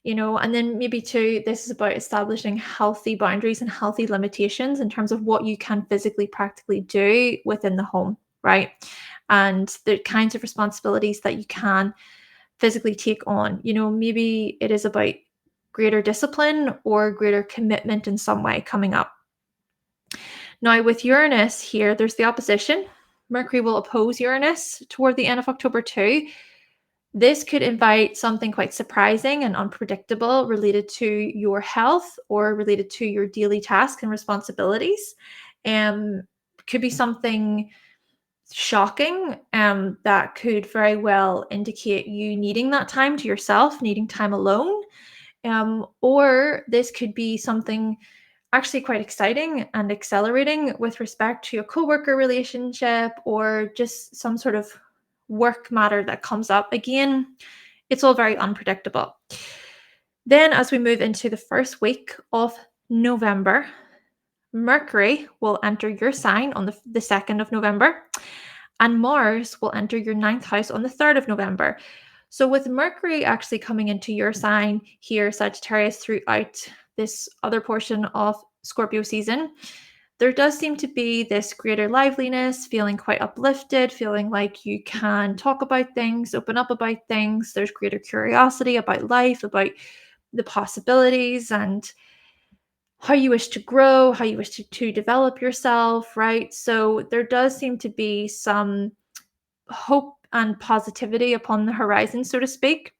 And then maybe too, this is about establishing healthy boundaries and healthy limitations in terms of what you can physically practically do within the home, right? And the kinds of responsibilities that you can physically take on. Maybe it is about greater discipline or greater commitment in some way coming up. Now, with Uranus here, there's the opposition. Mercury will oppose Uranus toward the end of October too. This could invite something quite surprising and unpredictable related to your health or related to your daily tasks and responsibilities. Could be something shocking that could very well indicate you needing that time to yourself, needing time alone. Or this could be something actually quite exciting and accelerating with respect to a coworker relationship or just some sort of work matter that comes up. Again, it's all very unpredictable. Then as we move into the first week of November, Mercury will enter your sign on the 2nd of November, and Mars will enter your 9th house on the 3rd of November. So with Mercury actually coming into your sign here, Sagittarius, throughout this other portion of Scorpio season, there does seem to be this greater liveliness, feeling quite uplifted, feeling like you can talk about things, open up about things. There's greater curiosity about life, about the possibilities and how you wish to grow, how you wish to develop yourself, right? So there does seem to be some hope and positivity upon the horizon, so to speak.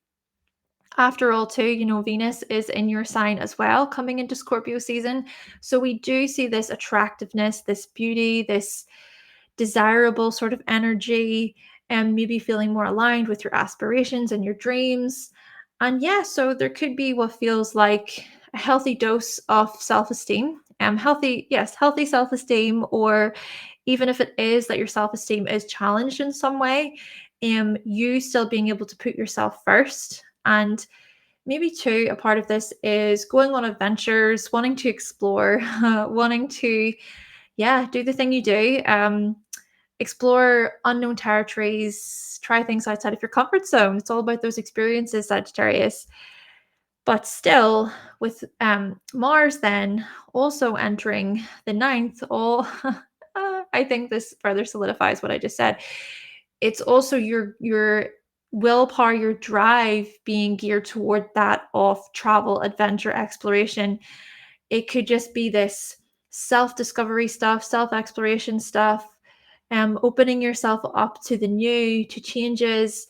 After all, too, Venus is in your sign as well, coming into Scorpio season. So we do see this attractiveness, this beauty, this desirable sort of energy, and maybe feeling more aligned with your aspirations and your dreams. And yeah, so there could be what feels like a healthy dose of self-esteem. Healthy self-esteem, or even if it is that your self-esteem is challenged in some way, you still being able to put yourself first. And maybe too, a part of this is going on adventures, wanting to explore, wanting to, yeah, do the thing you do. Explore unknown territories, try things outside of your comfort zone. It's all about those experiences, Sagittarius. But still, with Mars then also entering the ninth, I think this further solidifies what I just said. It's also your willpower, your drive being geared toward that of travel, adventure, exploration. It could just be this self-discovery stuff, self-exploration stuff, opening yourself up to the new, to changes.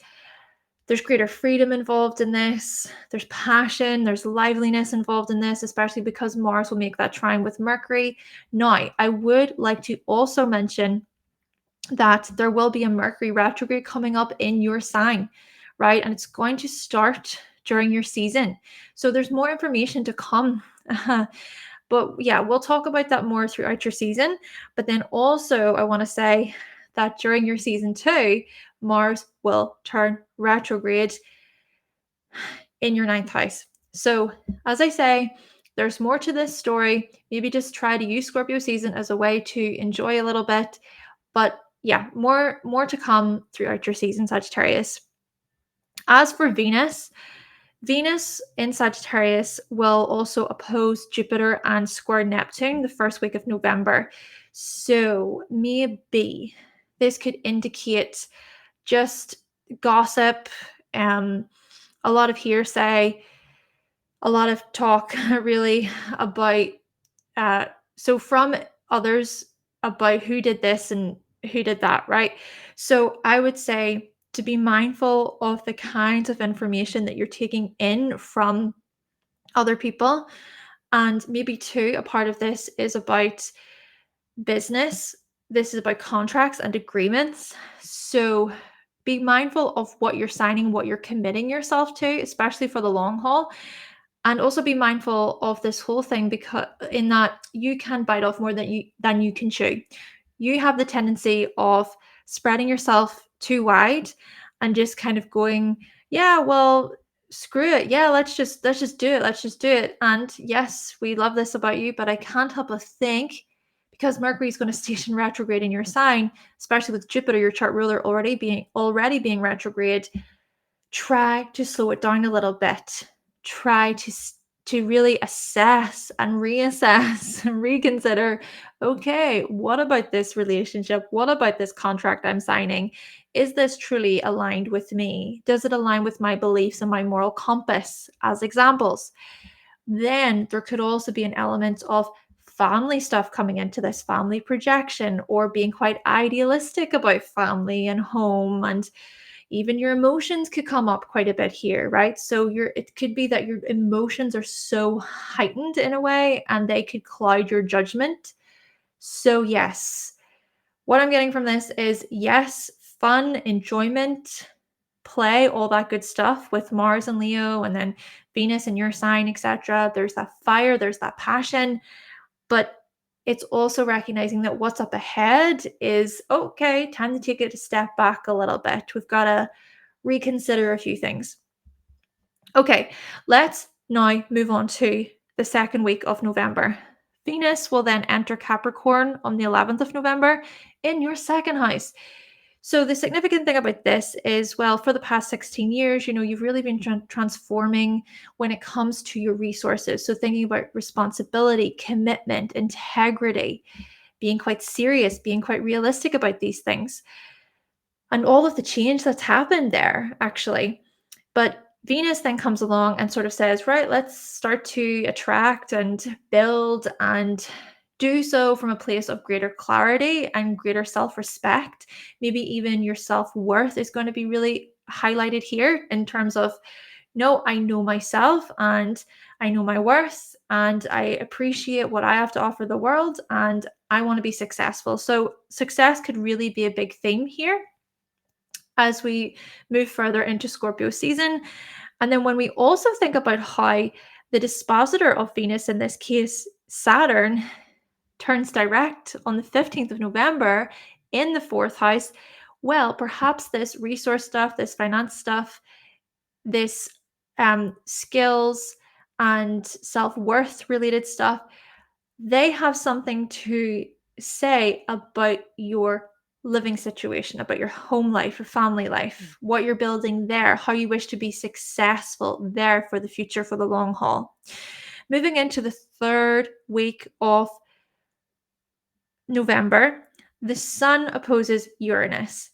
There's greater freedom involved in this. There's passion, there's liveliness involved in this, especially because Mars will make that trine with Mercury. Now, I would like to also mention that there will be a Mercury retrograde coming up in your sign, right? And it's going to start during your season. So there's more information to come. But yeah, we'll talk about that more throughout your season. But then also, I want to say that during your season too, Mars will turn retrograde in your ninth house. So, as I say, there's more to this story. Maybe just try to use Scorpio season as a way to enjoy a little bit. But yeah, more to come throughout your season, Sagittarius. As for Venus, Venus in Sagittarius will also oppose Jupiter and square Neptune the first week of November. So maybe this could indicate just gossip, a lot of hearsay, a lot of talk really about, so from others about who did this and who did that, right? So I would say to be mindful of the kinds of information that you're taking in from other people. And maybe too, a part of this is about business. This is about contracts and agreements. So be mindful of what you're signing, what you're committing yourself to, especially for the long haul. And also be mindful of this whole thing, because in that you can bite off more than you can chew. You have the tendency of spreading yourself too wide and just kind of going, yeah, well, screw it. Yeah, let's just do it. Let's just do it. And yes, we love this about you, but I can't help but think, because Mercury is going to station retrograde in your sign, especially with Jupiter, your chart ruler, already being retrograde. Try to slow it down a little bit. Try to really assess and reassess and reconsider, okay, what about this relationship? What about this contract I'm signing? Is this truly aligned with me? Does it align with my beliefs and my moral compass, as examples? Then there could also be an element of family stuff coming into this, family projection, or being quite idealistic about family and home, and even your emotions could come up quite a bit here, right? So it could be that your emotions are so heightened in a way and they could cloud your judgment. So yes, what I'm getting from this is yes, fun, enjoyment, play, all that good stuff with Mars and Leo, and then Venus in your sign, etc. There's that fire, there's that passion, but it's also recognizing that what's up ahead is, okay, time to take it a step back a little bit. We've got to reconsider a few things. Okay, let's now move on to the second week of November. Venus will then enter Capricorn on the 11th of November in your second house. So the significant thing about this is, well, for the past 16 years, you've really been transforming when it comes to your resources. So thinking about responsibility, commitment, integrity, being quite serious, being quite realistic about these things, and all of the change that's happened there, actually. But Venus then comes along and sort of says, right, let's start to attract and build and do so from a place of greater clarity and greater self-respect. Maybe even your self-worth is going to be really highlighted here in terms of, no, I know myself and I know my worth and I appreciate what I have to offer the world and I want to be successful. So success could really be a big theme here as we move further into Scorpio season. And then when we also think about how the dispositor of Venus, in this case, Saturn, turns direct on the 15th of November in the fourth house, well, perhaps this resource stuff, this finance stuff, this skills and self-worth related stuff, they have something to say about your living situation, about your home life, your family life, what you're building there, how you wish to be successful there for the future, for the long haul. Moving into the third week of November, the Sun opposes Uranus.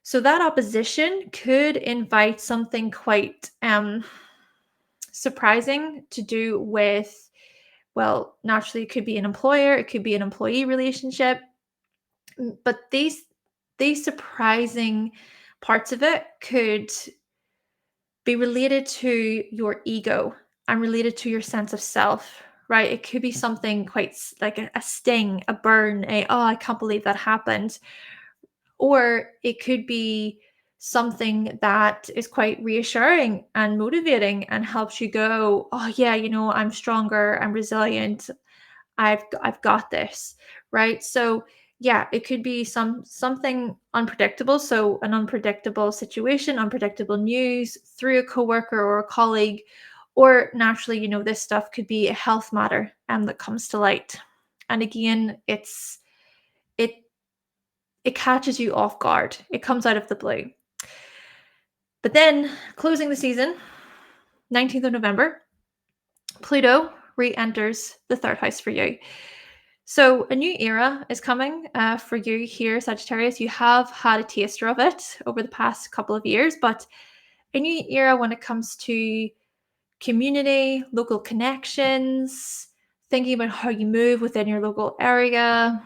So that opposition could invite something quite surprising to do with, well, naturally, it could be an employer, it could be an employee relationship, but these surprising parts of it could be related to your ego and related to your sense of self, right? It could be something quite like a sting, a burn, oh, I can't believe that happened. Or it could be something that is quite reassuring and motivating and helps you go, oh yeah, I'm stronger, I'm resilient, I've got this, right? So yeah, it could be something unpredictable. So an unpredictable situation, unpredictable news through a coworker or a colleague, or naturally, this stuff could be a health matter that comes to light. And again, it it catches you off guard. It comes out of the blue. But then closing the season, 19th of November, Pluto re-enters the third house for you. So a new era is coming for you here, Sagittarius. You have had a taster of it over the past couple of years, but a new era when it comes to community, local connections, thinking about how you move within your local area,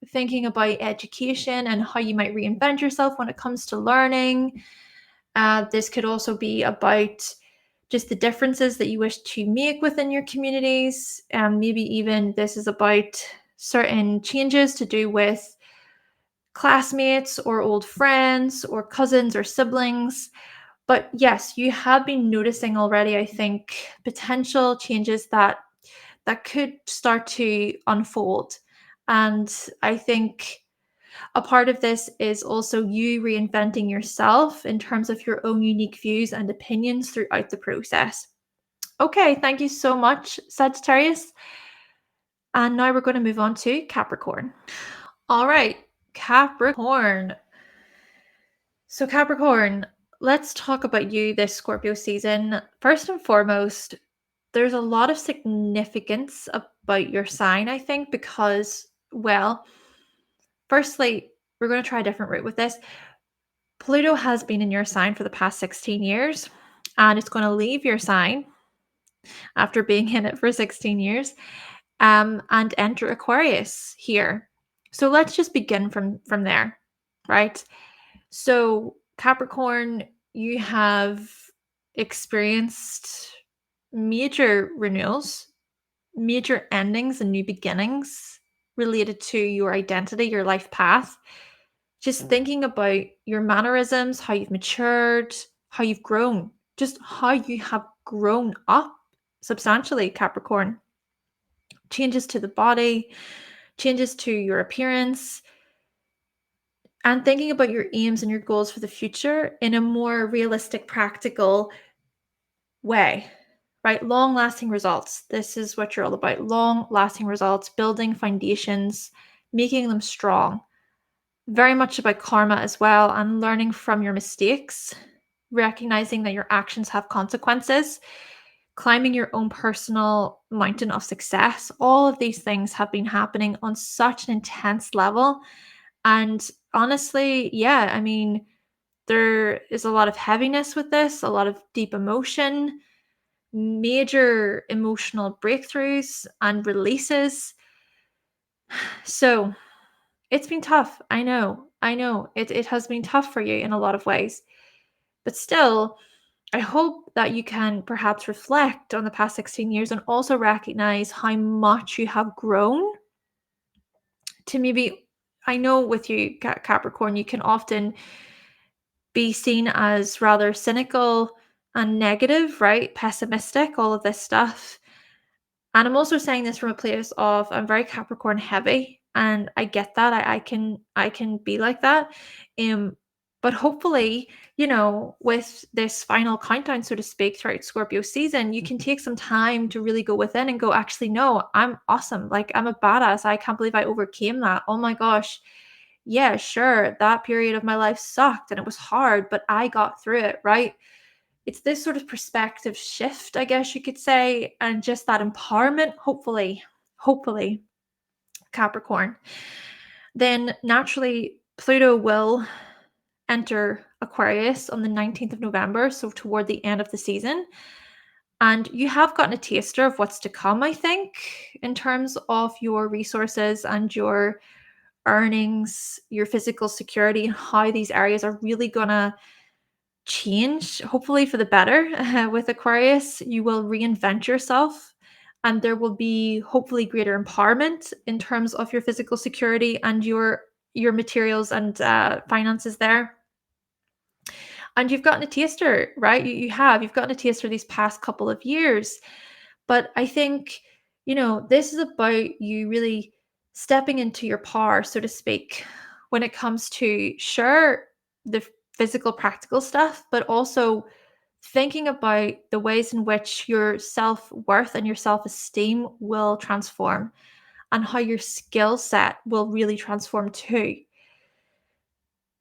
thinking about education and how you might reinvent yourself when it comes to learning. This could also be about just the differences that you wish to make within your communities. Maybe even this is about certain changes to do with classmates or old friends or cousins or siblings. But yes, you have been noticing already, I think, potential changes that could start to unfold. And I think a part of this is also you reinventing yourself in terms of your own unique views and opinions throughout the process. Okay, thank you so much, Sagittarius. And now we're going to move on to Capricorn. All right, Capricorn. So, Capricorn, let's talk about you this Scorpio season. First and foremost, there's a lot of significance about your sign, I think, because, well, firstly, we're going to try a different route with this. Pluto has been in your sign for the past 16 years, and it's going to leave your sign after being in it for 16 years and enter Aquarius here. So let's just begin from there, right? So Capricorn, you have experienced major renewals, major endings and new beginnings related to your identity, your life path. Just thinking about your mannerisms, how you've matured, how you've grown, just how you have grown up substantially, Capricorn. Changes to the body, changes to your appearance, and thinking about your aims and your goals for the future in a more realistic, practical way, right? Long lasting results. This is what you're all about. Long lasting results, building foundations, making them strong. Very much about karma as well and learning from your mistakes, recognizing that your actions have consequences, climbing your own personal mountain of success. All of these things have been happening on such an intense level. And honestly, yeah, I mean, There is a lot of heaviness with this, a lot of deep emotion, major emotional breakthroughs and releases. So it's been tough. I know. It has been tough for you in a lot of ways. But still, I hope that you can perhaps reflect on the past 16 years and also recognize how much you have grown to maybe, I know with you, Capricorn, you can often be seen as rather cynical and negative, right? Pessimistic, all of this stuff. And I'm also saying this from a place of I'm very Capricorn heavy, and I get that. I can be like that. Um, but hopefully, with this final countdown, so to speak, throughout Scorpio season, you can take some time to really go within and go, actually, no, I'm awesome. Like, I'm a badass. I can't believe I overcame that. Oh my gosh. Yeah, sure. That period of my life sucked and it was hard, but I got through it, right? It's this sort of perspective shift, I guess you could say, and just that empowerment, hopefully, Capricorn. Then naturally, Pluto will enter Aquarius on the 19th of November, so toward the end of the season. And you have gotten a taster of what's to come, I think, in terms of your resources and your earnings, your physical security, and how these areas are really going to change, hopefully for the better. With Aquarius, you will reinvent yourself and there will be hopefully greater empowerment in terms of your physical security and your materials and finances there. And you've gotten a taster, right? You've gotten a taster these past couple of years. But I think, this is about you really stepping into your power, so to speak, when it comes to, sure, the physical, practical stuff, but also thinking about the ways in which your self-worth and your self-esteem will transform and how your skill set will really transform too.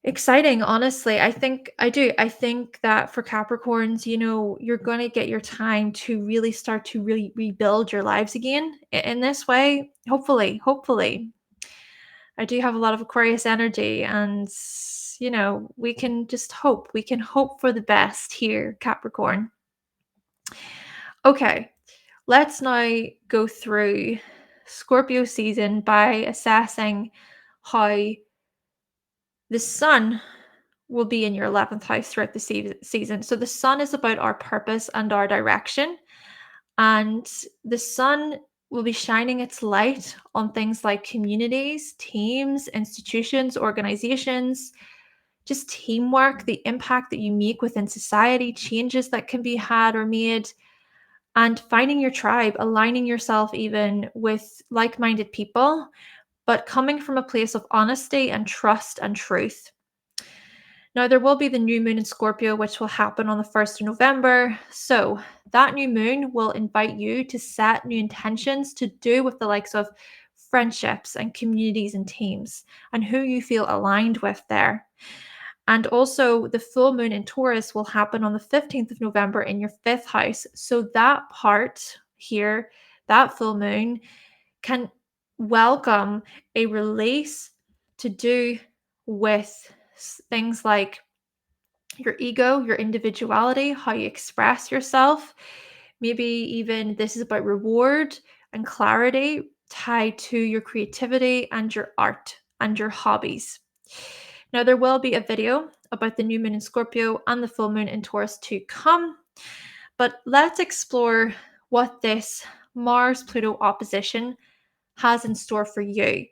Exciting, honestly. I think that for Capricorns, you're going to get your time to really start to really rebuild your lives again in this way. Hopefully. I do have a lot of Aquarius energy and we can just hope. We can hope for the best here, Capricorn. Okay, let's now go through Scorpio season by assessing how the sun will be in your 11th house throughout the season. So the sun is about our purpose and our direction. And the sun will be shining its light on things like communities, teams, institutions, organizations, just teamwork, the impact that you make within society, changes that can be had or made, and finding your tribe, aligning yourself even with like-minded people, but coming from a place of honesty and trust and truth. Now, there will be the new moon in Scorpio, which will happen on the 1st of November. So, that new moon will invite you to set new intentions to do with the likes of friendships and communities and teams and who you feel aligned with there. And also, the full moon in Taurus will happen on the 15th of November in your 5th house. So, that part here, that full moon, can welcome a release to do with things like your ego, your individuality, how you express yourself. Maybe even this is about reward and clarity tied to your creativity and your art and your hobbies. Now, there will be a video about the new moon in Scorpio and the full moon in Taurus to come, but let's explore what this Mars Pluto opposition has in store for you.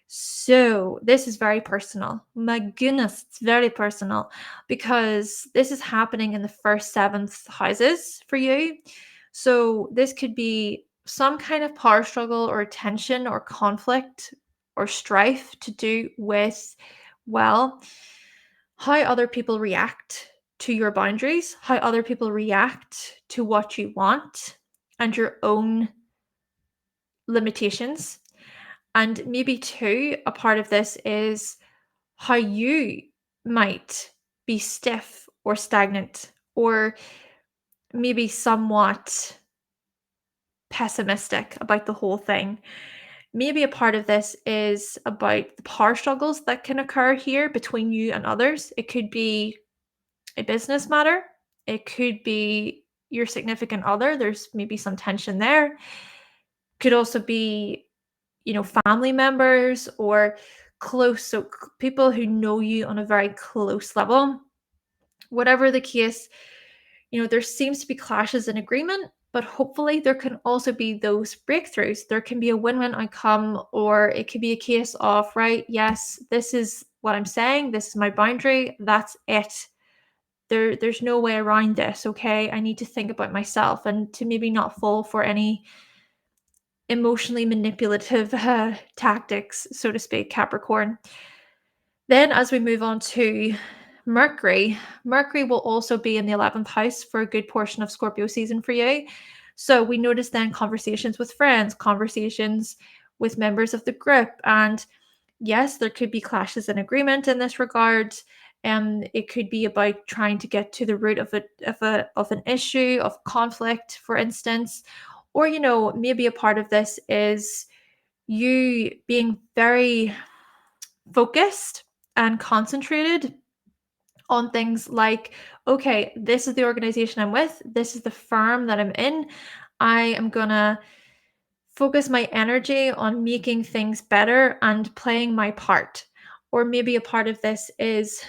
So, this is very personal. My goodness, it's very personal because this is happening in the first 7th houses for you. So, this could be some kind of power struggle or tension or conflict or strife to do with, well, how other people react to your boundaries, how other people react to what you want, and your own limitations. And maybe too, a part of this is how you might be stiff or stagnant or maybe somewhat pessimistic about the whole thing. Maybe a part of this is about the power struggles that can occur here between you and others. It could be a business matter. It could be your significant other. There's maybe some tension there. Could also be, family members or close, so people who know you on a very close level. Whatever the case, there seems to be clashes in agreement, but hopefully there can also be those breakthroughs. There can be a win-win outcome, or it could be a case of, right, yes, this is what I'm saying, this is my boundary, that's it. There's no way around this, okay? I need to think about myself and to maybe not fall for any emotionally manipulative tactics, so to speak, Capricorn. Then as we move on to Mercury will also be in the 11th house for a good portion of Scorpio season for you. So we notice then conversations with friends, conversations with members of the group, and yes, there could be clashes in agreement in this regard. It could be about trying to get to the root of an issue, of conflict, for instance. Or, maybe a part of this is you being very focused and concentrated on things like, okay, this is the organization I'm with, this is the firm that I'm in. I am gonna focus my energy on making things better and playing my part. Or maybe a part of this is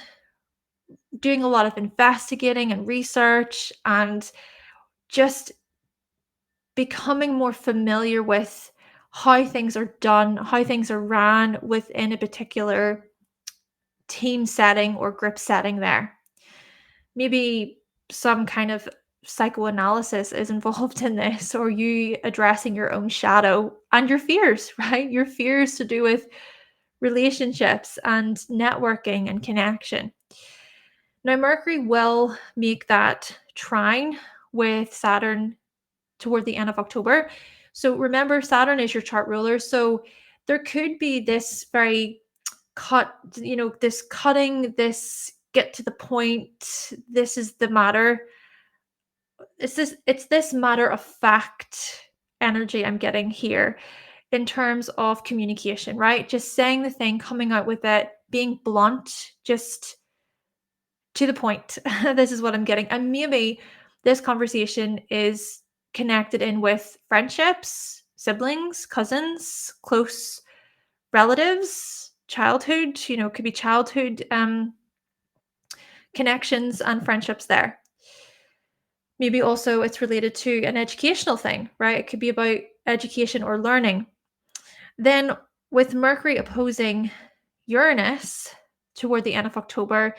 doing a lot of investigating and research and just becoming more familiar with how things are done, how things are ran within a particular team setting or group setting there. Maybe some kind of psychoanalysis is involved in this, or you addressing your own shadow and your fears, right? Your fears to do with relationships and networking and connection. Now, Mercury will make that trine with Saturn toward the end of October. So remember, Saturn is your chart ruler. So there could be this very this cutting, this get to the point, this is the matter. It's this matter of fact energy I'm getting here in terms of communication, right? Just saying the thing, coming out with it, being blunt, just to the point. This is what I'm getting. And maybe this conversation is connected in with friendships, siblings, cousins, close relatives, childhood, could be childhood connections and friendships there. Maybe also it's related to an educational thing, right? It could be about education or learning. Then with Mercury opposing Uranus toward the end of October,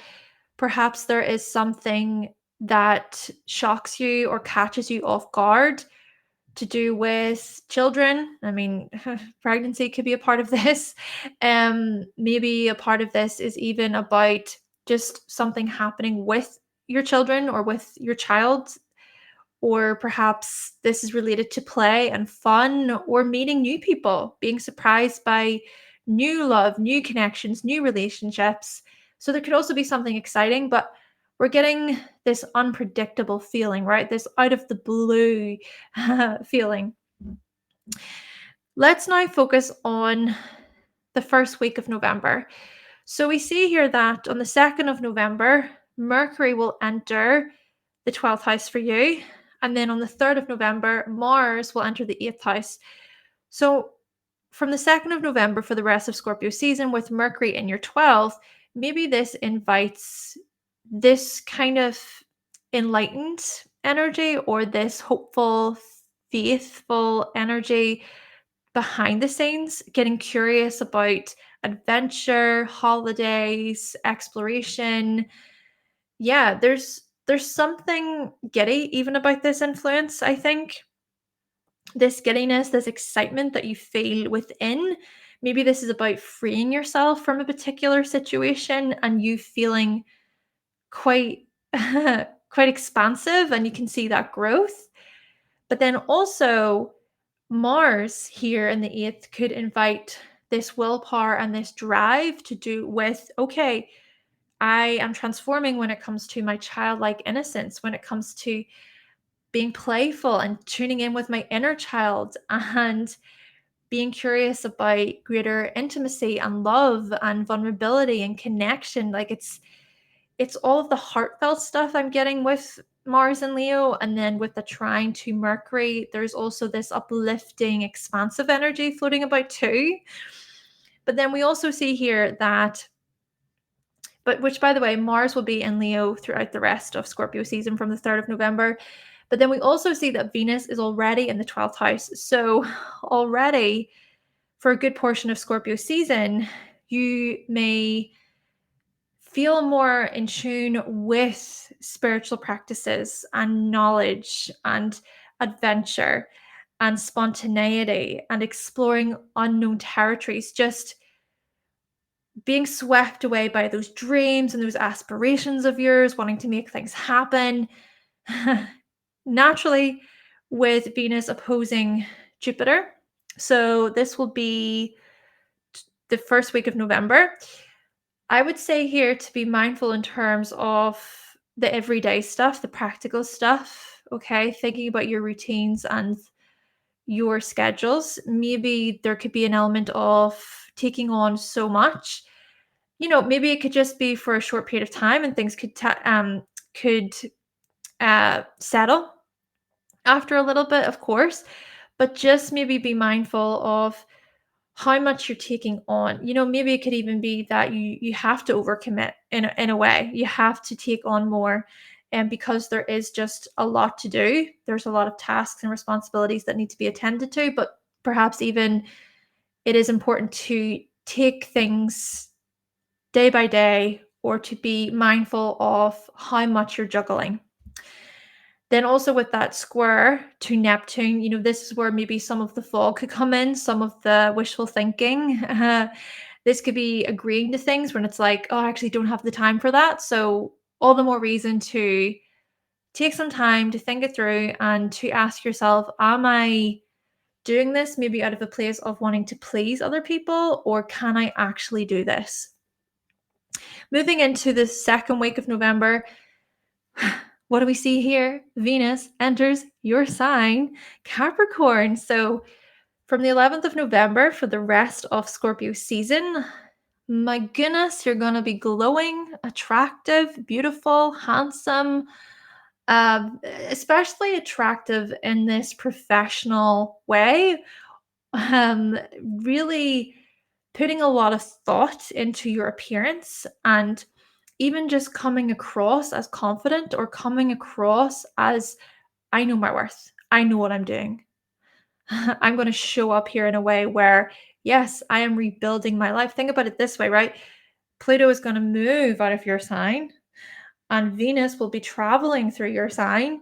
perhaps there is something that shocks you or catches you off guard to do with children. I mean, pregnancy could be a part of this. Maybe a part of this is even about just something happening with your children or with your child. Or perhaps this is related to play and fun or meeting new people, being surprised by new love, new connections, new relationships. So there could also be something exciting, but we're getting this unpredictable feeling, right? This out of the blue feeling. Let's now focus on the first week of November. So we see here that on the 2nd of November, Mercury will enter the 12th house for you. And then on the 3rd of November, Mars will enter the 8th house. So from the 2nd of November for the rest of Scorpio season, with Mercury in your 12th, maybe this invites this kind of enlightened energy or this hopeful, faithful energy behind the scenes, getting curious about adventure, holidays, exploration. Yeah, there's something giddy even about this influence, I think. This giddiness, this excitement that you feel within. Maybe this is about freeing yourself from a particular situation and you feeling quite quite expansive, and you can see that growth. But then also Mars here in the 8th could invite this willpower and this drive to do with, okay, I am transforming when it comes to my childlike innocence, when it comes to being playful and tuning in with my inner child and being curious about greater intimacy and love and vulnerability and connection. Like it's it's all of the heartfelt stuff I'm getting with Mars and Leo. And then with the trine to Mercury, there's also this uplifting, expansive energy floating about too. But then we also see here that, which by the way, Mars will be in Leo throughout the rest of Scorpio season from the 3rd of November. But then we also see that Venus is already in the 12th house. So already for a good portion of Scorpio season, you may feel more in tune with spiritual practices and knowledge and adventure and spontaneity and exploring unknown territories, just being swept away by those dreams and those aspirations of yours, wanting to make things happen. Naturally, with Venus opposing Jupiter. So this will be the first week of November. I would say here to be mindful in terms of the everyday stuff, the practical stuff, okay? Thinking about your routines and your schedules. Maybe there could be an element of taking on so much. Maybe it could just be for a short period of time and things could settle after a little bit, of course, but just maybe be mindful of how much you're taking on. Maybe it could even be that you have to overcommit in a way. You have to take on more, and because there is just a lot to do. There's a lot of tasks and responsibilities that need to be attended to, but perhaps even it is important to take things day by day or to be mindful of how much you're juggling. Then also with that square to Neptune, this is where maybe some of the fog could come in, some of the wishful thinking. This could be agreeing to things when it's like, oh, I actually don't have the time for that. So all the more reason to take some time to think it through and to ask yourself, am I doing this maybe out of a place of wanting to please other people, or can I actually do this? Moving into the second week of November, what do we see here? Venus enters your sign, Capricorn. So from the 11th of November for the rest of Scorpio season, my goodness, you're going to be glowing, attractive, beautiful, handsome, especially attractive in this professional way. Really putting a lot of thought into your appearance and even just coming across as confident or coming across as, I know my worth. I know what I'm doing. I'm going to show up here in a way where, yes, I am rebuilding my life. Think about it this way, right? Pluto is going to move out of your sign and Venus will be traveling through your sign.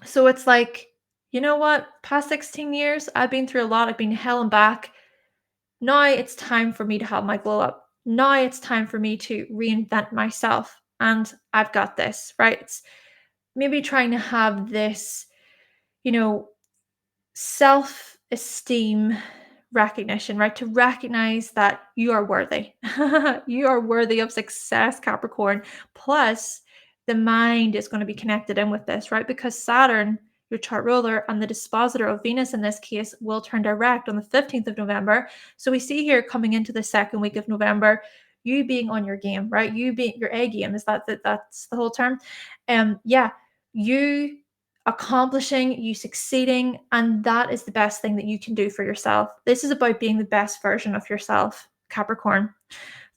So it's like, you know what? Past 16 years, I've been through a lot. I've been hell and back. Now it's time for me to have my glow up. Now it's time for me to reinvent myself. And I've got this, right? It's maybe trying to have this, self-esteem recognition, right? To recognize that you are worthy. You are worthy of success, Capricorn. Plus, the mind is going to be connected in with this, right? Because Saturn, your chart ruler, and the dispositor of Venus in this case will turn direct on the 15th of November. So we see here coming into the second week of November, you being on your game, right? You being your A game. Is that's the whole term? You accomplishing, you succeeding, and that is the best thing that you can do for yourself. This is about being the best version of yourself, Capricorn.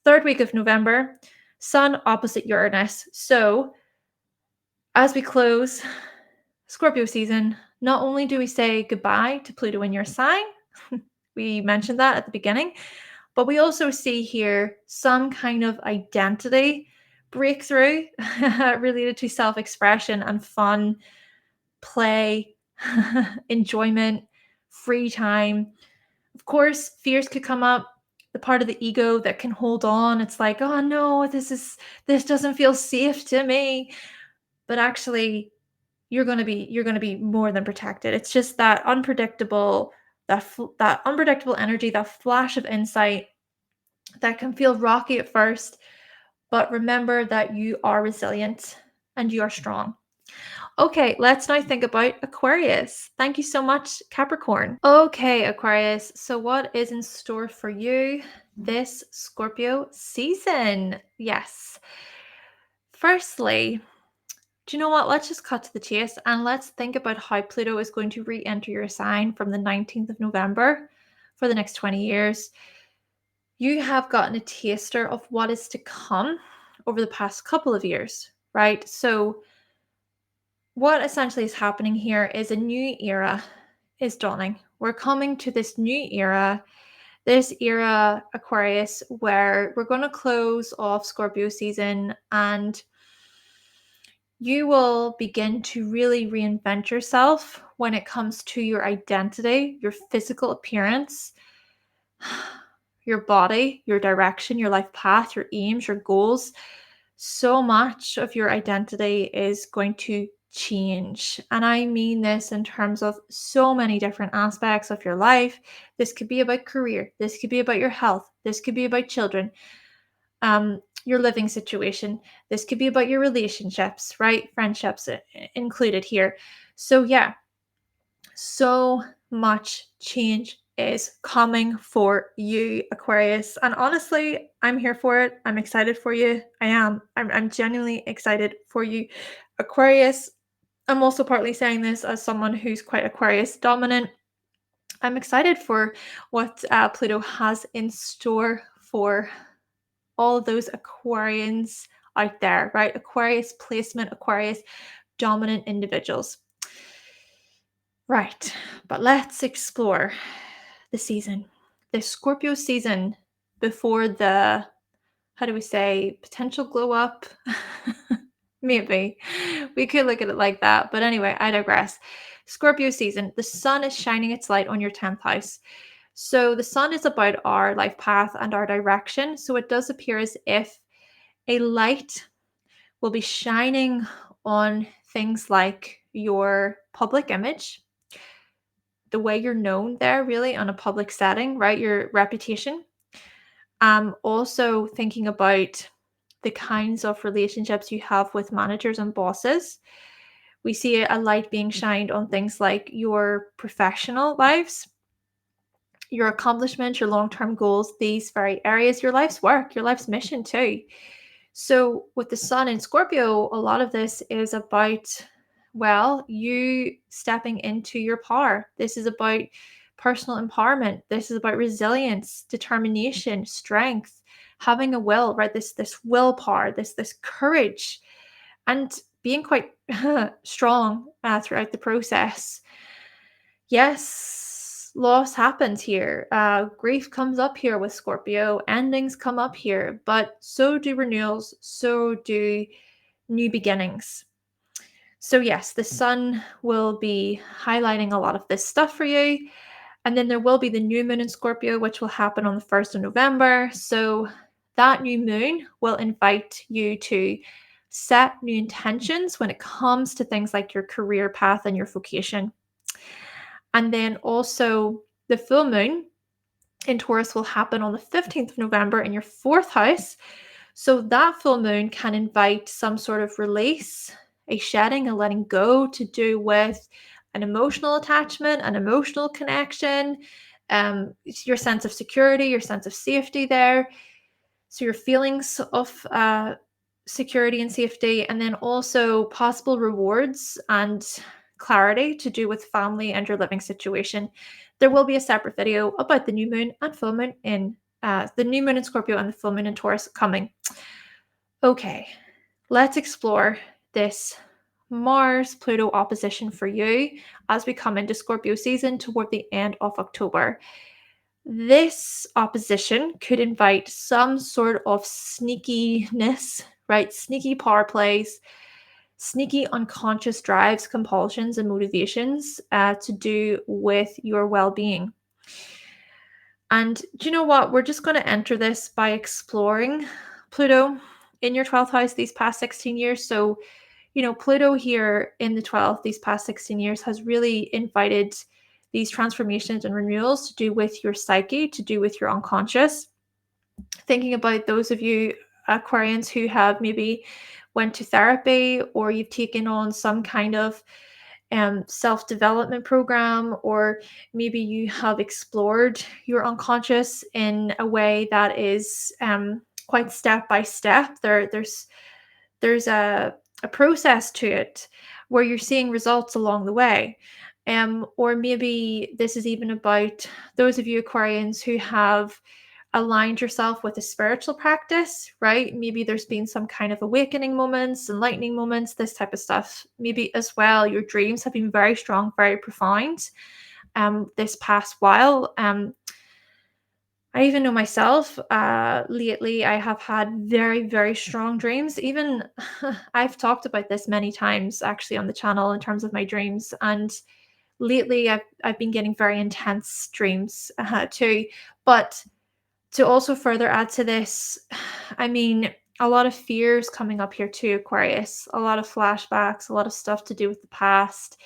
Third week of November, Sun opposite Uranus. So as we close Scorpio season, not only do we say goodbye to Pluto in your sign, we mentioned that at the beginning, but we also see here some kind of identity breakthrough related to self-expression and fun, play, enjoyment, free time. Of course, fears could come up. The part of the ego that can hold on. It's like, oh no, this doesn't feel safe to me. But actually, you're gonna be more than protected. It's just that unpredictable, that unpredictable energy, that flash of insight that can feel rocky at first. But remember that you are resilient and you are strong. Okay, let's now think about Aquarius. Thank you so much, Capricorn. Okay, Aquarius, so what is in store for you this Scorpio season? Yes. firstly, do you know what? Let's just cut to the chase and let's think about how Pluto is going to re-enter your sign from the 19th of November for the next 20 years. You have gotten a taster of what is to come over the past couple of years, right? So what essentially is happening here is a new era is dawning. We're coming to this new era, Aquarius, where we're going to close off Scorpio season and you will begin to really reinvent yourself when it comes to your identity, your physical appearance, your body, your direction, your life path, your aims, your goals. So much of your identity is going to change. And I mean this in terms of so many different aspects of your life. This could be about career, this could be about your health, this could be about children, your living situation, this could be about your relationships, right? Friendships included here. So, yeah, so much change is coming for you, Aquarius. And honestly, I'm here for it. I'm excited for you. I am. I'm genuinely excited for you, Aquarius. I'm also partly saying this as someone who's quite Aquarius dominant. I'm excited for what Pluto has in store for all of those Aquarians out there, right? Aquarius placement, Aquarius dominant individuals. Right, but let's explore the season, the Scorpio season before the, how do we say, potential glow up? Maybe we could look at it like that. But anyway, I digress. Scorpio season, the sun is shining its light on your 10th house. So the sun is about our life path and our direction. So it does appear as if a light will be shining on things like your public image, the way you're known there, really, on a public setting, right? Your reputation. Also thinking about the kinds of relationships you have with managers and bosses. We see a light being shined on things like your professional lives, your accomplishments, your long-term goals, these very areas, your life's work, your life's mission too. So with the sun in Scorpio, a lot of this is about, well, you stepping into your power. This is about personal empowerment. This is about resilience, determination, strength, having a will, right? This willpower, this courage, and being quite strong throughout the process. Yes, loss happens here. Grief comes up here with Scorpio. Endings come up here, but so do renewals, so do new beginnings. So yes, the sun will be highlighting a lot of this stuff for you. And then there will be the new moon in Scorpio, which will happen on the 1st of November. So that new moon will invite you to set new intentions when it comes to things like your career path and your vocation. And then also the full moon in Taurus will happen on the 15th of November in your 4th house. So that full moon can invite some sort of release, a shedding, a letting go to do with an emotional attachment, an emotional connection, your sense of security, your sense of safety there. So your feelings of security and safety, and then also possible rewards and clarity to do with family and your living situation. There will be a separate video about the new moon and full moon in the new moon in Scorpio and the full moon in Taurus coming. Okay, let's explore this Mars-Pluto opposition for you as we come into Scorpio season toward the end of October. This opposition could invite some sort of sneakiness, right? Sneaky power plays, sneaky unconscious drives, compulsions, and motivations to do with your well-being. And do you know what? We're just going to enter this by exploring Pluto in your 12th house these past 16 years. So, Pluto here in the 12th, these past 16 years, has really invited these transformations and renewals to do with your psyche, to do with your unconscious. Thinking about those of you Aquarians who have maybe went to therapy, or you've taken on some kind of self-development program, or maybe you have explored your unconscious in a way that is quite step by step. There's there's a process to it where you're seeing results along the way. Or maybe this is even about those of you Aquarians who have aligned yourself with a spiritual practice, right? Maybe there's been some kind of awakening moments, enlightening moments, this type of stuff. Maybe as well, your dreams have been very strong, very profound this past while. I even know myself, lately I have had very, very strong dreams. Even I've talked about this many times actually on the channel in terms of my dreams. And lately I've been getting very intense dreams too. But to also further add to this, I mean, a lot of fears coming up here too, Aquarius, a lot of flashbacks, a lot of stuff to do with the past,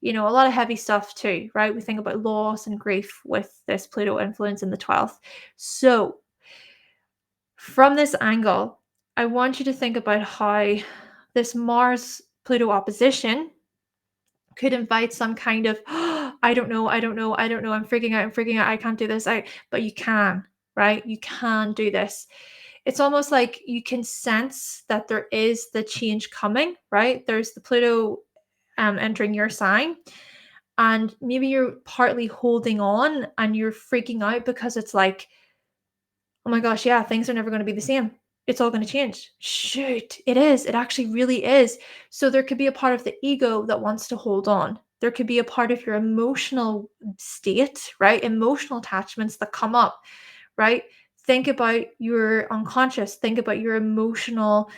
a lot of heavy stuff too, right? We think about loss and grief with this Pluto influence in the 12th. So, from this angle, I want you to think about how this Mars Pluto opposition could invite some kind of, oh, I don't know, I'm freaking out, I can't do this. But you can, right? You can do this. It's almost like you can sense that there is the change coming, right? There's the Pluto entering your sign, and maybe you're partly holding on and you're freaking out because it's like, oh my gosh, yeah, things are never going to be the same. It's all going to change. Shoot, it is. It actually really is. So there could be a part of the ego that wants to hold on. There could be a part of your emotional state, right? Emotional attachments that come up, right? Think about your unconscious, think about your emotional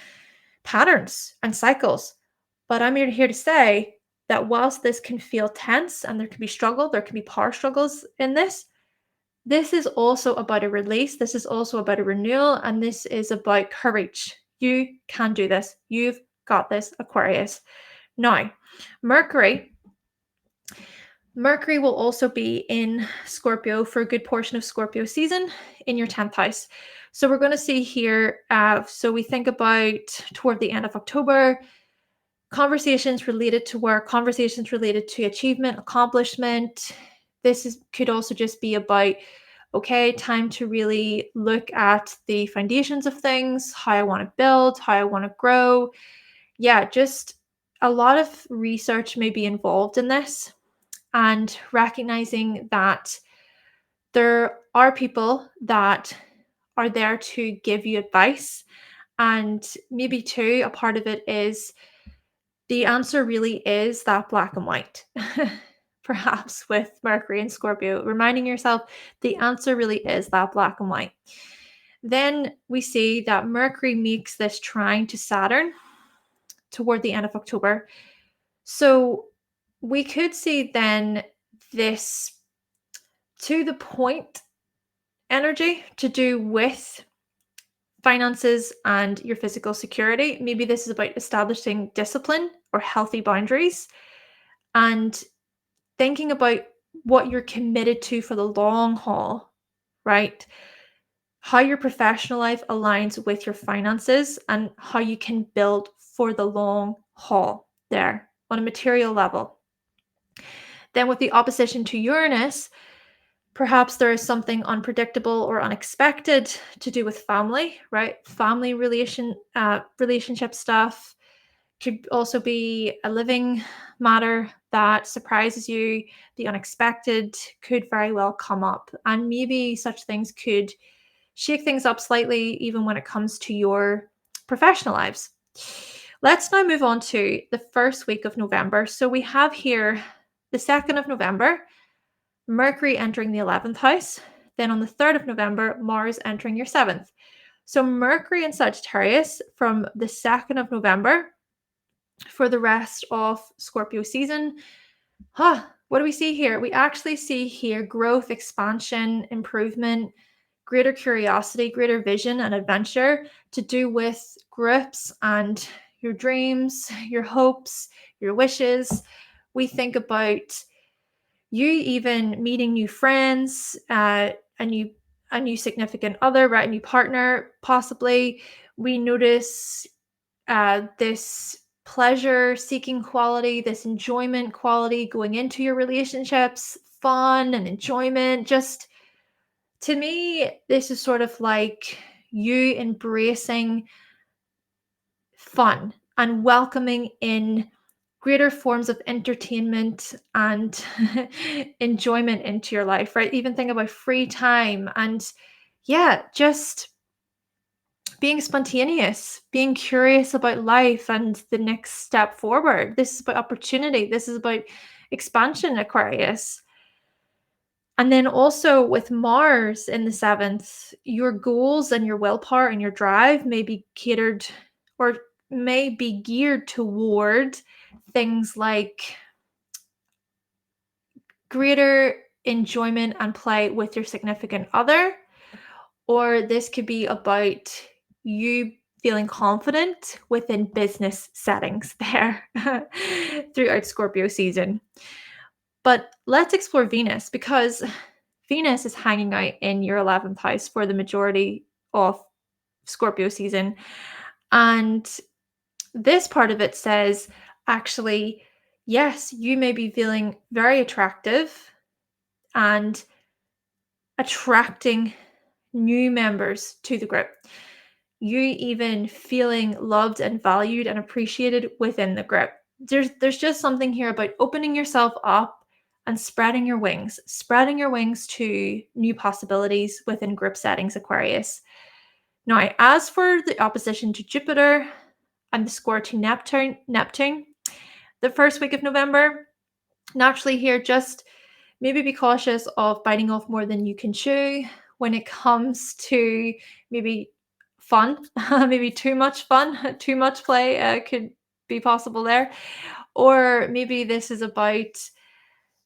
patterns and cycles. But I'm here to say that whilst this can feel tense and there can be struggle, there can be power struggles in this is also about a release. This is also about a renewal. And this is about courage. You can do this. You've got this, Aquarius. Now, Mercury will also be in Scorpio for a good portion of Scorpio season in your 10th house. So we're going to see here, so we think about toward the end of October, conversations related to work, conversations related to achievement, accomplishment. Could also just be about, okay, time to really look at the foundations of things, how I want to build, how I want to grow. Yeah, just a lot of research may be involved in this, and recognizing that there are people that are there to give you advice. And maybe too, a part of it is the answer really is that black and white. Perhaps with Mercury and Scorpio, reminding yourself the answer really is that black and white. Then we see that Mercury makes this trine to Saturn toward the end of October. So we could see then this to the point energy to do with finances and your physical security. Maybe this is about establishing discipline or healthy boundaries and thinking about what you're committed to for the long haul, right? How your professional life aligns with your finances and how you can build for the long haul there on a material level. Then with the opposition to Uranus, perhaps there is something unpredictable or unexpected to do with family, right? Family relationship stuff. Could also be a living matter that surprises you. The unexpected could very well come up. And maybe such things could shake things up slightly, even when it comes to your professional lives. Let's now move on to the first week of November. So we have here the 2nd of November, Mercury entering the 11th house. Then on the 3rd of November, Mars entering your 7th. So Mercury in Sagittarius from the 2nd of November for the rest of Scorpio season. What do we see here? We actually see here growth, expansion, improvement, greater curiosity, greater vision and adventure to do with groups and your dreams, your hopes, your wishes. We think about you even meeting new friends, a new significant other, right? A new partner, possibly. We notice this pleasure seeking quality, this enjoyment quality going into your relationships, fun and enjoyment. Just to me, this is sort of like you embracing fun and welcoming in greater forms of entertainment and enjoyment into your life, right? Even think about free time and yeah, just being spontaneous, being curious about life and the next step forward. This is about opportunity. This is about expansion, Aquarius. And then also with Mars in the seventh, your goals and your willpower and your drive may be catered or may be geared toward things like greater enjoyment and play with your significant other, or this could be about you feeling confident within business settings there throughout Scorpio season. But let's explore Venus because Venus is hanging out in your 11th house for the majority of Scorpio season. And this part of it says, actually, yes, you may be feeling very attractive and attracting new members to the group. You even feeling loved and valued and appreciated within the group. There's just something here about opening yourself up and spreading your wings to new possibilities within group settings, Aquarius. Now, as for the opposition to Jupiter and the square to Neptune, the first week of November, naturally here, just maybe be cautious of biting off more than you can chew when it comes to maybe fun, maybe too much fun, too much play could be possible there. Or maybe this is about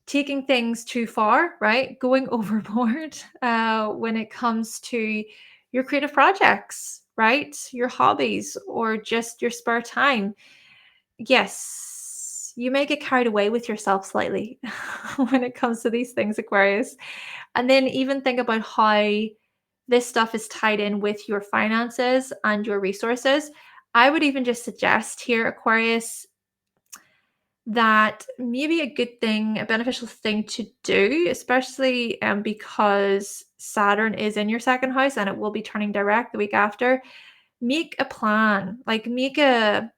taking things too far, right? Going overboard when it comes to your creative projects, right? Your hobbies or just your spare time. Yes, you may get carried away with yourself slightly when it comes to these things, Aquarius. And then even think about how this stuff is tied in with your finances and your resources. I would even just suggest here, Aquarius, that maybe a good thing, a beneficial thing to do, especially because Saturn is in your second house and it will be turning direct the week after. Make a plan, like make a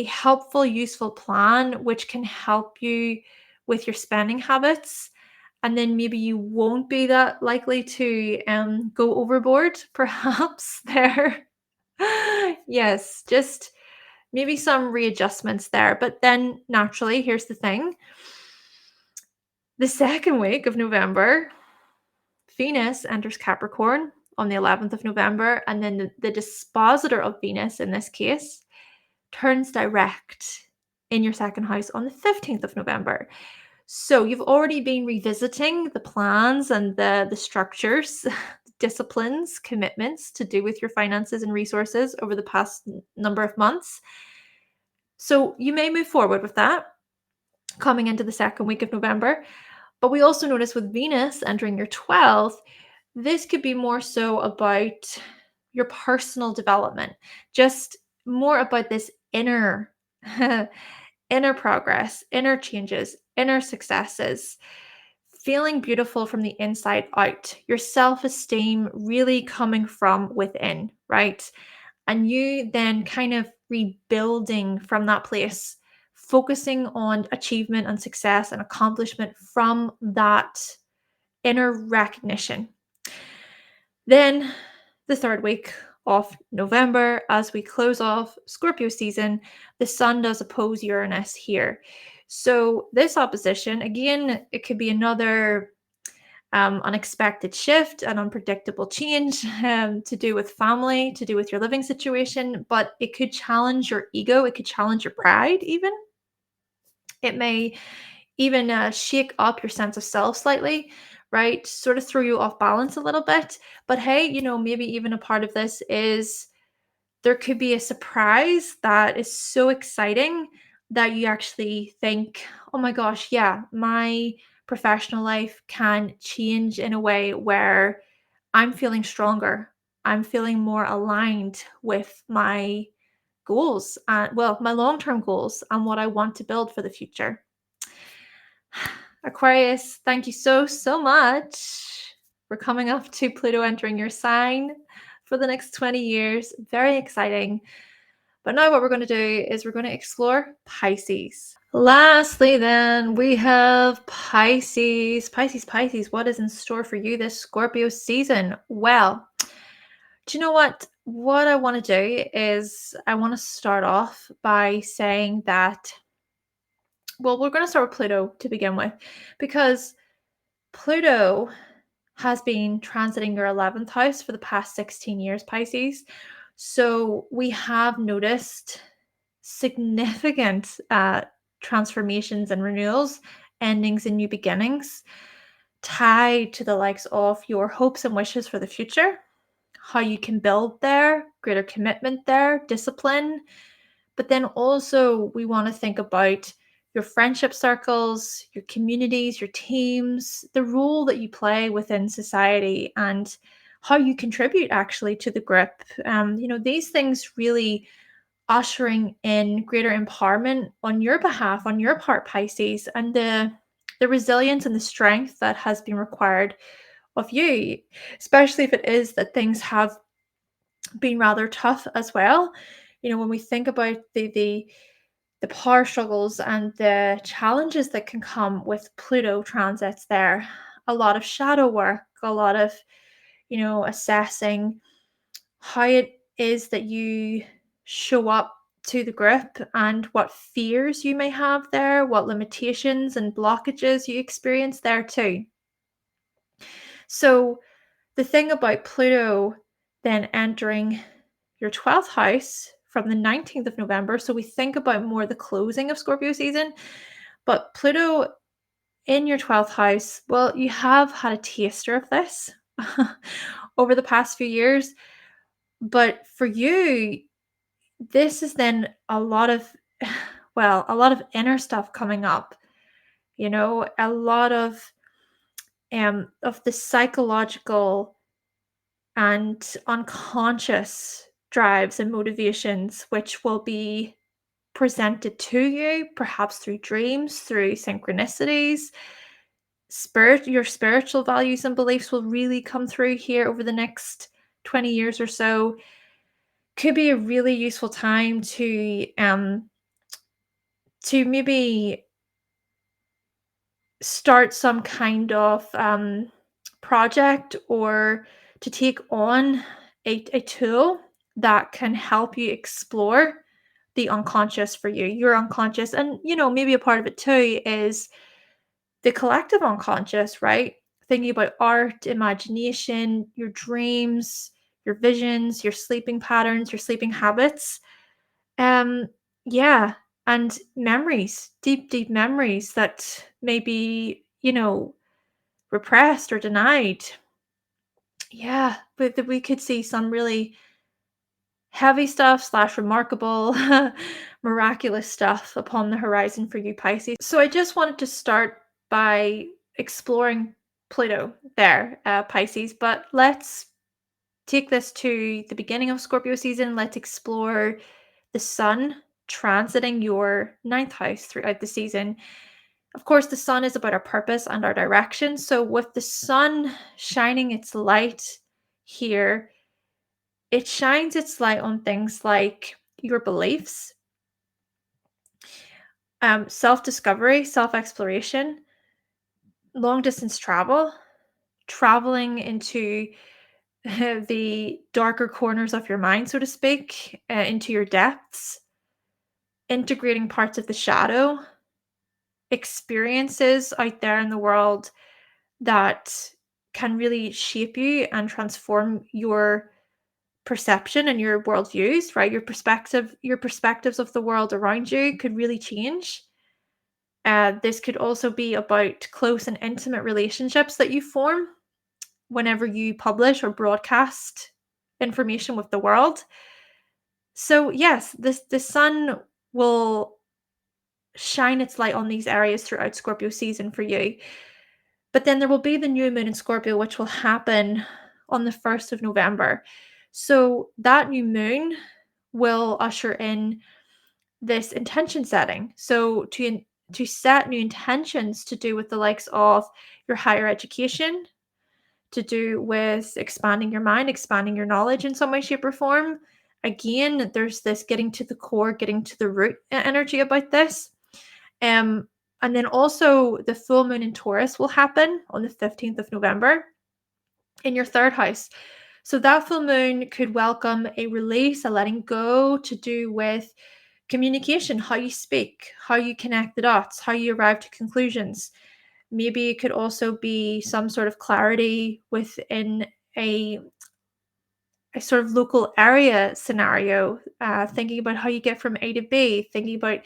helpful, useful plan which can help you with your spending habits. And then maybe you won't be that likely to go overboard, perhaps there. Yes, just maybe some readjustments there. But then naturally, here's the thing. The second week of November, Venus enters Capricorn on the 11th of November, and then the dispositor of Venus in this case turns direct in your second house on the 15th of November. So you've already been revisiting the plans and the structures, disciplines, commitments to do with your finances and resources over the past number of months. So you may move forward with that coming into the second week of November. But we also notice with Venus entering your 12th, this could be more so about your personal development, just more about this inner inner progress, inner changes, inner successes, feeling beautiful from the inside out, your self-esteem really coming from within, right? And you then kind of rebuilding from that place, focusing on achievement and success and accomplishment from that inner recognition. Then the third week of November, as we close off Scorpio season, the Sun does oppose Uranus here. So this opposition, again, it could be another unexpected shift, an unpredictable change to do with family, to do with your living situation, but it could challenge your ego. It could challenge your pride, even. It may even shake up your sense of self slightly, right? Sort of throw you off balance a little bit. But hey, maybe even a part of this is there could be a surprise that is so exciting that you actually think, oh my gosh, yeah, my professional life can change in a way where I'm feeling stronger. I'm feeling more aligned with my goals, my long term goals and what I want to build for the future. Aquarius, thank you so much for coming up to Pluto entering your sign for the next 20 years. Very exciting. But now what we're going to do is we're going to explore Pisces. Lastly, then we have Pisces. Pisces, what is in store for you this Scorpio season? Well, do you know what? What I want to do is I want to start off by saying that, well, we're going to start with Pluto to begin with, because Pluto has been transiting your 11th house for the past 16 years, Pisces. So we have noticed significant transformations and renewals, endings and new beginnings, tied to the likes of your hopes and wishes for the future, how you can build there, greater commitment there, discipline. But then also we want to think about your friendship circles, your communities, your teams, the role that you play within society, and how you contribute actually to the group. These things really ushering in greater empowerment on your behalf, on your part, Pisces, and the resilience and the strength that has been required of you, especially if it is that things have been rather tough as well. When we think about the power struggles and the challenges that can come with Pluto transits there, a lot of shadow work, a lot of assessing how it is that you show up to the group and what fears you may have there, what limitations and blockages you experience there too. So the thing about Pluto then entering your 12th house from the 19th of November, so we think about more the closing of Scorpio season, but Pluto in your 12th house, well, you have had a taster of this over the past few years. But for you, this is then a lot of, a lot of inner stuff coming up, a lot of the psychological and unconscious drives and motivations, which will be presented to you, perhaps through dreams, through synchronicities. Your spiritual values and beliefs will really come through here over the next 20 years or so. Could be a really useful time to maybe start some kind of project, or to take on a tool that can help you explore the unconscious for you, your unconscious. And maybe a part of it too is the collective unconscious, right? Thinking about art, imagination, your dreams, your visions, your sleeping patterns, your sleeping habits. Yeah, and memories, deep memories that may be, repressed or denied. Yeah, but that we could see some really heavy stuff slash remarkable, miraculous stuff upon the horizon for you, Pisces. So I just wanted to start by exploring Pluto there, Pisces, but let's take this to the beginning of Scorpio season. Let's explore the sun transiting your 9th house throughout the season. Of course, the sun is about our purpose and our direction. So with the sun shining its light here, it shines its light on things like your beliefs, self-discovery, self-exploration, long-distance travel, traveling into the darker corners of your mind, so to speak, into your depths, integrating parts of the shadow, experiences out there in the world that can really shape you and transform your perception and your worldviews, right? Your perspectives of the world around you could really change. This could also be about close and intimate relationships that you form whenever you publish or broadcast information with the world. So yes, the sun will shine its light on these areas throughout Scorpio season for you. But then there will be the new moon in Scorpio, which will happen on the 1st of November. So that new moon will usher in this intention setting. So to set new intentions to do with the likes of your higher education, to do with expanding your mind, expanding your knowledge in some way, shape, or form, again, there's this getting to the core, getting to the root energy about this. And then also the full moon in Taurus will happen on the 15th of November in your third house. So that full moon could welcome a release, a letting go to do with communication, how you speak, how you connect the dots, how you arrive to conclusions. Maybe it could also be some sort of clarity within a sort of local area scenario, thinking about how you get from A to B, thinking about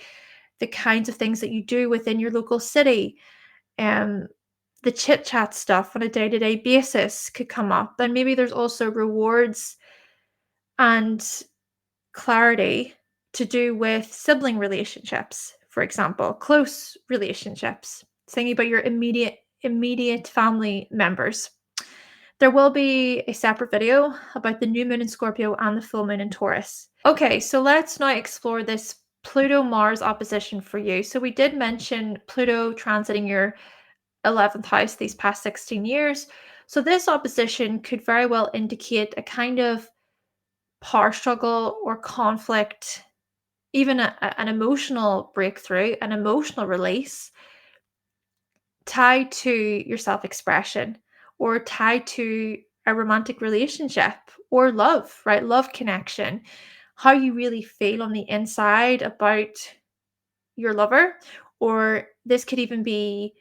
the kinds of things that you do within your local city. The chit chat stuff on a day-to-day basis could come up. And maybe there's also rewards and clarity to do with sibling relationships, for example, close relationships, thinking about your immediate family members. There will be a separate video about the new moon in Scorpio and the full moon in Taurus. Okay, so let's now explore this Pluto-Mars opposition for you. So we did mention Pluto transiting your 11th house these past 16 years. So this opposition could very well indicate a kind of power struggle or conflict, even an emotional breakthrough, an emotional release tied to your self-expression or tied to a romantic relationship or love, right? Love connection, how you really feel on the inside about your lover. Or this could even be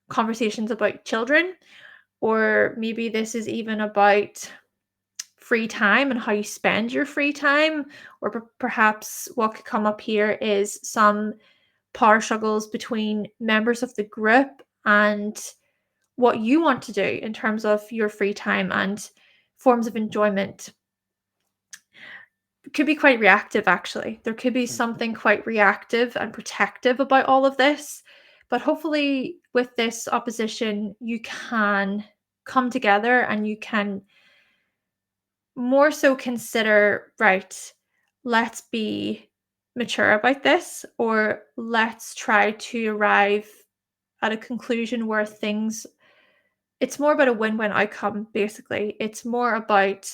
conversations about children, or maybe this is even about free time and how you spend your free time. Or perhaps what could come up here is some power struggles between members of the group and what you want to do in terms of your free time and forms of enjoyment. It could be quite reactive, actually. There could be something quite reactive and protective about all of this. But hopefully, with this opposition, you can come together and you can more so consider, right, let's be mature about this, or let's try to arrive at a conclusion where it's more about a win-win outcome, basically. It's more about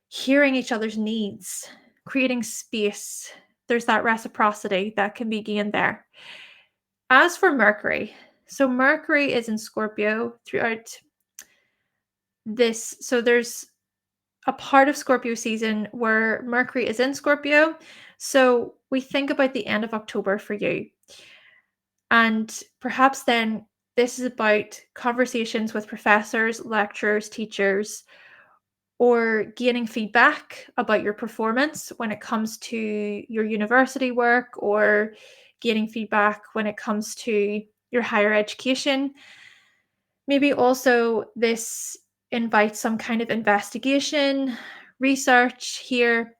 hearing each other's needs, creating space. There's that reciprocity that can be gained there. As for Mercury, so Mercury is in Scorpio throughout this. So there's a part of Scorpio season where Mercury is in Scorpio. So we think about the end of October for you. And perhaps then this is about conversations with professors, lecturers, teachers, or gaining feedback about your performance when it comes to your university work, or gaining feedback when it comes to your higher education. Maybe also this invites some kind of investigation, research here,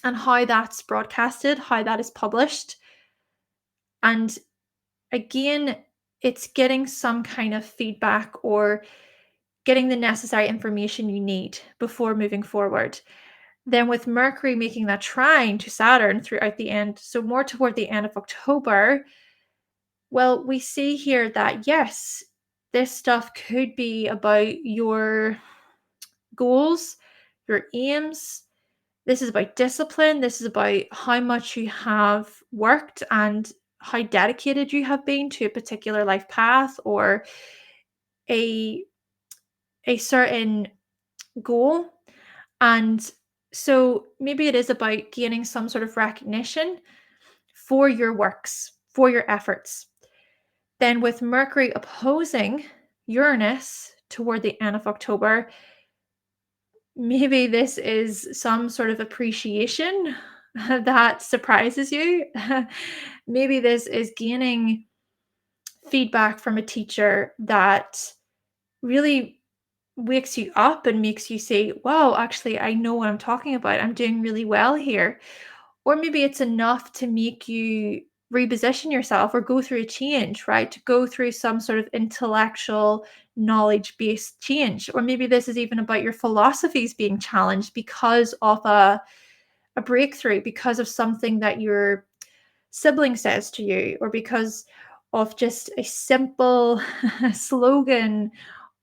and how that's broadcasted, how that is published. And again, it's getting some kind of feedback or getting the necessary information you need before moving forward. Then with Mercury making that trine to Saturn throughout the end, so more toward the end of October, well, we see here that yes, this stuff could be about your goals, your aims. This is about discipline. This is about how much you have worked and how dedicated you have been to a particular life path or a certain goal. And so maybe it is about gaining some sort of recognition for your works, for your efforts. Then with Mercury opposing Uranus toward the end of October, maybe this is some sort of appreciation that surprises you. Maybe this is gaining feedback from a teacher that really wakes you up and makes you say, wow, actually, I know what I'm talking about. I'm doing really well here. Or maybe it's enough to make you reposition yourself or go through a change, right? To go through some sort of intellectual knowledge-based change. Or maybe this is even about your philosophies being challenged because of a breakthrough, because of something that your sibling says to you, or because of just a simple slogan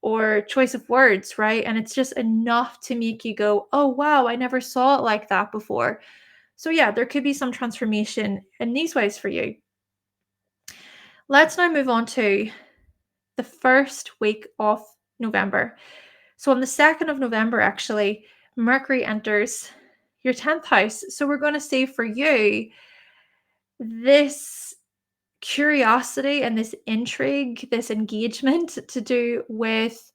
or choice of words, right? And it's just enough to make you go, oh, wow, I never saw it like that before. So yeah, there could be some transformation in these ways for you. Let's now move on to the first week of November. So on the 2nd of November, actually, Mercury enters your 10th house. So we're going to see for you this curiosity and this intrigue, this engagement to do with,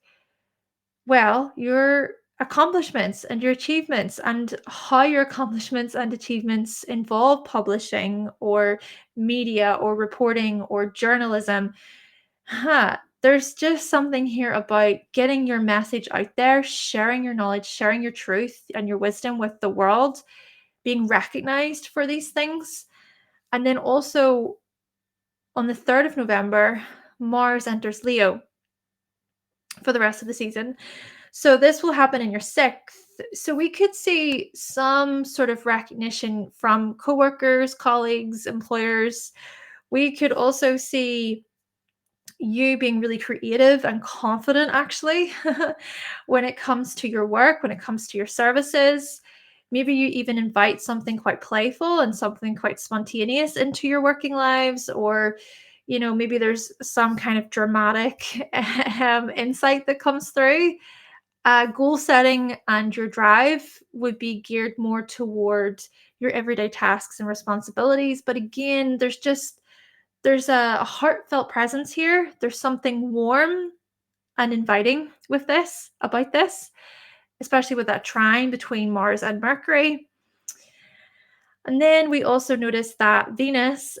well, your accomplishments and your achievements, and how your accomplishments and achievements involve publishing or media or reporting or journalism. There's just something here about getting your message out there, sharing your knowledge, sharing your truth and your wisdom with the world, being recognized for these things. And then also on the 3rd of November, Mars enters Leo for the rest of the season. So this will happen in your 6th. So we could see some sort of recognition from coworkers, colleagues, employers. We could also see you being really creative and confident, actually, when it comes to your work, when it comes to your services. Maybe you even invite something quite playful and something quite spontaneous into your working lives, or maybe there's some kind of dramatic insight that comes through. Goal setting and your drive would be geared more toward your everyday tasks and responsibilities. But again, there's a heartfelt presence here. There's something warm and inviting with this, about this, especially with that trine between Mars and Mercury. And then we also notice that Venus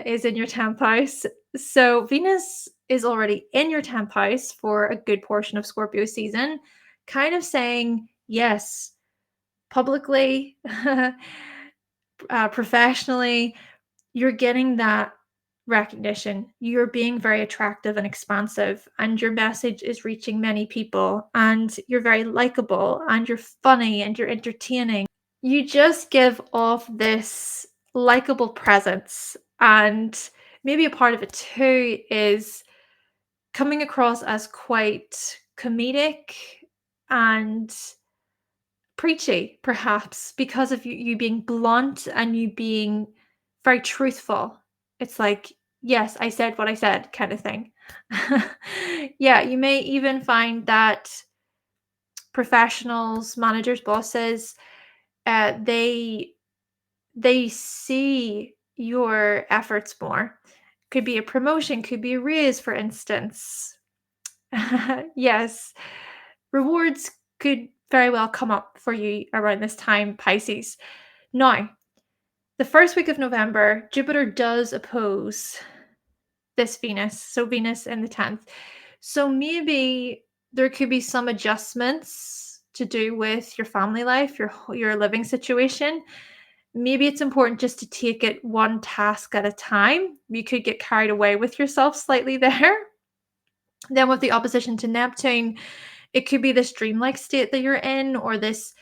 is in your 10th house. So Venus is already in your 10th house for a good portion of Scorpio season, kind of saying, yes, publicly, professionally, you're getting that recognition. You're being very attractive and expansive, and your message is reaching many people, and you're very likable, and you're funny, and you're entertaining. You just give off this likable presence. And maybe a part of it too is coming across as quite comedic and preachy, perhaps, because of you being blunt and you being very truthful. It's like, yes, I said what I said, kind of thing. Yeah, you may even find that professionals, managers, bosses, they see your efforts more. Could be a promotion, could be a raise, for instance. Yes, rewards could very well come up for you around this time, Pisces. Now, the first week of November, Jupiter does oppose this Venus, so Venus in the 10th. So maybe there could be some adjustments to do with your family life, your living situation. Maybe it's important just to take it one task at a time. You could get carried away with yourself slightly there. Then with the opposition to Neptune, it could be this dreamlike state that you're in, or this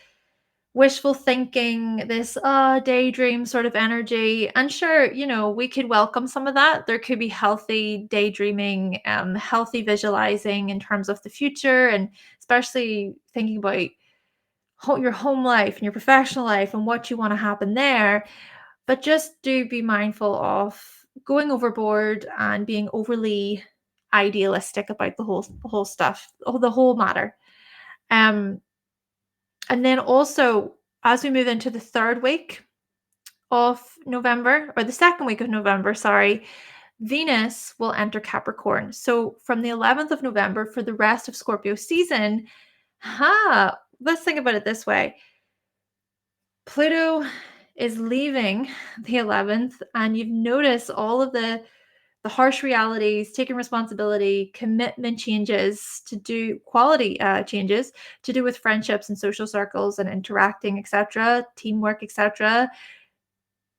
wishful thinking, this daydream sort of energy. And sure, we could welcome some of that. There could be healthy daydreaming, healthy visualizing in terms of the future, and especially thinking about your home life and your professional life and what you want to happen there. But just do be mindful of going overboard and being overly idealistic about the whole stuff, the whole matter. And then also, as we move into the 3rd week of November, or the 2nd week of November, sorry, Venus will enter Capricorn. So from the 11th of November for the rest of Scorpio season, let's think about it this way. Pluto is leaving the 11th, and you've noticed all of the harsh realities, taking responsibility, commitment changes to do quality changes to do with friendships and social circles and interacting, etc., teamwork, etc.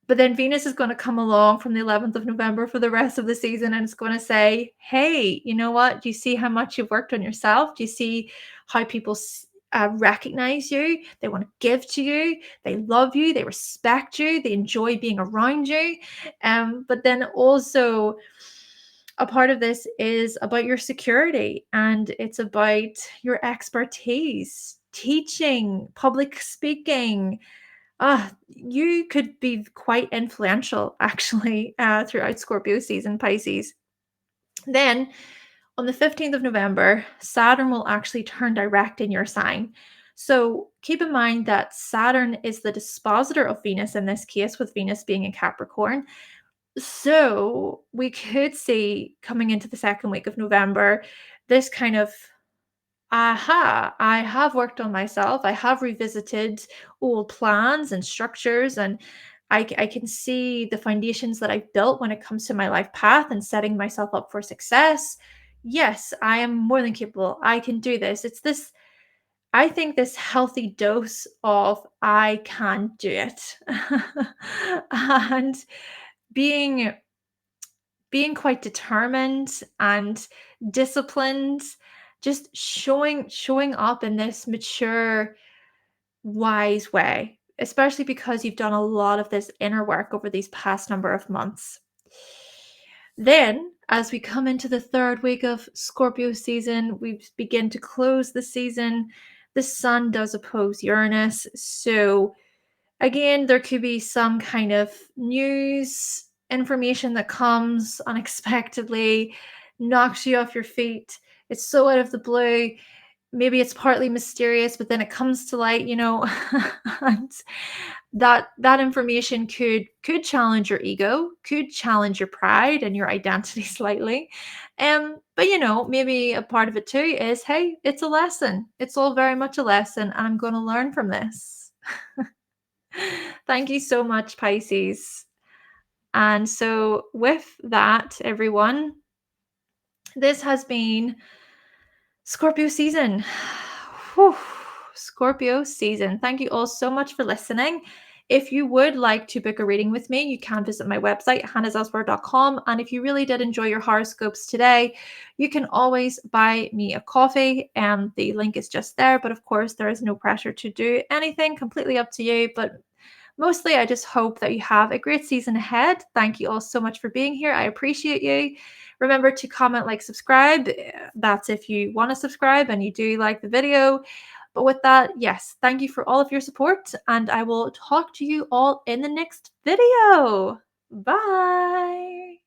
But then Venus is going to come along from the 11th of November for the rest of the season, and it's going to say, hey, you know what? Do you see how much you've worked on yourself? Do you see how people recognize you? They want to give to you. They love you. They respect you. They enjoy being around you. But then also, A part of this is about your security, and it's about your expertise, teaching, public speaking. You could be quite influential actually throughout Scorpio season, Pisces. Then on the 15th of November, Saturn will actually turn direct in your sign. So keep in mind that Saturn is the dispositor of Venus in this case, with Venus being in Capricorn. So we could see coming into the second week of November this kind of aha, I have worked on myself. I have revisited old plans and structures, and I can see the foundations that I've built when it comes to my life path and setting myself up for success. Yes, I am more than capable. I can do this. It's this, I think, this healthy dose of I can do it. And being being quite determined and disciplined, just showing up in this mature, wise way, especially because you've done a lot of this inner work over these past number of months. Then, as we come into the third week of Scorpio season, we begin to close the season. The sun does oppose Uranus. So, again, there could be some kind of news information that comes unexpectedly, knocks you off your feet. It's so out of the blue. Maybe it's partly mysterious, but then it comes to light, and that information could challenge your ego, could challenge your pride and your identity slightly. But maybe a part of it too is, hey, it's a lesson. It's all very much a lesson, and I'm going to learn from this. Thank you so much, Pisces. And so, with that, everyone, this has been Scorpio season. Whew. Scorpio season. Thank you all so much for listening. If you would like to book a reading with me, you can visit my website, hannahselsewhere.com. And if you really did enjoy your horoscopes today, you can always buy me a coffee. And the link is just there. But of course, there is no pressure to do anything, completely up to you. But mostly, I just hope that you have a great season ahead. Thank you all so much for being here. I appreciate you. Remember to comment, like, subscribe. That's if you want to subscribe and you do like the video. But with that, yes, thank you for all of your support, and I will talk to you all in the next video. Bye.